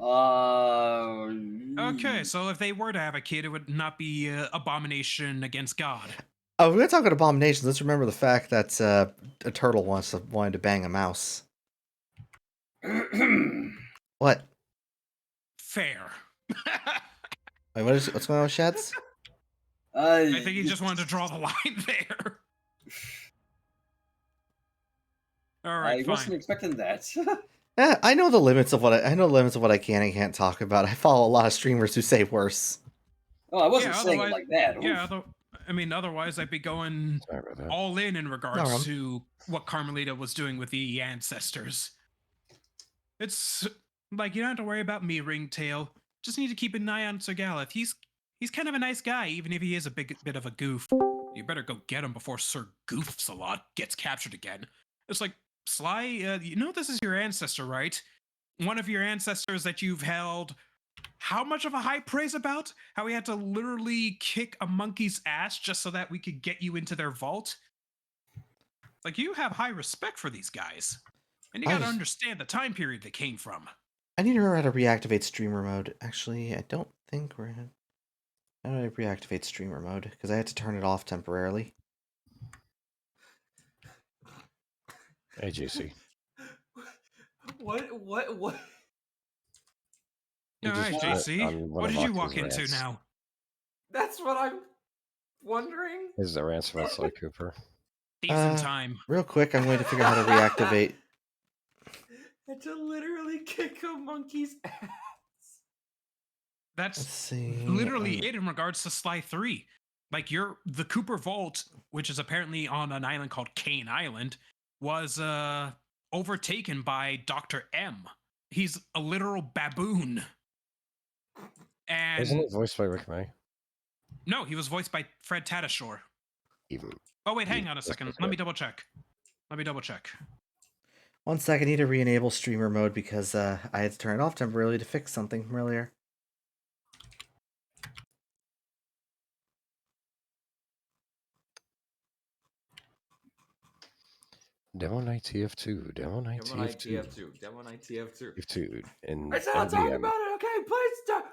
Okay, so if they were to have a kid, it would not be abomination against God. Oh, we're gonna talk about abominations. Let's remember the fact that a turtle wanted to bang a mouse. What? Fair. Wait, what's going on with Shads? I think he just wanted to draw the line there. All right, I wasn't expecting that. Yeah, I know the limits of what I can and can't talk about. I follow a lot of streamers who say worse. Oh, I wasn't saying it like that. Yeah, otherwise I'd be going all in regards to what Carmelita was doing with the ancestors. It's like you don't have to worry about me, Ringtail. Just need to keep an eye on Sir Galeth. He's kind of a nice guy, even if he is a bit of a goof. You better go get him before Sir Goofs-a-Lot gets captured again. It's like, Sly, you know this is your ancestor, right? One of your ancestors that you've held how much of a high praise about? How we had to literally kick a monkey's ass just so that we could get you into their vault? Like, you have high respect for these guys. And you gotta understand the time period they came from. I need to remember how to reactivate streamer mode. Actually, I don't think we're... How do I reactivate streamer mode? Because I had to turn it off temporarily. AGC. What? All right, JC. What did you walk into now? That's what I'm wondering. This is a ransom at Sly Cooper. Decent time. Real quick, I'm going to figure out how to reactivate. And to literally kick a monkey's ass. That's literally it in regards to Sly 3. Like, the Cooper Vault, which is apparently on an island called Kane Island, was overtaken by Dr. M, He's a literal baboon. And Isn't it voiced by Rick May? no, he was voiced by Fred Tatasciore. Even. Oh wait, hang Yeah, on a that's second. what's Let right. me double check. Let me double check. One sec, I need to re-enable streamer mode because I had to turn it off temporarily to fix something from earlier. Demo Night TF2. Demo Night Demo Night TF2. TF2. Demo Night TF2. TF2. And I said I'll talk MDM. about it, okay? Please stop.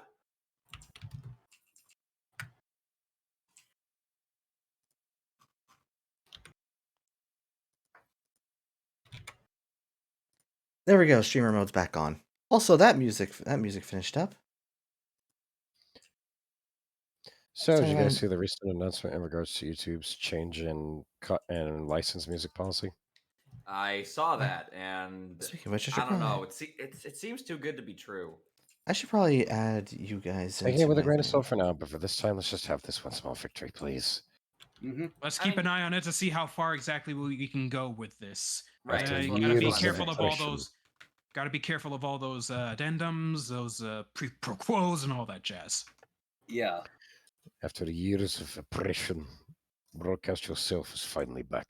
There we go, streamer mode's back on. Also, that music finished up. So, did you So, guys see the recent announcement in regards to YouTube's change in cut and licensed music policy? I saw that, and Speaking of which, I don't know. It seems too good to be true. I should probably add you guys Taking into it with a my grain of thing. salt for now, but for this time, let's just have this one small victory, please. Let's I keep mean- an eye on it to see how far exactly we can go with this. Right. After You gotta be years of careful of all oppression. those. Gotta be careful of all those addendums, those pro quos, and all that jazz. Yeah. After the years of oppression, Broadcast Yourself is finally back.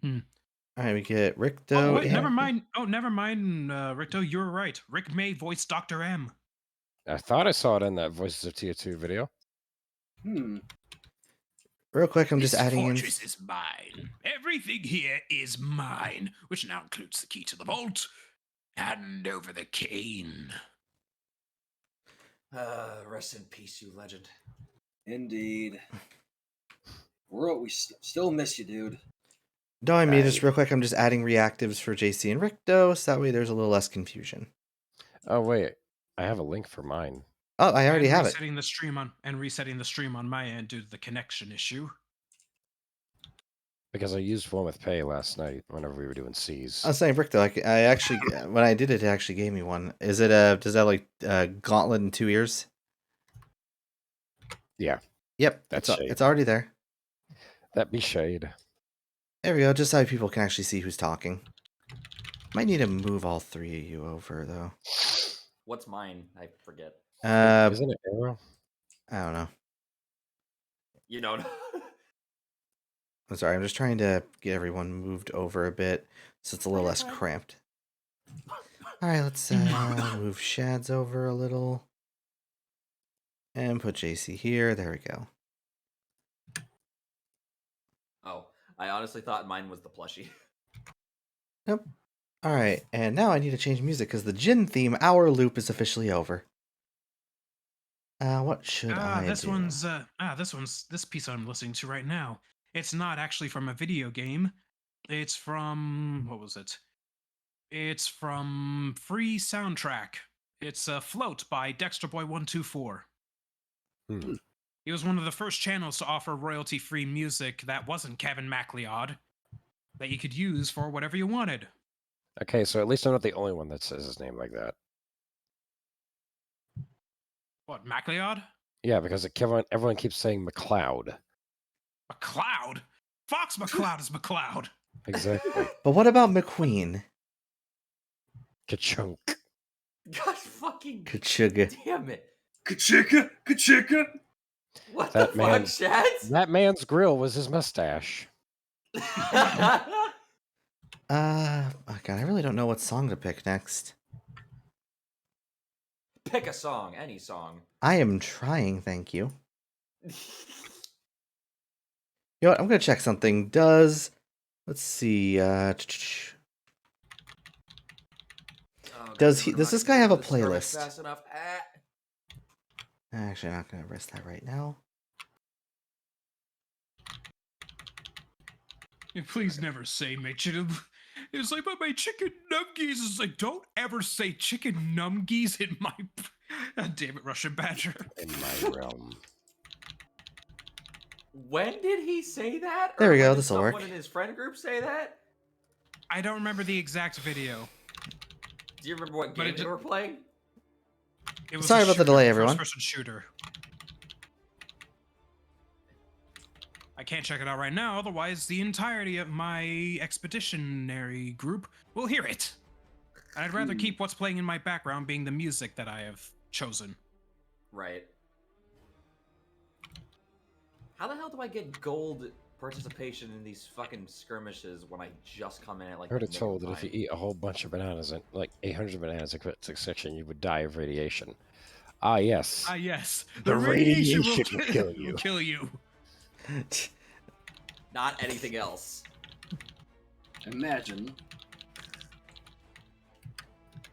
All right, we get Ricto. Oh wait, and- never mind. Oh, never mind, Ricto. You're right. Rick May voiced Dr. M. I thought I saw it in that Voices of TF2 video. Real quick, I'm just This adding in. fortress is mine. Everything here is mine, which now includes the key to the vault. Hand over the cane. Rest in peace, you legend. Indeed. We still miss you, dude. Don't mind me, just real quick, I'm just adding reactives for JC and Ricto, so that way there's a little less confusion. Oh, wait. I have a link for mine. Oh, I already have it. Resetting the stream on my end due to the connection issue. Because I used one with Pay last night whenever we were doing C's. I was saying Ricto, I actually, when I did it, it actually gave me one. Is it does that like gauntlet and 2 ears? Yeah. Yep, That's it's, shade. it's already there. That be shade. There we go, just so people can actually see who's talking. Might need to move all 3 of you over, though. What's mine? I forget. Isn't it Arrow? I don't know. You know. I'm sorry, I'm just trying to get everyone moved over a bit so it's a little less cramped. Alright, let's move Shads over a little. And put JC here. There we go. Oh, I honestly thought mine was the plushie. Nope. Alright, and now I need to change music because the Jin theme hour loop is officially over. What should I This do? this piece I'm listening to right now. It's not actually from a video game. It's from what was it? It's from Free Soundtrack. It's Float by Dexter Boy 124. He was one of the first channels to offer royalty-free music that wasn't Kevin MacLeod that you could use for whatever you wanted. Okay, so at least I'm not the only one that says his name like that. What, MacLeod? Yeah, because everyone keeps saying McLeod. McLeod? Fox McCloud is McLeod. Exactly. But what about McQueen? Ka-chunk. Gosh fucking Kachuga. damn it. Kachika! Kachika! What That the man- fuck, Shads? That man's grill was his mustache. Oh God, I really don't know what song to pick next. Pick a song, any song. I am trying, thank you. You know what? I'm gonna check something. Let's see. Oh, Does God, I'm does not this gonna guy have a do this storage playlist? Fast enough. Actually, I'm not gonna risk that right now. Please never say my chicken. It's like, but my chicken numgies is like, don't ever say chicken numgies in my. God damn it, Russian Badger. In my realm. When did he say that? There Or we go, when did this'll work. Someone in his friend group say that? I don't remember the exact video. Do you remember what But game it they ju- were playing? It was Sorry a about the shooter, delay, everyone. First-person shooter. I can't check it out right now, otherwise the entirety of my expeditionary group will hear it. I'd rather keep what's playing in my background being the music that I have chosen. Right. How the hell do I get gold participation in these fucking skirmishes when I just come in at like I heard the it nick told of that if you time? eat a whole bunch of bananas, and like 800 bananas in quick succession, you would die of radiation. Ah, yes. Ah, yes. The radiation radiation will kill you. will kill you. Not anything else. Imagine.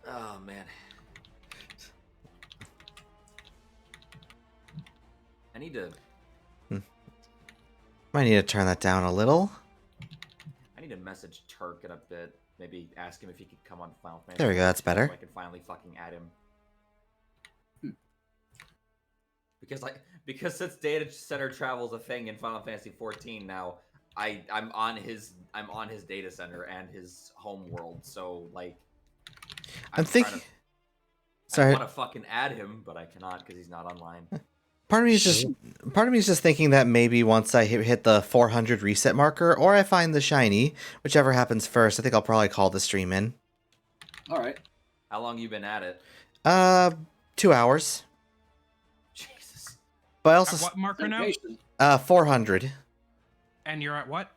Oh man. I need to Might need to turn that down a little. message Turk in a bit. Maybe ask him if he could come on Final Fantasy. There we go, that's 14 better. So I can finally fucking add him. Because since data center travel's a thing in Final Fantasy 14 now, I'm on his data center and his home world. So like, I'm thinking. I Sorry, want to fucking add him, but I cannot because he's not online. part of me is just thinking that maybe once I hit the 400 reset marker, or I find the shiny, whichever happens first, I think I'll probably call the stream in. All right. How long you been at it? 2 hours. Jesus. But I At also what marker now? Dedication. 400. And you're at what?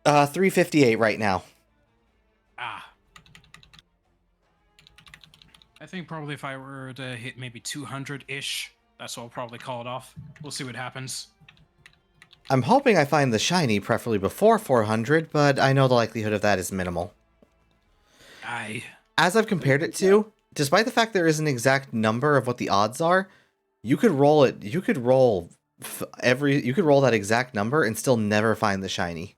358 right now. Ah. I think probably if I were to hit maybe 200-ish, that's what I'll probably call it off. We'll see what happens. I'm hoping I find the shiny, preferably before 400, but I know the likelihood of that is minimal. Aye. As I've compared it to, despite the fact there is an exact number of what the odds are, you could roll it. You could roll you could roll that exact number and still never find the shiny.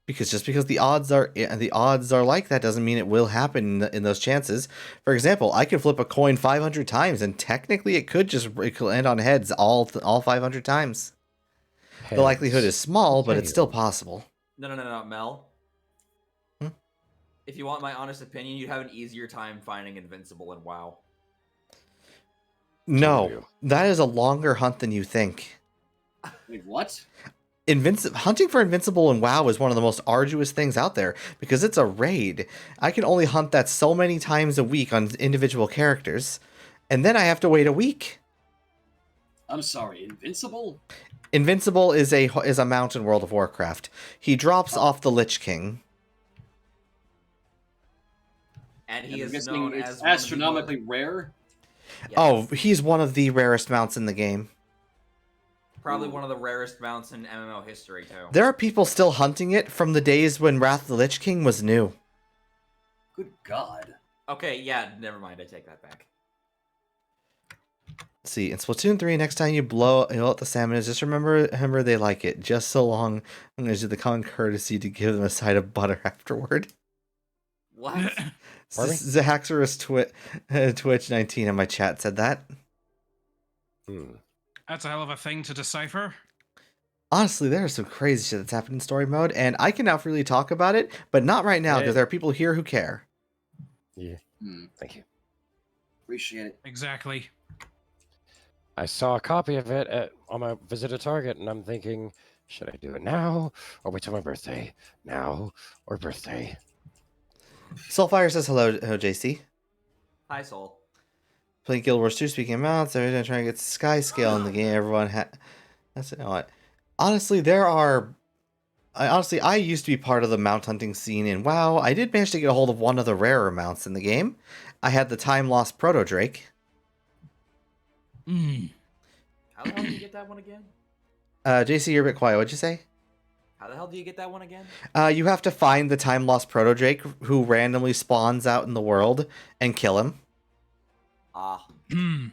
Because just because the odds are like that doesn't mean it will happen in those chances. For example, I could flip a coin 500 times, and technically it could land on heads all 500 times. The likelihood is small, but it's still possible. No, Mel. Hmm? If you want my honest opinion, you'd have an easier time finding Invincible in WoW. No, that is a longer hunt than you think. Wait, what? Hunting for Invincible in WoW is one of the most arduous things out there because it's a raid. I can only hunt that so many times a week on individual characters, and then I have to wait a week. I'm sorry, Invincible? Invincible is a mount in World of Warcraft. He drops off the Lich King. And he I'm is guessing known it's as astronomically rare? Yes. Oh, he's one of the rarest mounts in the game. Probably one of the rarest mounts in MMO history, too. There are people still hunting it from the days when Wrath of the Lich King was new. Good God. Okay, yeah, never mind. I take that back. Let's see, in Splatoon 3, next time you blow out the salmon, just remember they like it. Just so long, I'm going to do the common courtesy to give them a side of butter afterward. What? Zahaxorus Twitch 19 in my chat said that. That's a hell of a thing to decipher. Honestly, there is some crazy shit that's happened in story mode, and I can now freely talk about it, but not right now because there are people here who care. Yeah. Thank you. Appreciate it. Exactly. I saw a copy of it on my visit to Target, and I'm thinking, should I do it now or wait till my birthday? Now or birthday? Soulfire says hello, JC. Hi, Soul. Playing Guild Wars 2, speaking of mounts, every time trying to get sky scale in the game, everyone that's you know what. Honestly, I used to be part of the mount hunting scene in WoW. I did manage to get a hold of one of the rarer mounts in the game. I had the Time Lost Proto Drake. How the hell do you get that one again? JC, you're a bit quiet. What'd you say? How the hell do you get that one again? You have to find the Time Lost Proto Drake who randomly spawns out in the world and kill him. Ah. And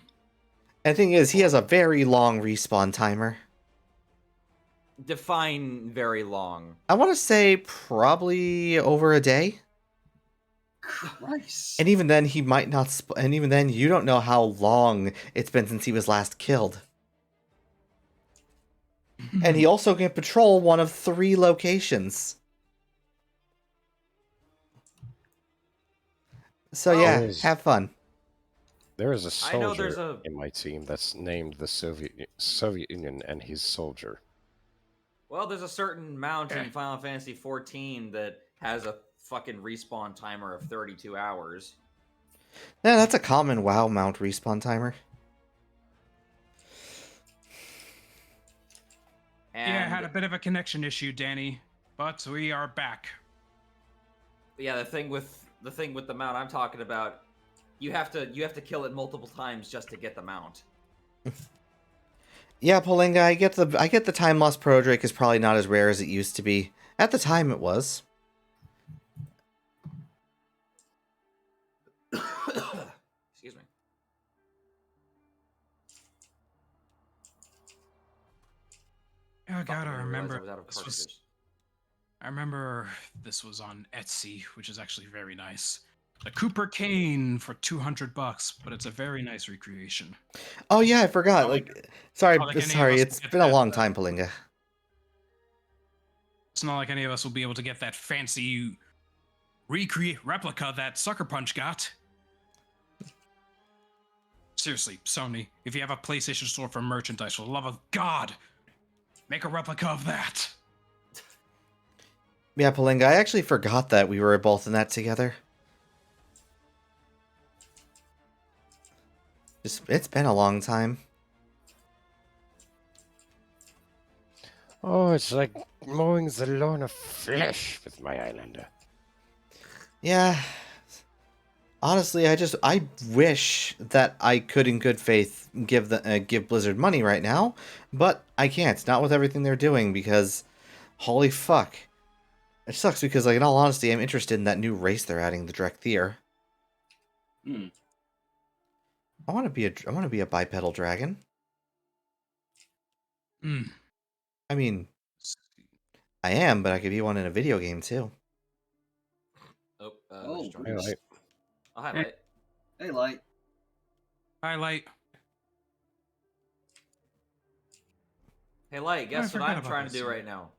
the thing is, he has a very long respawn timer. Define very long. I want to say probably over a day. Christ. And even then, he might not. And even then, you don't know how long it's been since he was last killed. And he also can patrol one of 3 locations. So yeah, have fun. There is a I know there's soldier in my team that's named the Soviet Union, and he's soldier. Well, there's a certain mount in Final Fantasy 14 that has a fucking respawn timer of 32 hours. Yeah, that's a common WoW mount respawn timer. And Yeah, I had a bit of a connection issue, Danny, but we are back. yeah, the thing with the mount I'm talking about, you have to kill it multiple times just to get the mount. Yeah, Polinga, I get the time lost pro Drake is probably not as rare as it used to be. At the time, it was. Excuse me. Oh god, I Fucking remember. realized I was out of This was, cartridges. I remember this was on Etsy, which is actually very nice. The Cooper Kane for $200, but it's a very nice recreation. Oh yeah, I forgot. Not Like, sorry, not like any of sorry, us it's get been a that, long time, Polinga. It's not like any of us will be able to get that fancy replica that Sucker Punch got. Seriously, Sony, if you have a PlayStation Store for merchandise, for the love of God, make a replica of that. Yeah, Polinga, I actually forgot that we were both in that together. It's been a long time. Oh, it's like mowing the lawn of flesh with my Islander. Yeah. Honestly, I wish that I could, in good faith, give Blizzard money right now, but I can't. Not with everything they're doing, because holy fuck, it sucks. Because, like, in all honesty, I'm interested in that new race they're adding, the Drekthir. Hmm. I want to be a bipedal dragon. Hmm. I mean, I am, but I could be one in a video game too. Oh, Oh, just joined. Highlight. I'll highlight. Hey, Light. Highlight. Hey, Light, guess what forgot I'm about trying to this. do right now?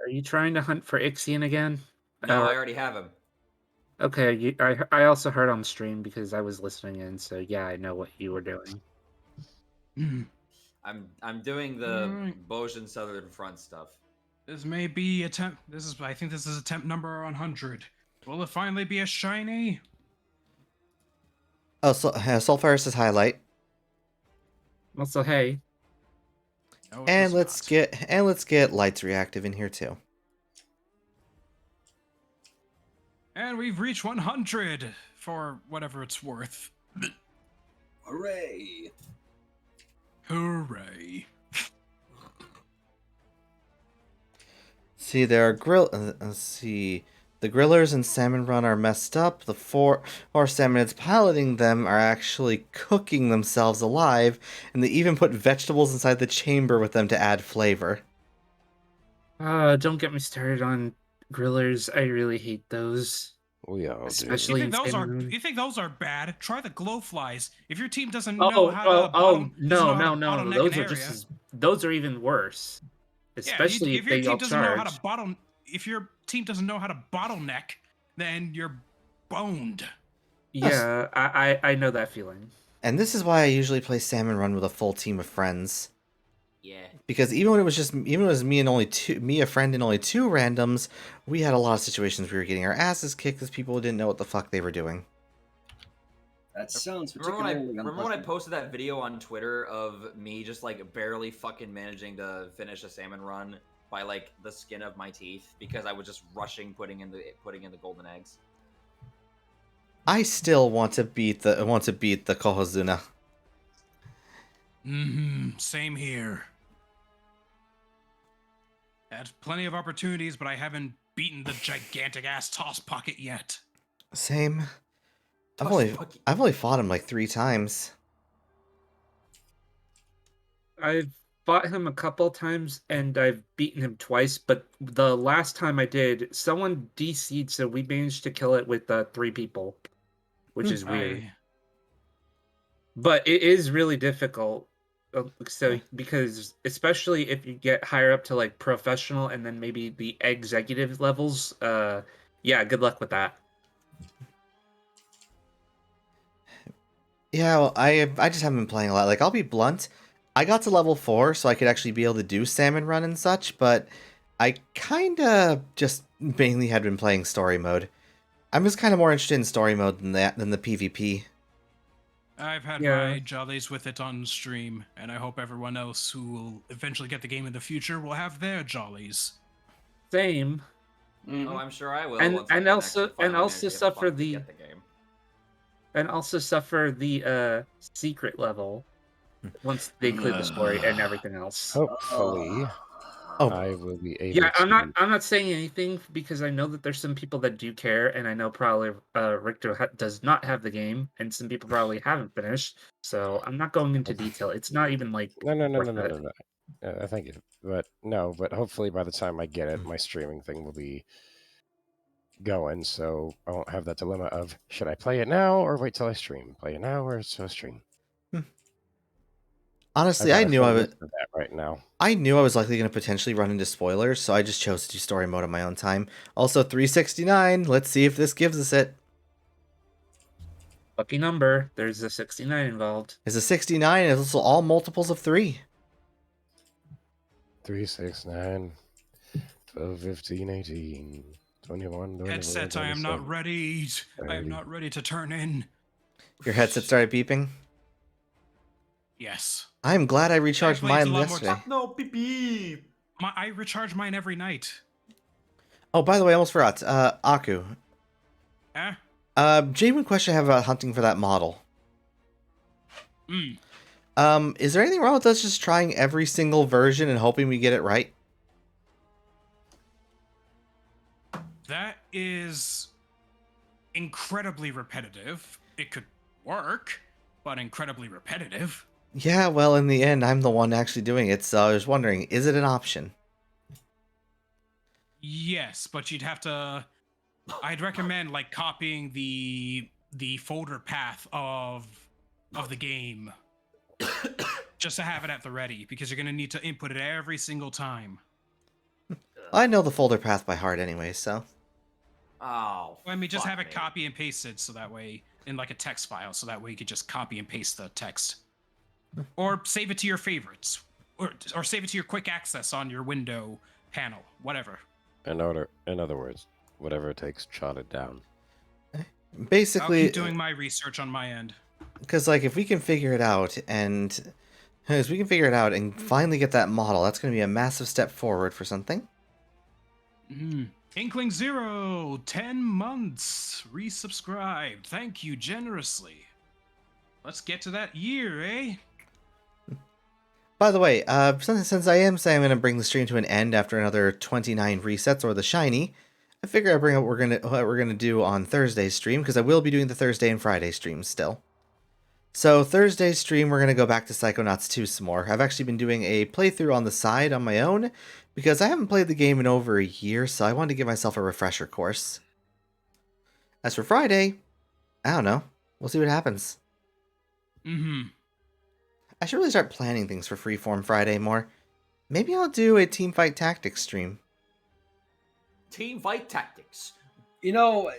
Are you trying to hunt for Ixion again? No, Or- I already have him. Okay, I also heard on stream because I was listening in, so yeah, I know what you were doing. Hmm. I'm doing the Alright. Bojin Southern Front stuff. This may be attempt. I think this is attempt number 100. Will it finally be a shiny? Oh, so Soulfire says highlight, Also, hey, No, it and was let's get Lights reactive in here too. not. And we've reached 100 for whatever it's worth. Hooray! Hooray! See, there are let's see. The grillers in Salmon Run are messed up. The four salmonids piloting them are actually cooking themselves alive, and they even put vegetables inside the chamber with them to add flavor. don't get me started on grillers. I really hate those. We all do. Especially in Salmon. You think those are bad? Try the glowflies. If your team doesn't Oh, know how to doesn't no, know how no, to no. bottleneck Those an are just area- those are even worse. Especially if if your they team all doesn't know how charge. to if your team doesn't know how to bottleneck, then you're boned. Yeah, I know that feeling. And this is why I usually play Salmon Run with a full team of friends. Yeah. Because even when it was me and a friend and only two randoms, we had a lot of situations we were getting our asses kicked because people didn't know what the fuck they were doing. That sounds Remember particularly when I unpleasant. posted that video on Twitter of me just like barely fucking managing to finish a salmon run by like the skin of my teeth because I was just rushing putting in the golden eggs. I still want to beat the Kohozuna. Same here. Had plenty of opportunities, but I haven't beaten the gigantic ass toss pocket yet. Same. Toss bucket. I've only fought him like 3 times. I've fought him a couple times and I've beaten him twice, but the last time I did, someone DC'd, so we managed to kill it with 3 people, which is weird. But it is really difficult. So because especially if you get higher up to like professional and then maybe the executive levels, yeah, good luck with that. Yeah, well, I just haven't been playing a lot. Like, I'll be blunt. I got to level 4, so I could actually be able to do Salmon Run and such, but I kinda just mainly had been playing story mode. I'm just kind of more interested in story mode than the PvP. I've had Yeah. my jollies with it on stream, and I hope everyone else who will eventually get the game in the future will have their jollies. Same. Oh, I'm sure I will. And- once I and can also- actually finally and also manage to suffer fucking the- get the game. And also suffer the secret level once they clear the story and everything else. Hopefully, Oh. I will be able Yeah, to. I'm not saying anything because I know that there's some people that do care, and I know probably Richter does not have the game, and some people probably haven't finished. So I'm not going into detail. It's not even like No. worth it. Thank you, but no. But hopefully, by the time I get it, my streaming thing will be going, so I won't have that dilemma of should I play it now or wait till I stream? Play it now or so stream? Honestly, got I a knew full I was list of that right now. I knew I was likely going to potentially run into spoilers, so I just chose to do story mode on my own time. Also, 369. Let's see if this gives us it. Lucky number. There's a 69 involved. Is a 69 and it's also all multiples of 3. 3, 6, 9, 12, 15, 18, 21, 22, Headset, I am not 27. ready. I am 30. not ready to turn in. Your headset started beeping. Yes. I'm glad I recharged Actually, it's mine a lot more yesterday. No, beep beep. I recharge mine every night. Oh, by the way, I almost forgot. Aku. Eh? Genuine question I have about hunting for that model. Is there anything wrong with us just trying every single version and hoping we get it right? That is incredibly repetitive. It could work, but incredibly repetitive. Yeah, well, in the end, I'm the one actually doing it, so I was wondering, is it an option? Yes, but you'd have to. I'd recommend like copying the folder path of the game, just to have it at the ready, because you're gonna need to input it every single time. I know the folder path by heart anyway, so. Oh. I mean, just fuck have it me. copy and pasted, so that way in like a text file, so that way you could just copy and paste the text, or save it to your favorites, or save it to your quick access on your window panel, whatever. In other words, whatever it takes, jot it down. I'll Basically, keep doing my research on my end. because like if we can figure it out and finally get that model, that's going to be a massive step forward for something. Inkling Zero, 10 months, resubscribed. Thank you generously. Let's get to that year, eh? By the way, since I am saying I'm going to bring the stream to an end after another 29 resets or the shiny, I figure I bring up what we're gonna do on Thursday's stream, because I will be doing the Thursday and Friday streams still. So Thursday's stream, we're gonna go back to Psychonauts 2 some more. I've actually been doing a playthrough on the side on my own, because I haven't played the game in over a year, so I wanted to give myself a refresher course. As for Friday, I don't know. We'll see what happens. I should really start planning things for Freeform Friday more. Maybe I'll do a Teamfight Tactics stream. Team fight tactics. You know,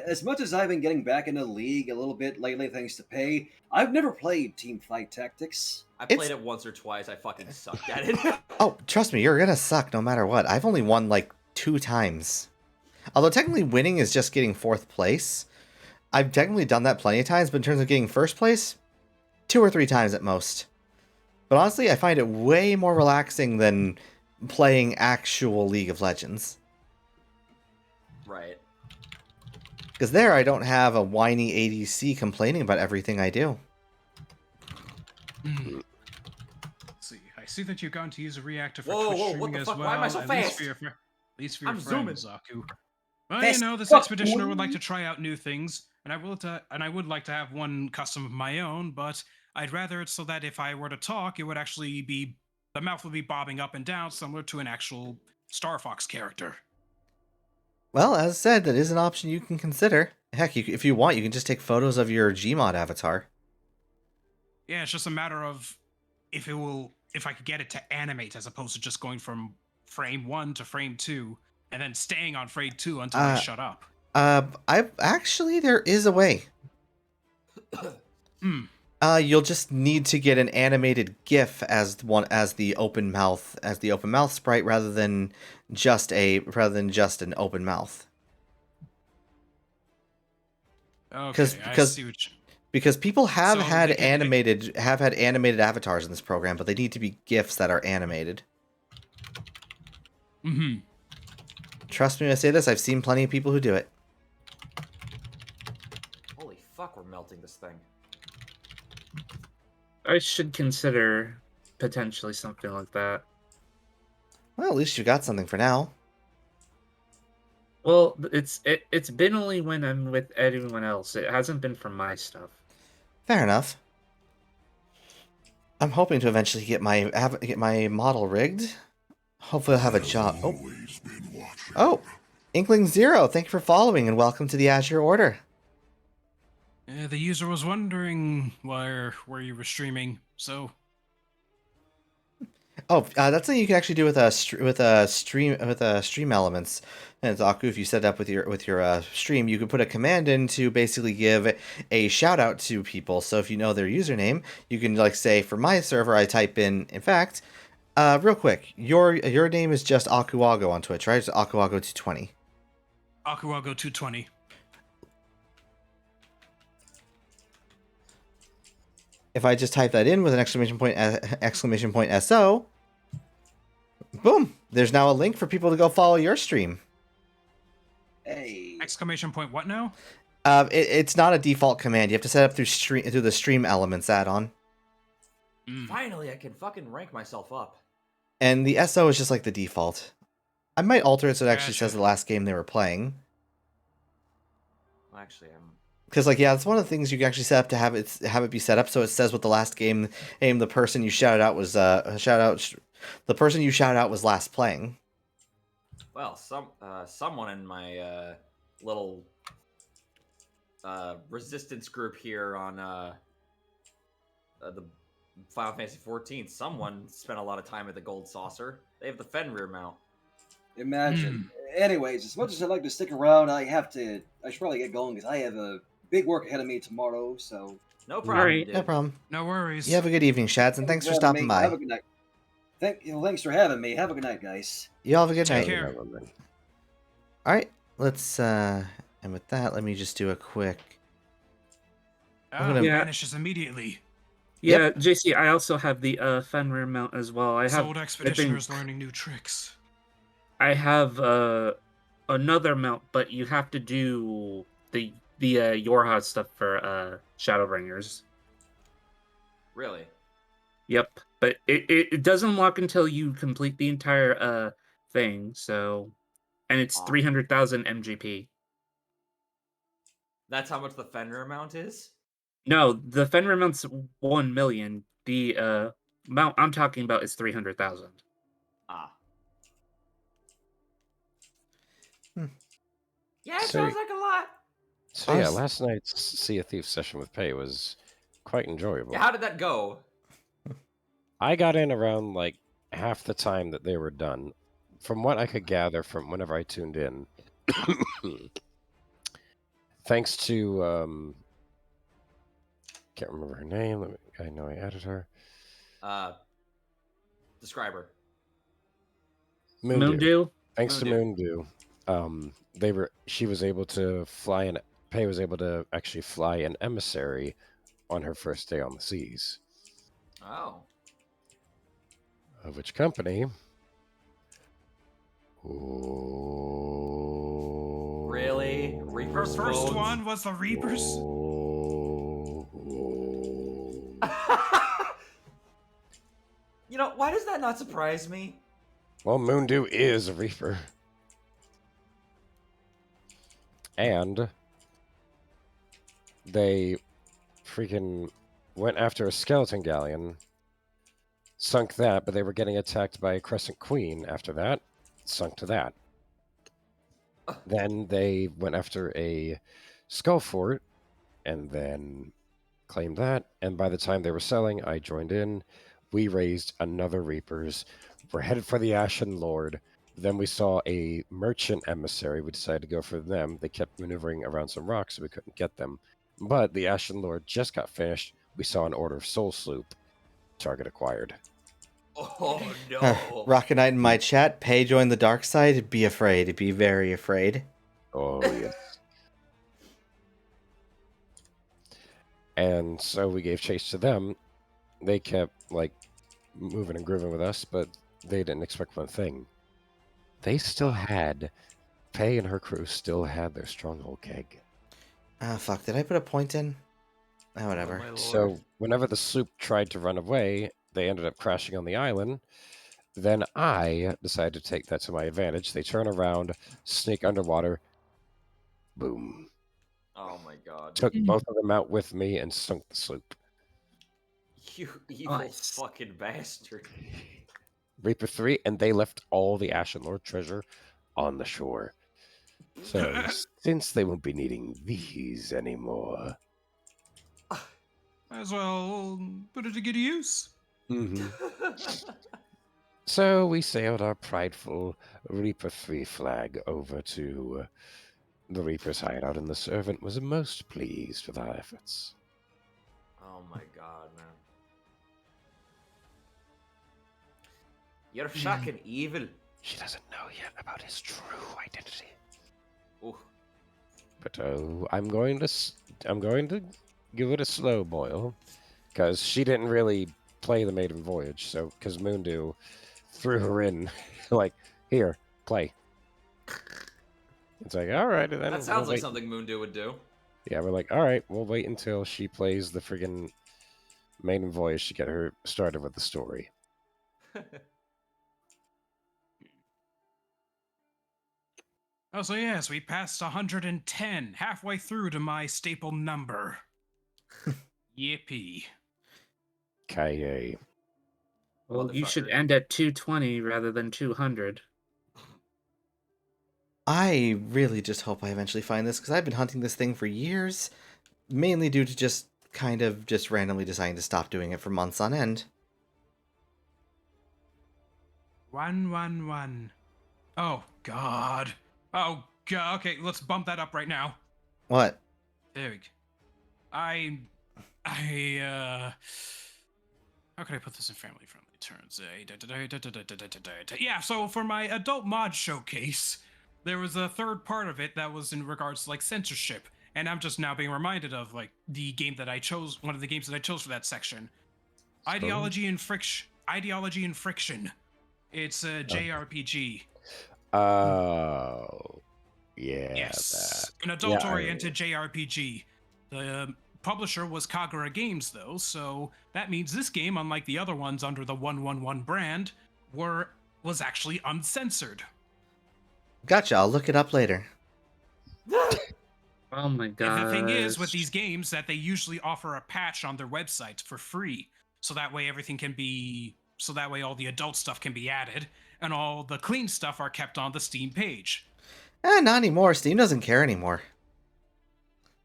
as much as I've been getting back into the League a little bit lately thanks to Pay, I've never played Team Fight Tactics. I It's- played it once or twice. I fucking sucked at it. Oh, trust me, you're gonna suck no matter what. I've only won like 2 times. Although technically winning is just getting 4th place. I've technically done that plenty of times, but in terms of getting 1st place, 2 or 3 times at most. But honestly, I find it way more relaxing than playing actual League of Legends. Right. Because there I don't have a whiny ADC complaining about everything I do. Let's see. I see that you've gone to use a reactor for Whoa, Twitch whoa, streaming what the as fuck? well. Why am I so at least fast? for your, at least for your I'm friend, zooming. Zaku. Well, Fast you know, this fuck, expeditioner boy. would like to try out new things, and I would like to have one custom of my own, but I'd rather it so that if I were to talk, it would actually be the mouth would be bobbing up and down, similar to an actual Star Fox character. Well, as I said, that is an option you can consider. Heck, if you want, you can just take photos of your Gmod avatar. Yeah, it's just a matter of if I could get it to animate as opposed to just going from frame 1 to frame 2 and then staying on frame 2 until I shut up. There is a way. You'll just need to get an animated GIF as the open mouth sprite rather than just an open mouth. Okay, I because- see what you... Because people have So had they can- animated avatars in this program, but they need to be GIFs that are animated. Mm-hmm. Trust me when I say this, I've seen plenty of people who do it. Holy fuck, we're melting this thing. I should consider potentially something like that. Well, at least you got something for now. Well, it's been only when I'm with everyone else. It hasn't been for my stuff. Fair enough. I'm hoping to eventually get my model rigged. Hopefully I'll have a job. Oh, Inkling Zero, thank you for following and welcome to the Azure Order. The user was wondering where you were streaming, so... Oh, that's something you can actually do with Stream Elements. And Aku, if you set it up with your stream, you can put a command in to basically give a shout out to people. So if you know their username, you can like say for my server, I type in fact, real quick, your name is just Akuago on Twitch, right? It's Akuago220. Akuago 220. If I just type that in with an exclamation point SO, boom! There's now a link for people to go follow your stream. Hey. Exclamation point what now? It's not a default command. You have to set up through the Stream Elements add-on. Finally, I can fucking rank myself up. And the SO is just like the default. I might alter it so it actually Gotcha. says the last game they were playing. Well, actually, I'm... Because like that's one of the things you can actually set up to have it be set up so it says what the last game the person you shouted out was the person you shouted out was last playing. Well, someone in my little resistance group here on the Final Fantasy 14, someone spent a lot of time at the Gold Saucer. They have the Fenrir mount. Imagine. Anyways, as much as I'd like to stick around, I should probably get going because I have a big work ahead of me tomorrow. So No problem. Alright. Dude. No problem. No worries. You have a good evening, Shads, and thanks for having stopping me. Have a by. good night. Thanks for having me. Have a good night, guys. You all have a good Take night. care. All right, let's and with that, let me just do a quick. Ah, Yeah. vanishes immediately. Yeah, JC, I also have the Fenrir mount as well. I have Sold expeditioners learning new tricks. another mount, but you have to do the Yorha stuff for Shadowbringers. Really? Yep, but it doesn't unlock until you complete the entire thing. So, and it's Aw. 300,000 MGP. That's how much the Fenrir mount is? No, the Fenrir mount's 1 million. The mount I'm talking about is 300,000. Ah. Hmm. Yeah, it So- sounds like a lot. So yeah, Honest- last night's Sea of Thieves session with Pei was quite enjoyable. Yeah, how did that go? I got in around like half the time that they were done. From what I could gather from whenever I tuned in, thanks to can't remember her name. I know I added her. Describe her. Moondew? Thanks to Moondew, she was able to fly an Pei was able to actually fly an emissary on her first day on the seas. Oh. Of which company? Really? Reaper's First Bones? one was the Reapers. You know, why does that not surprise me? Well, Moondew is a Reaper. And they freaking went after a skeleton galleon, sunk that, but they were getting attacked by a Crescent Queen after that, sunk to that. Then they went after a Skull Fort, and then claimed that, and by the time they were selling, I joined in. We raised another Reapers. We're headed for the Ashen Lord. Then we saw a merchant emissary. We decided to go for them. They kept maneuvering around some rocks, so we couldn't get them. But the Ashen Lord just got finished. we saw an order of Soul Sloop. Target acquired. Oh no. Rocket Knight in my chat. Pay join the dark side. Be afraid. Be very afraid. Oh, yes. And so we gave chase to them. They kept, like, moving and grooving with us, but they didn't expect one thing. They still had, Pei and her crew still had their stronghold keg. Ah, fuck. Did I put a point in? Ah, whatever. my lord. So whenever the sloop tried to run away, they ended up crashing on the island. Then I decided to take that to my advantage. They turn around, sneak underwater, boom. Oh my god. Took both of them out with me and sunk the sloop. You evil Nice. fucking bastard. Reaper 3, and they left all the Ashen Lord treasure on the shore. So, since they won't be needing these anymore. Might as well put it to good use. So, we sailed our prideful Reaper 3 flag over to the Reaper's hideout, and the servant was most pleased with our efforts. Oh my god, man. You're fucking evil. She doesn't know yet about his true identity. Ooh. But I'm going to give it a slow boil, because she didn't really play the Maiden Voyage. So, because Moondew threw her in, like, here, play. It's like, all right, and then That sounds we'll like wait. something Moondew would do. Yeah, we're like, all right, we'll wait until she plays the friggin' Maiden Voyage to get her started with the story. Oh, so yes, we passed 110, halfway through to my staple number. Yippee. Kaye. Well, you should Motherfucker. end at 220 rather than 200. I really just hope I eventually find this, because I've been hunting this thing for years, mainly due to just kind of just randomly deciding to stop doing it for months on end. 111. Oh, God. Oh, God. Okay, let's bump that up right now. What? There we go. How can I put this in family-friendly terms? Yeah, so for my adult mod showcase, there was a third part of it that was in regards to, like, censorship. And I'm just now being reminded of, like, the game that I chose, one of the games that I chose for that section. Ideology and Friction. It's a JRPG. Oh, yeah. Yes, That. an adult-oriented JRPG. The publisher was Kagura Games, though, so that means this game, unlike the other ones under the 111 brand, was actually uncensored. Gotcha, I'll look it up later. Oh my god. And the thing is, with these games, that they usually offer a patch on their website for free, so that way everything can be, so that way all the adult stuff can be added, and all the clean stuff are kept on the Steam page. Not anymore. Steam doesn't care anymore.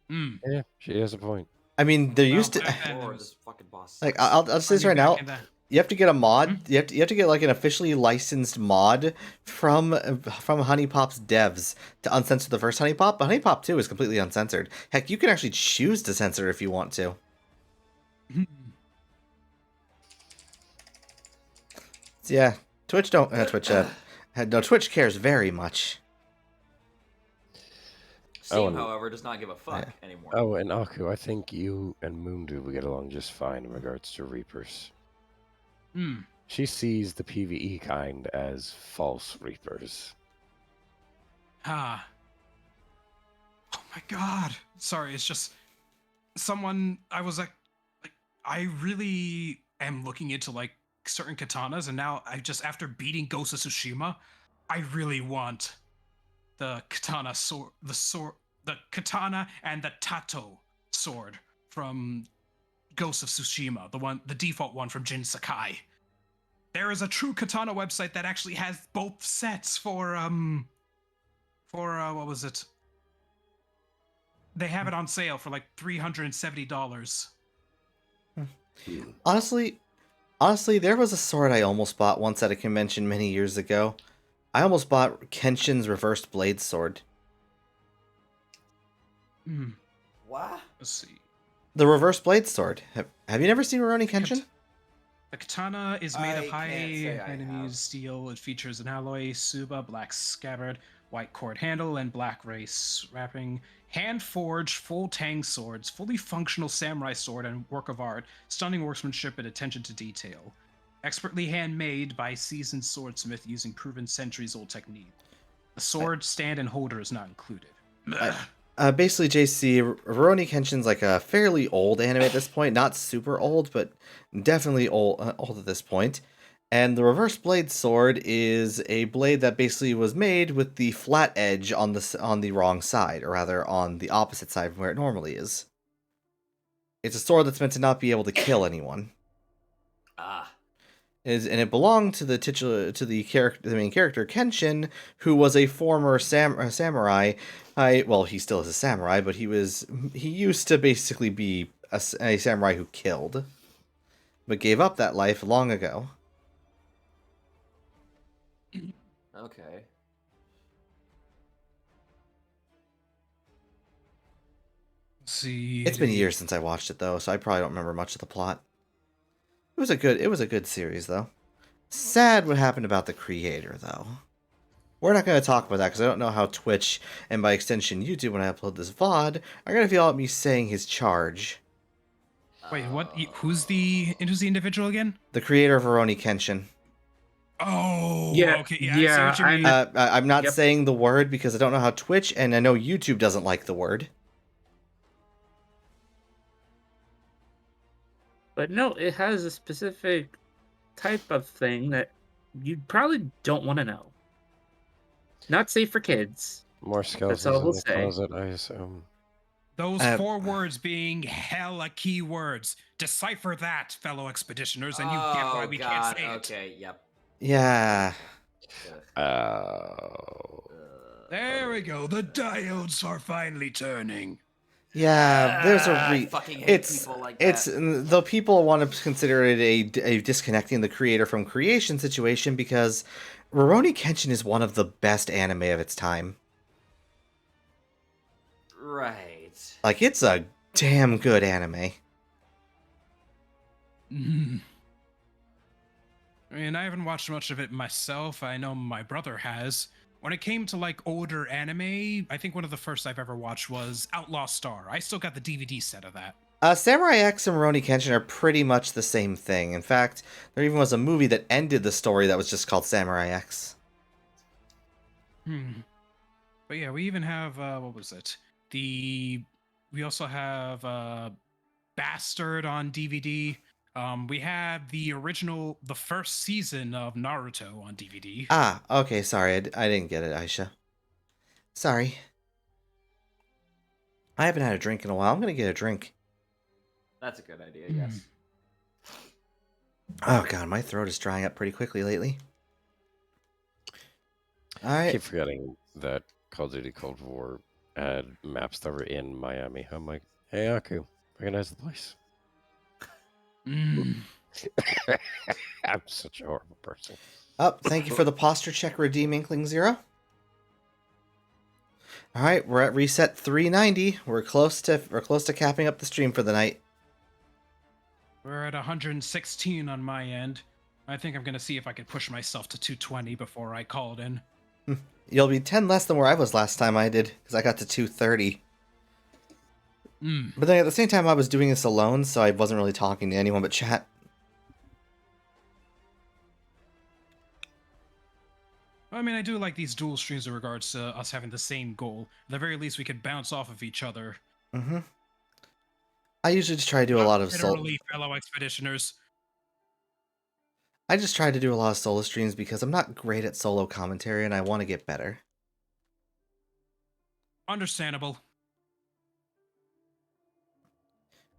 Yeah, she has a point. I mean, there used to... back then it Lord, was- this fucking boss. Like, sucks. I'll say this right now. You have to get a mod. You have to get like an officially licensed mod from HuniePop's devs to uncensor the first HuniePop. But HuniePop 2 is completely uncensored. Heck, you can actually choose to censor it if you want to. So yeah, Twitch don't Twitch cares very much. Steam, and- however, does not give a fuck anymore. Oh, and Aku, I think you and Moondew will get along just fine in regards to Reapers. She sees the PvE kind as false Reapers. Oh my god. Sorry, it's just I was like I really am looking into like certain katanas, and now after beating Ghost of Tsushima, I really want the katana sword, the katana and the Tato sword from Ghost of Tsushima, the default one from Jin Sakai. There is a true katana website that actually has both sets for what was it? They have it on sale for like $370. Honestly, there was a sword I almost bought once at a convention many years ago. I almost bought Kenshin's reversed blade sword. What? Let's see. The reverse blade sword. Have you never seen Rurouni Kenshin? The katana is made I of high can't say I enemy have. steel. It features an alloy suba, black scabbard, white cord handle, and black race wrapping. Hand forged, full tang swords, fully functional samurai sword and work of art, stunning workmanship and attention to detail. Expertly handmade by seasoned swordsmith using proven centuries-old technique. The sword, stand, and holder is not included. Basically, JC, Rurouni Kenshin's like a fairly old anime at this point. Not super old, but definitely old at this point. And the reverse blade sword is a blade that basically was made with the flat edge on the wrong side, or rather on the opposite side from where it normally is. It's a sword that's meant to not be able to kill anyone. Ah. And it belonged to the main character Kenshin, who was a former samurai. Well, he still is a samurai, but he used to basically be a samurai who killed, but gave up that life long ago. Okay. See. It's been years since I watched it though, so I probably don't remember much of the plot. It was a good series though. Sad what happened about the creator though. We're not going to talk about that because I don't know how Twitch, and by extension YouTube when I upload this VOD, are going to feel about me saying his charge. Wait, what? Who's the individual again? The creator of Rurouni Kenshin. Oh, Yeah, okay, yeah, yeah, I see what you mean. I'm not Yep. saying the word because I don't know how Twitch, and I know YouTube doesn't like the word. But no, it has a specific type of thing that you probably don't want to know. Not safe for kids. More skeletons all in we'll the say. closet, I assume. Those 4 words being hella key words. Decipher that, fellow expeditioners, and you get why we can't say it. Okay, yep. Yeah. Oh. There we go. The diodes are finally turning. Yeah, there's a I fucking hate it's people like it's that. though people want to consider it a disconnecting the creator from creation situation because Rurouni Kenshin is one of the best anime of its time. Right. Like it's a damn good anime. I mean, I haven't watched much of it myself. I know my brother has. When it came to like older anime, I think one of the first I've ever watched was Outlaw Star. I still got the DVD set of that. Samurai X and Rurouni Kenshin are pretty much the same thing. In fact, there even was a movie that ended the story that was just called Samurai X. But yeah, we even have what was it? We also have Bastard on DVD. We have the first season of Naruto on DVD. Ah, okay, sorry, I didn't get it, Aisha. Sorry. I haven't had a drink in a while. I'm gonna get a drink. That's a good idea, yes. Oh god, my throat is drying up pretty quickly lately. I Alright. keep forgetting that Call of Duty Cold War had maps that were in Miami. I'm like, hey, Aku, recognize the place. I'm such a horrible person. Thank you for the posture check, Redeem Inkling Zero. Alright, we're at reset 390. We're close to capping up the stream for the night. We're at 116 on my end. I think I'm gonna see if I can push myself to 220 before I call it in. You'll be 10 less than where I was last time I did, because I got to 230. But then at the same time, I was doing this alone, so I wasn't really talking to anyone but chat. I mean, I do like these dual streams in regards to us having the same goal. At the very least, we could bounce off of each other. I usually just try to do a lot of literally, fellow expeditioners. I just try to do a lot of solo streams because I'm not great at solo commentary and I want to get better. Understandable.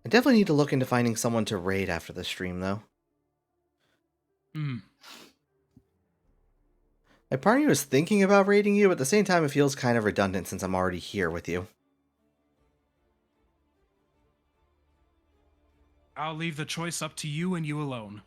I definitely need to look into finding someone to raid after the stream, though. My partner was thinking about raiding you, but at the same time it feels kind of redundant since I'm already here with you. I'll leave the choice up to you and you alone.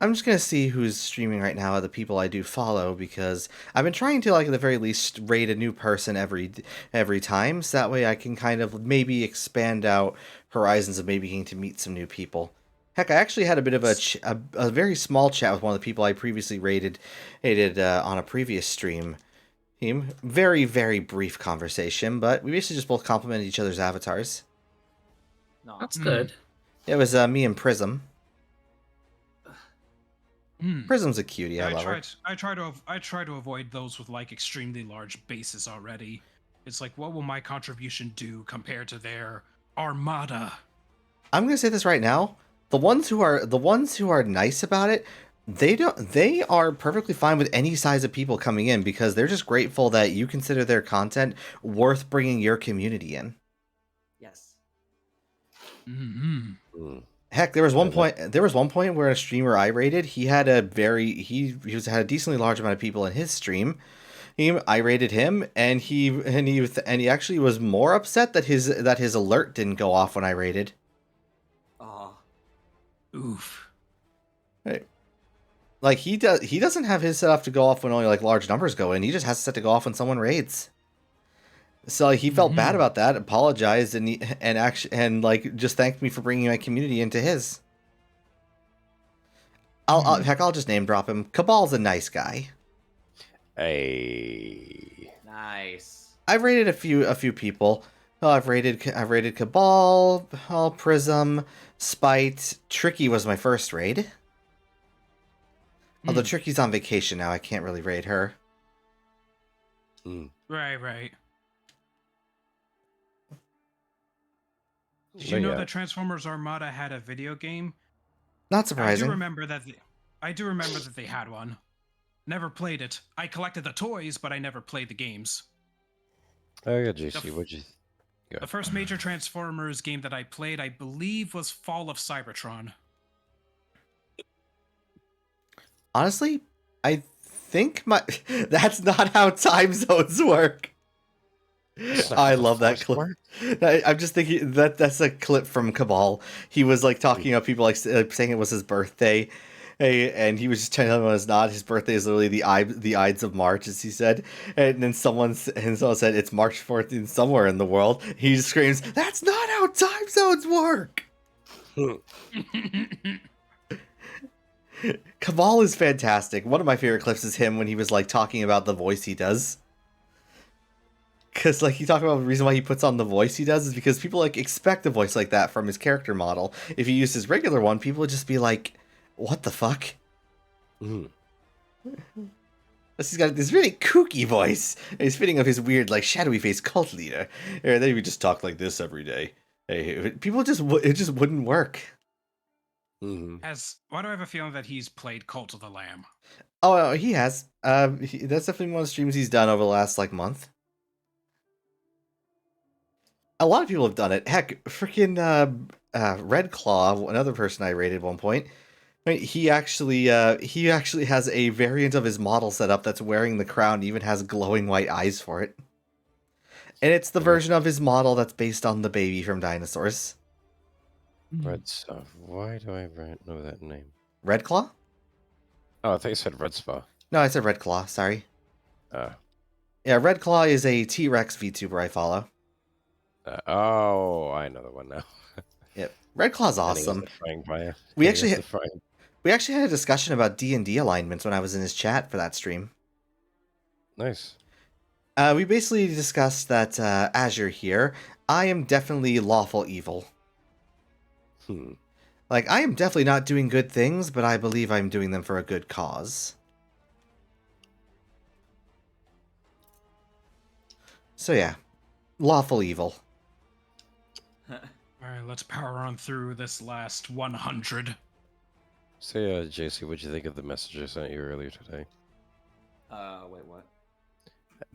I'm just gonna see who's streaming right now, the people I do follow, because I've been trying to, like, at the very least raid a new person every time, so that way I can kind of maybe expand out horizons of maybe getting to meet some new people. Heck, I actually had a bit of a very small chat with one of the people I previously raided on a previous stream. Very, very brief conversation, but we basically just both complimented each other's avatars. No. That's good. It was me and Prism. Hmm. Prism's a cutie. I I love her. I try to avoid those with like extremely large bases already. It's like, what will my contribution do compared to their armada? I'm gonna say this right now. The ones who are nice about it, they are perfectly fine with any size of people coming in because they're just grateful that you consider their content worth bringing your community in. Yes. Hmm. Mm. Heck, there was one point where a streamer I rated, he had a had a decently large amount of people in his stream. I rated him, and he actually was more upset that his alert didn't go off when I rated. Oh. Oof. Like he doesn't have his set up to go off when only like large numbers go in. He just has it set to go off when someone raids. So he felt bad about that, apologized, and like just thanked me for bringing my community into his. I'll just name drop him. Cabal's a nice guy. Hey. Nice. I've rated a few people. Oh, I've rated Cabal, Prism, Spite. Tricky was my first raid. Although Tricky's on vacation now, I can't really raid her. Right. Did But you know yeah. that Transformers Armada had a video game? Not surprising. I do remember that they had one. Never played it. I collected the toys, but I never played the games. Oh yeah, JC, what'd you? Go. The first major Transformers game that I played, I believe, was Fall of Cybertron. Honestly, I think that's not how time zones work. I love that clip. I'm just thinking that's a clip from Cabal. He was like talking about people like saying it was his birthday. And he was just telling them it's not. His birthday is literally the Ides of March, as he said. And then someone said it's March 14th somewhere in the world. He just screams, "That's not how time zones work!" Cabal is fantastic. One of my favorite clips is him when he was like talking about the voice he does. Because like he talked about the reason why he puts on the voice he does is because people like expect a voice like that from his character model. If he used his regular one, people would just be like, "What the fuck?" He's got this really kooky voice. And he's fitting of his weird, like, shadowy face cult leader. And then he would just talk like this every day. Hey, people it just wouldn't work. Why do I have a feeling that he's played Cult of the Lamb? Oh, he has. That's definitely one of the streams he's done over the last like month. A lot of people have done it. Heck, freaking Red Claw, another person I rated at one point. He actually has a variant of his model set up that's wearing the crown, even has glowing white eyes for it. And it's the version of his model that's based on the baby from Dinosaurs. Red stuff. Why do I know that name? Red Claw? Oh, I thought you said Red Spa. No, I said Red Claw, sorry. Yeah, Red Claw is a T-Rex VTuber I follow. Oh, I know the one now. Yep. Red Claw's awesome. We actually had a discussion about D&D alignments when I was in his chat for that stream. Nice. We basically discussed that as you're here, I am definitely lawful evil. Like, I am definitely not doing good things, but I believe I'm doing them for a good cause. So yeah, lawful evil. Alright, let's power on through this last 100. Say, JC, what'd you think of the message I sent you earlier today? Wait, what?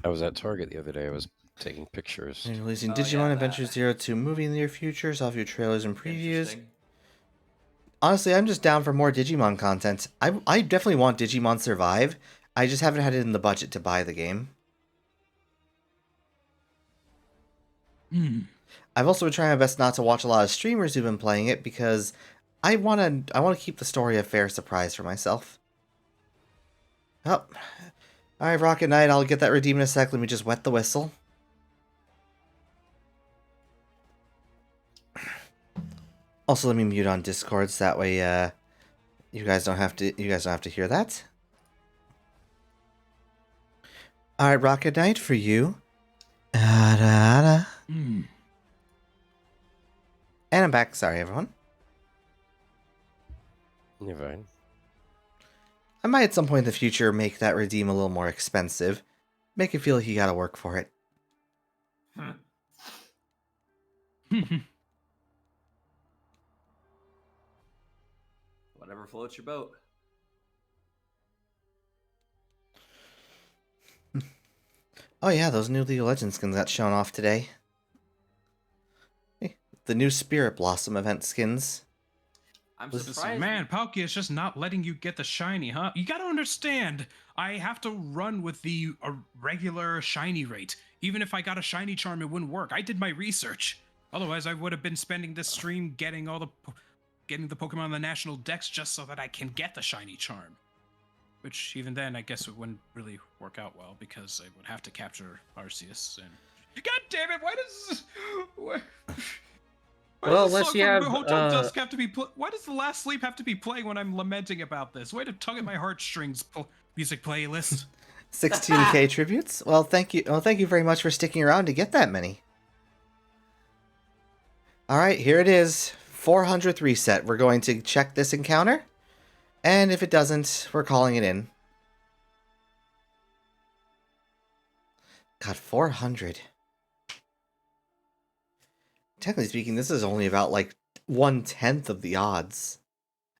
I was at Target the other day. I was taking pictures. And releasing Digimon Adventure 02 movie in the near future. Saw a few trailers and previews. Honestly, I'm just down for more Digimon content. I definitely want Digimon Survive. I just haven't had it in the budget to buy the game. I've also been trying my best not to watch a lot of streamers who've been playing it because I want to keep the story a fair surprise for myself. Oh. Alright, Rocket Knight, I'll get that redeemed in a sec. Let me just wet the whistle. Also, let me mute on Discord so that way you guys don't have to hear that. Alright, Rocket Knight, for you. And I'm back. Sorry, everyone. You're fine. I might at some point in the future make that redeem a little more expensive. Make it feel like you gotta work for it. Whatever floats your boat. Oh yeah, those new League of Legends skins got shown off today. Hey, the new Spirit Blossom event skins. I'm Listen, surprised. man, Palkia is just not letting you get the shiny, huh? You gotta understand, I have to run with the regular shiny rate. Even if I got a shiny charm, it wouldn't work. I did my research. Otherwise, I would have been spending this stream getting getting the Pokemon on the national dex just so that I can get the shiny charm. Which, even then, I guess it wouldn't really work out well because I would have to capture Arceus. And God damn it! Why does why Well, does the unless song you from have, Hotel Dusk have to be why does The Last Sleep have to be playing when I'm lamenting about this? Way to tug at my heartstrings, music playlist. 16k tributes? Well, thank you. Well, thank you very much for sticking around to get that many. Alright, here it is. 400th reset. We're going to check this encounter. And if it doesn't, we're calling it in. God, 400. Technically speaking, this is only about like 1/10 of the odds.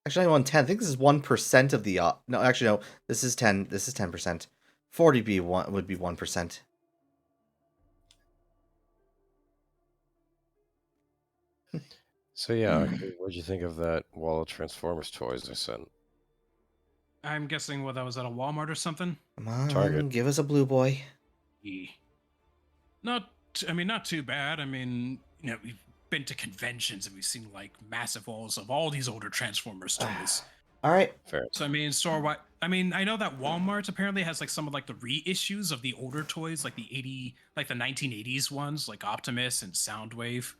Actually, not 1/10. I think this is 1% of the odds. No, actually, no. This is 10. This is 10%. 40 would be 1%. So yeah, what'd you think of that wall of Transformers toys I sent? I'm guessing that was at a Walmart or something. Come on, Target. give us a blue boy. Yeah. Not too bad. I mean, we've been to conventions and we've seen like massive walls of all these older Transformers toys. Alright. Fair. So I mean, store-wide, I mean, I know that Walmart apparently has like some of like the reissues of the older toys, like the 1980s ones, like Optimus and Soundwave.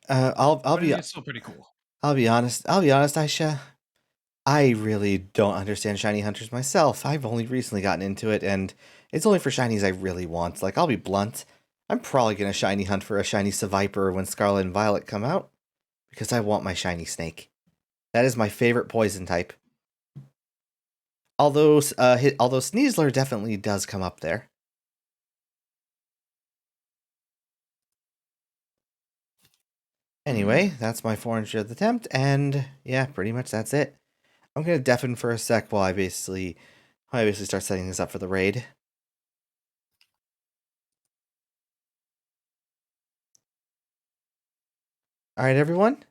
I'll But be it's still pretty cool. I'll be honest, Aisha. I really don't understand shiny hunters myself. I've only recently gotten into it, and it's only for shinies I really want. Like, I'll be blunt. I'm probably gonna shiny hunt for a shiny Seviper when Scarlet and Violet come out, because I want my shiny snake. That is my favorite poison type. Although Sneasler definitely does come up there. Anyway, that's my 400th attempt, and yeah, pretty much that's it. I'm gonna deafen for a sec while I basically start setting this up for the raid. Alright, everyone.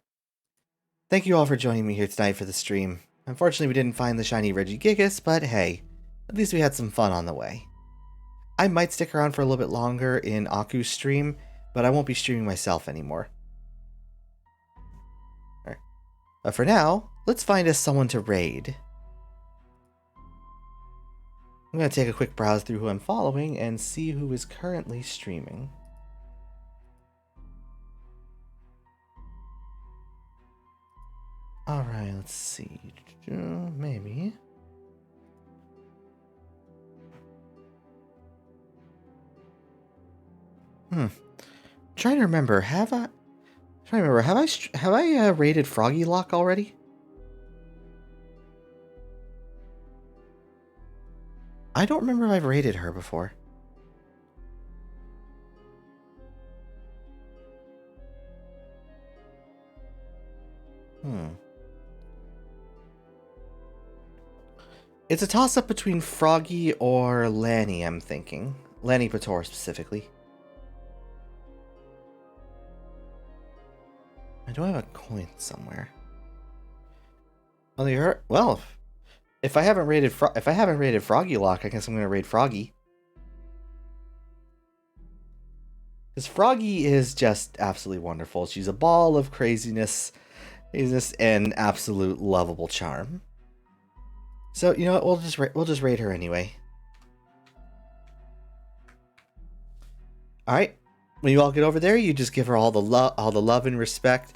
Thank you all for joining me here tonight for the stream. Unfortunately, we didn't find the shiny Regigigas, but hey, at least we had some fun on the way. I might stick around for a little bit longer in Aku's stream, but I won't be streaming myself anymore. But for now, let's find us someone to raid. I'm going to take a quick browse through who I'm following and see who is currently streaming. Alright, let's see. Maybe. Trying to remember, have I raided Froggy Lock already? I don't remember if I've raided her before. It's a toss-up between Froggy or Lanny, I'm thinking. Lanny Pator, specifically. I do have a coin somewhere. Well, if I haven't raided Froggy Lock, I guess I'm gonna raid Froggy. Because Froggy is just absolutely wonderful. She's a ball of craziness and absolute lovable charm. So, you know what, we'll just raid her anyway. Alright. When you all get over there, you just give her all the love and respect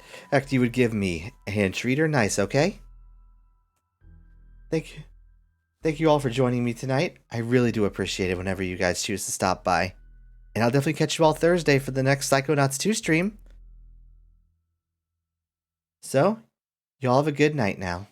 you would give me, and treat her nice, okay? Thank you all for joining me tonight. I really do appreciate it whenever you guys choose to stop by. And I'll definitely catch you all Thursday for the next Psychonauts 2 stream. So, you all have a good night now.